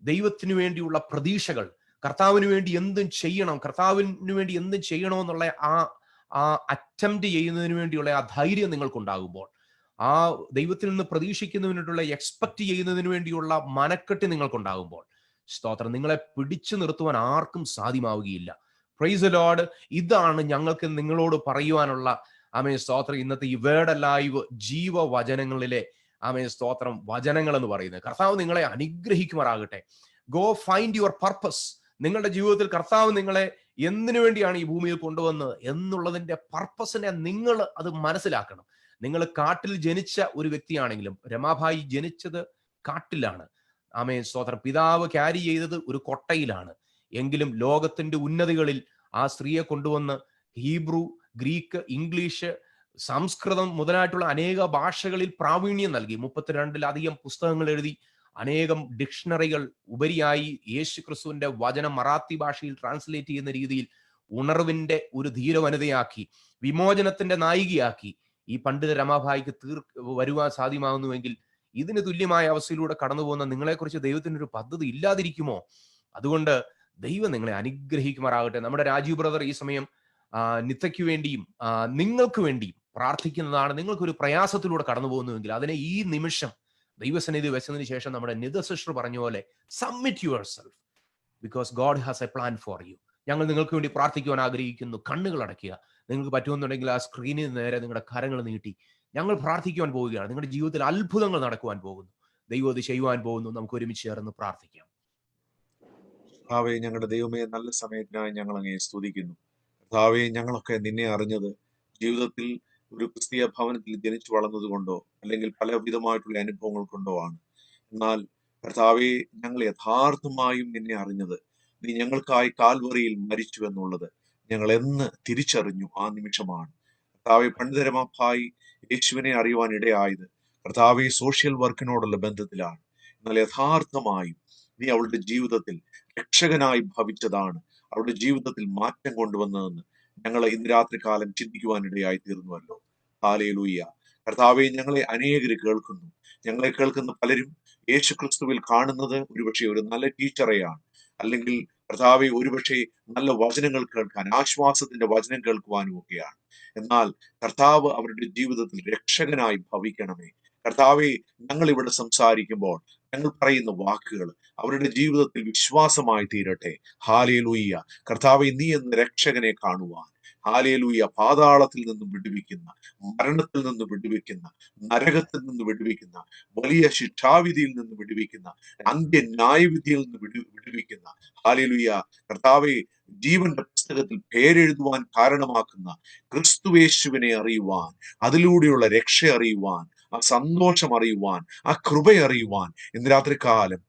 ദൈവത്തിനു വേണ്ടിയുള്ള പ്രതീക്ഷകൾ, കർത്താവിന് വേണ്ടി എന്തും ചെയ്യണം, കർത്താവിന് വേണ്ടി എന്തും ചെയ്യണമെന്നുള്ള ആ അറ്റംപ്റ്റ് ചെയ്യുന്നതിന് വേണ്ടിയുള്ള ആ ധൈര്യം നിങ്ങൾക്കുണ്ടാകുമ്പോൾ, ആ ദൈവത്തിൽ നിന്ന് പ്രതീക്ഷിക്കുന്നതിനുള്ള എക്സ്പെക്ട് ചെയ്യുന്നതിന് വേണ്ടിയുള്ള മനക്കെട്ട് നിങ്ങൾക്കുണ്ടാകുമ്പോൾ, സ്തോത്രം, നിങ്ങളെ പിടിച്ചു നിർത്തുവാൻ ആർക്കും സാധ്യമാവുകയില്ല. Price the Lord. ഇതാണ് ഞങ്ങൾക്ക് നിങ്ങളോട് പറയുവാനുള്ള സ്തോത്രം ഇന്നത്തെ ഈ വേർഡ് ലൈവ് ജീവവചനങ്ങളിലെ സ്തോത്രം വചനങ്ങൾ എന്ന് പറയുന്നത്. കർത്താവ് നിങ്ങളെ അനുഗ്രഹിക്കുമാറാകട്ടെ. Go find your purpose. നിങ്ങളുടെ ജീവിതത്തിൽ കർത്താവ് നിങ്ങളെ എന്തിനു വേണ്ടിയാണ് ഈ ഭൂമിയിൽ കൊണ്ടുവന്നത് എന്നുള്ളതിന്റെ പർപ്പസിനെ നിങ്ങൾ അത് മനസ്സിലാക്കണം. നിങ്ങൾ കാട്ടിൽ ജനിച്ച ഒരു വ്യക്തിയാണെങ്കിലും, രമാഭായി ജനിച്ചത് കാട്ടിലാണ്. സ്തോത്രം. പിതാവ് ക്യാരി ചെയ്തത് ഒരു കൊട്ടയിലാണ്. എങ്കിലും ലോകത്തിന്റെ ഉന്നതികളിൽ ആ സ്ത്രീയെ കൊണ്ടുവന്ന് ഹീബ്രു, ഗ്രീക്ക്, ഇംഗ്ലീഷ്, സംസ്കൃതം മുതലായിട്ടുള്ള അനേക ഭാഷകളിൽ പ്രാവീണ്യം നൽകി. 32-ലധികം പുസ്തകങ്ങൾ എഴുതി, അനേകം ഡിക്ഷണറികൾ, ഉപരിയായി യേശു ക്രിസ്തുവിന്റെ വചനം മറാത്തി ഭാഷയിൽ ട്രാൻസ്ലേറ്റ് ചെയ്യുന്ന രീതിയിൽ ഉണർവിന്റെ ഒരു ധീരവനിതയാക്കി, വിമോചനത്തിന്റെ നായികയാക്കി ഈ പണ്ഡിത രമാഭായിക്ക് വരുവാൻ സാധ്യമാകുന്നുവെങ്കിൽ ഇതിന് തുല്യമായ അവസ്ഥയിലൂടെ കടന്നു പോകുന്ന നിങ്ങളെക്കുറിച്ച് ദൈവത്തിനൊരു പദ്ധതി ഇല്ലാതിരിക്കുമോ? അതുകൊണ്ട് ദൈവം നിങ്ങളെ അനുഗ്രഹിക്കുമാറാകട്ടെ. നമ്മുടെ രാജീവ് ബ്രദർ ഈ സമയം നിത്യയ്ക്ക് വേണ്ടിയും നിങ്ങൾക്ക് വേണ്ടിയും പ്രാർത്ഥിക്കുന്നതാണ്. നിങ്ങൾക്കൊരു പ്രയാസത്തിലൂടെ കടന്നു പോകുന്നുവെങ്കിൽ അതിനെ ഈ നിമിഷം ദൈവസന്നിധി വെച്ചതിന് ശേഷം നമ്മുടെ നിത സിസ്റ്റർ പറഞ്ഞ പോലെ submit your self, because God has A plan for you. ഞങ്ങൾ നിങ്ങൾക്ക് വേണ്ടി പ്രാർത്ഥിക്കുവാൻ ആഗ്രഹിക്കുന്നു. കണ്ണുകൾ അടയ്ക്കുക. നിങ്ങൾക്ക് പറ്റുമെന്നുണ്ടെങ്കിൽ ആ സ്ക്രീനിന് നേരെ നിങ്ങളുടെ കരങ്ങൾ നീട്ടി ഞങ്ങൾ പ്രാർത്ഥിക്കുവാൻ പോവുകയാണ്. നിങ്ങളുടെ ജീവിതത്തിൽ അത്ഭുതങ്ങൾ നടക്കുവാൻ പോകുന്നു. ദൈവം അത് ചെയ്യുവാൻ പോകുന്നു. നമുക്ക് ഒരുമിച്ച് ചേർന്ന് പ്രാർത്ഥിക്കാം. കർത്താവേ, ഞങ്ങളുടെ ദൈവമേ, നല്ല സമയത്തിനായി ഞങ്ങൾ അങ്ങേ സ്തുതിക്കുന്നു. കർത്താവേ, ഞങ്ങളൊക്കെ നിന്നെ അറിഞ്ഞത് ജീവിതത്തിൽ ഒരു ക്രിസ്തീയ ഭവനത്തിൽ ജനിച്ചു വളർന്നതുകൊണ്ടോ അല്ലെങ്കിൽ പല വിധമായിട്ടുള്ള അനുഭവങ്ങൾ കൊണ്ടോ ആണ്. എന്നാൽ കർത്താവേ, ഞങ്ങൾ യഥാർത്ഥമായും നിന്നെ അറിഞ്ഞത് നീ ഞങ്ങൾക്കായി കാൽവറിയിൽ മരിച്ചു എന്നുള്ളത് ഞങ്ങൾ എന്ന് തിരിച്ചറിഞ്ഞു ആ നിമിഷമാണ്. കർത്താവെ, പണ്ഡിത രമാഭായി യേശുവിനെ അറിയുവാൻ ഇടയായത് കർത്താവെ സോഷ്യൽ വർക്കിനോടുള്ള ബന്ധത്തിലാണ്. എന്നാൽ യഥാർത്ഥമായും നീ അവളുടെ ജീവിതത്തിൽ രക്ഷകനായി ഭവിച്ചതാണ് അവളുടെ ജീവിതത്തിൽ മാറ്റം കൊണ്ടുവന്നതെന്ന് ഞങ്ങൾ ഇന്ന് രാത്രി കാലം ചിന്തിക്കുവാനിടയായി തീർന്നുവല്ലോ. ഹല്ലേലൂയ. കർത്താവെ, ഞങ്ങളെ അനേകര് കേൾക്കുന്നു. ഞങ്ങളെ കേൾക്കുന്ന പലരും യേശു ക്രിസ്തുവിൽ കാണുന്നത് ഒരുപക്ഷെ ഒരു നല്ല ടീച്ചറെയാണ്, അല്ലെങ്കിൽ കർത്താവെ ഒരുപക്ഷെ നല്ല വചനങ്ങൾ കേൾക്കാൻ, ആശ്വാസത്തിന്റെ വചനം കേൾക്കുവാനും ഒക്കെയാണ്. എന്നാൽ കർത്താവ് അവരുടെ ജീവിതത്തിൽ രക്ഷകനായി ഭവിക്കണമേ. കർത്താവെ, ഞങ്ങൾ ഇവിടെ സംസാരിക്കുമ്പോൾ ഞങ്ങൾ പറയുന്ന വാക്കുകൾ അവരുടെ ജീവിതത്തിൽ വിശ്വാസമായി തീരട്ടെ. ഹല്ലേലൂയ. കർത്താവെ, നീ എന്ന രക്ഷകനെ കാണുവാൻ, ഹല്ലേലൂയ, പാതാളത്തിൽ നിന്നും വിടുവിക്കുന്ന, മരണത്തിൽ നിന്ന് വിടുവിക്കുന്ന, നരകത്തിൽ നിന്ന് വിടുവിക്കുന്ന, വലിയ ശിക്ഷാവിധിയിൽ നിന്ന് വിടുവിക്കുന്ന, അന്ത്യ ന്യായവിധിയിൽ നിന്ന് വിടുവിക്കുന്ന, ഹല്ലേലൂയ, കർത്താവെ, ജീവന്റെ പുസ്തകത്തിൽ പേരെഴുതുവാൻ കാരണമാക്കുന്ന ക്രിസ്തുയേശുവിനെ അറിയുവാൻ, അതിലൂടെയുള്ള രക്ഷ അറിയുവാൻ, ആ സന്തോഷം അറിയുവാൻ, ആ കൃപ അറിയുവാൻ ഇന്ന് രാത്രി കാലം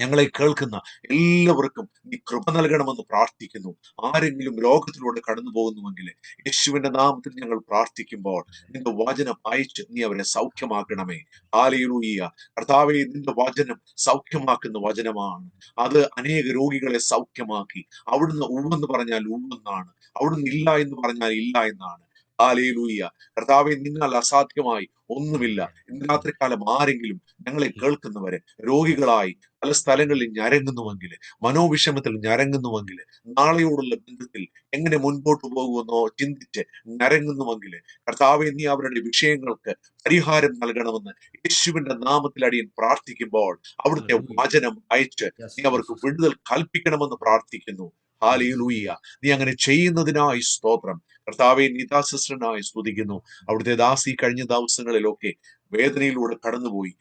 ഞങ്ങളെ കേൾക്കുന്ന എല്ലാവർക്കും നീ കൃപ നൽകണമെന്ന് പ്രാർത്ഥിക്കുന്നു. ആരെങ്കിലും രോഗത്തിലൂടെ കടന്നു പോകുന്നുവെങ്കിൽ യേശുവിന്റെ നാമത്തിൽ ഞങ്ങൾ പ്രാർത്ഥിക്കുമ്പോൾ നിന്റെ വചനം അയച്ച് നീ അവരെ സൗഖ്യമാക്കണമേ. ഹല്ലേലൂയ. കർത്താവേ, നിന്റെ വചനം സൗഖ്യമാക്കുന്ന വചനമാണ്. അത് അനേക രോഗികളെ സൗഖ്യമാക്കി. അവിടുന്ന് ഉവ്വെന്ന് പറഞ്ഞാൽ ഉവ്വെന്നാണ്, അവിടുന്ന് ഇല്ല എന്ന് പറഞ്ഞാൽ ഇല്ല എന്നാണ്. ഹല്ലേലൂയ. കർത്താവേ, നിങ്ങൾ അസാധ്യമായി ഒന്നുമില്ല. ഇന്ന് രാത്രികാലം ആരെങ്കിലും ഞങ്ങളെ കേൾക്കുന്നവരെ രോഗികളായി പല സ്ഥലങ്ങളിൽ ഞരങ്ങുന്നുവെങ്കിൽ, മനോവിഷമത്തിൽ ഞരങ്ങുന്നുവെങ്കിൽ, നാളെയോടുള്ള ബന്ധത്തിൽ എങ്ങനെ മുൻപോട്ട് പോകുമെന്നോ ചിന്തിച്ച് ഞരങ്ങുന്നുവെങ്കിൽ, കർത്താവേ, നീ അവരുടെ വിഷയങ്ങൾക്ക് പരിഹാരം നൽകണമെന്ന് യേശുവിന്റെ നാമത്തിൽ അടിയൻ പ്രാർത്ഥിക്കുമ്പോൾ അവിടുത്തെ വചനം അയച്ച് നീ അവർക്ക് വിടുതൽ കൽപ്പിക്കണമെന്ന് പ്രാർത്ഥിക്കുന്നു. ഹല്ലേലൂയ. നീ അങ്ങനെ ചെയ്യുന്നതിനായി സ്തോത്രം. കർത്താവെ, നിദാസിസ്റ്റനായി സ്തുതിക്കുന്നു. അവിടുത്തെ ദാസി കഴിഞ്ഞ ദിവസങ്ങളിലൊക്കെ വേദനയിലൂടെ കടന്നുപോയി.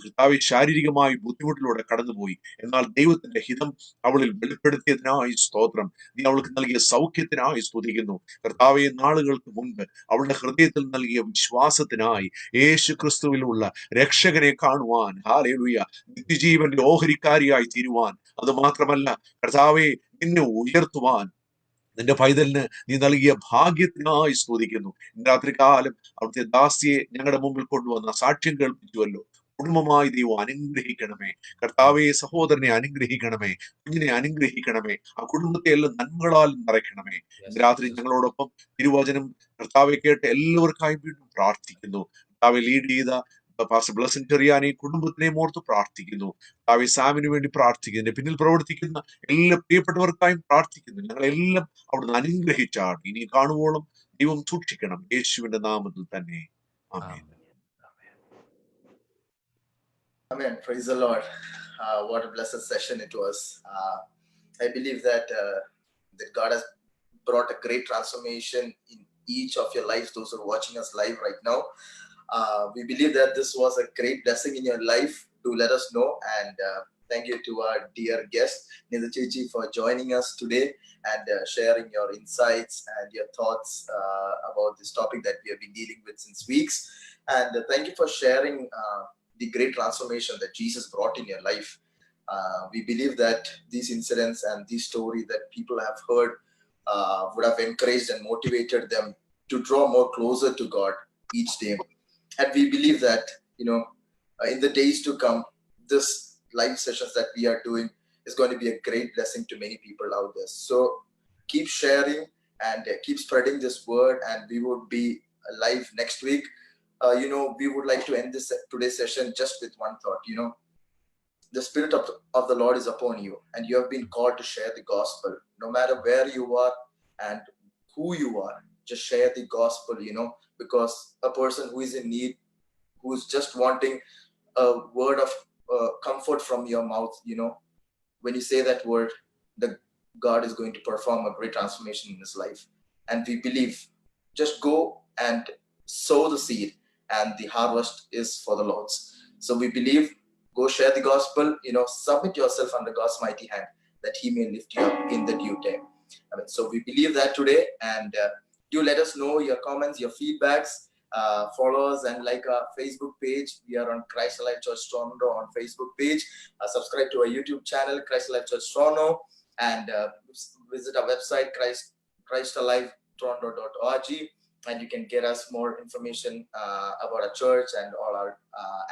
കർത്താവെ, ശാരീരികമായി ബുദ്ധിമുട്ടിലൂടെ കടന്നുപോയി. എന്നാൽ ദൈവത്തിന്റെ ഹിതം അവളിൽ വെളിപ്പെടുത്തിയതിനായി സ്തോത്രം. നീ അവൾക്ക് നൽകിയ സൗഖ്യത്തിനായി സ്തുതിക്കുന്നു. കർത്താവെ, നാളുകൾക്ക് മുൻപ് അവളുടെ ഹൃദയത്തിൽ നൽകിയ വിശ്വാസത്തിനായി യേശു ക്രിസ്തുവിലുള്ള രക്ഷകനെ കാണുവാൻ, ഹല്ലേലൂയ, നിത്യജീവന്റെ ഓഹരിക്കാരിയായി തീരുവാൻ, അത് മാത്രമല്ല കർത്താവെ, നിന്നെ ഉയർത്തുവാൻ നിന്റെ പൈതലിന് നീ നൽകിയ ഭാഗ്യത്തിനായി സ്തുതിക്കുന്നു. രാത്രികാലം അവിടുത്തെ ദാസിയെ ഞങ്ങളുടെ മുമ്പിൽ കൊണ്ടുവന്ന സാക്ഷ്യം കേൾപ്പിച്ചുവല്ലോ. കുടുംബമായി ദൈവം അനുഗ്രഹിക്കണമേ. കർത്താവെ, സഹോദരനെ അനുഗ്രഹിക്കണമേ, കുഞ്ഞിനെ അനുഗ്രഹിക്കണമേ, ആ കുടുംബത്തെ എല്ലാം നന്മകളാൽ നിറയ്ക്കണമേ. രാത്രി ഞങ്ങളോടൊപ്പം തിരുവചനം കർത്താവെ കേട്ട് എല്ലാവർക്കായും വീണ്ടും പ്രാർത്ഥിക്കുന്നു. കർത്താവെ, ലീഡ് ചെയ്ത പാസ്റ്റർ ബ്ലസൻ ചെറിയാനെയും കുടുംബത്തിനെയും ഓർത്ത് പ്രാർത്ഥിക്കുന്നു. കർത്താവെ, സാമിന് വേണ്ടി പ്രാർത്ഥിക്കുന്നു. പിന്നിൽ പ്രവർത്തിക്കുന്ന എല്ലാ പ്രിയപ്പെട്ടവർക്കായും പ്രാർത്ഥിക്കുന്നു. ഞങ്ങളെല്ലാം അവിടുന്ന് അനുഗ്രഹിച്ചാണ് ഇനി കാണുവോളം ദൈവം സൂക്ഷിക്കണം. യേശുവിന്റെ നാമത്തിൽ തന്നെ. ആമേൻ. Amen. Praise the Lord. What a blessed session it was. I believe that God has brought a great transformation in each of your lives, those who are watching us live right now. We believe that this was a great blessing in your life. Do let us know. And thank you to our dear guest, Nidha Chichi, for joining us today and sharing your insights and your thoughts about this topic that we have been dealing with since weeks. And thank you for sharing the great transformation that Jesus brought in your life. We believe that these incidents and these stories that people have heard would have encouraged and motivated them to draw more closer to God each day. And we believe that, in the days to come, this live sessions that we are doing is going to be a great blessing to many people out there. So keep sharing and keep spreading this word, and we would be live next week. We would like to end today's session just with one thought. The Spirit of the Lord is upon you, and you have been called to share the gospel. No matter where you are and who you are, just share the gospel, because a person who is in need, who's just wanting a word of comfort from your mouth, when you say that word, God is going to perform a great transformation in his life. And we believe, just go and sow the seed, and the harvest is for the Lord's. So we believe, go share the gospel, submit yourself under God's mighty hand, that he may lift you up in the due time. So we believe that today, and do let us know your comments, your feedbacks. Follow us and like our Facebook page. We are on Christ Alive Church Toronto on Facebook page. Subscribe to our YouTube channel, Christ Alive Church Toronto, and visit our website, christalive.toronto.org, and you can get us more information about our church and all our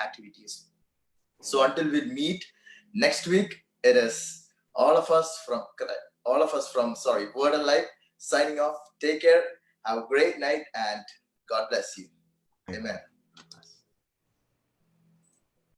activities. So until we meet next week, it is all of us from Word and Life signing off. Take care. Have a great night, and God bless you. Amen.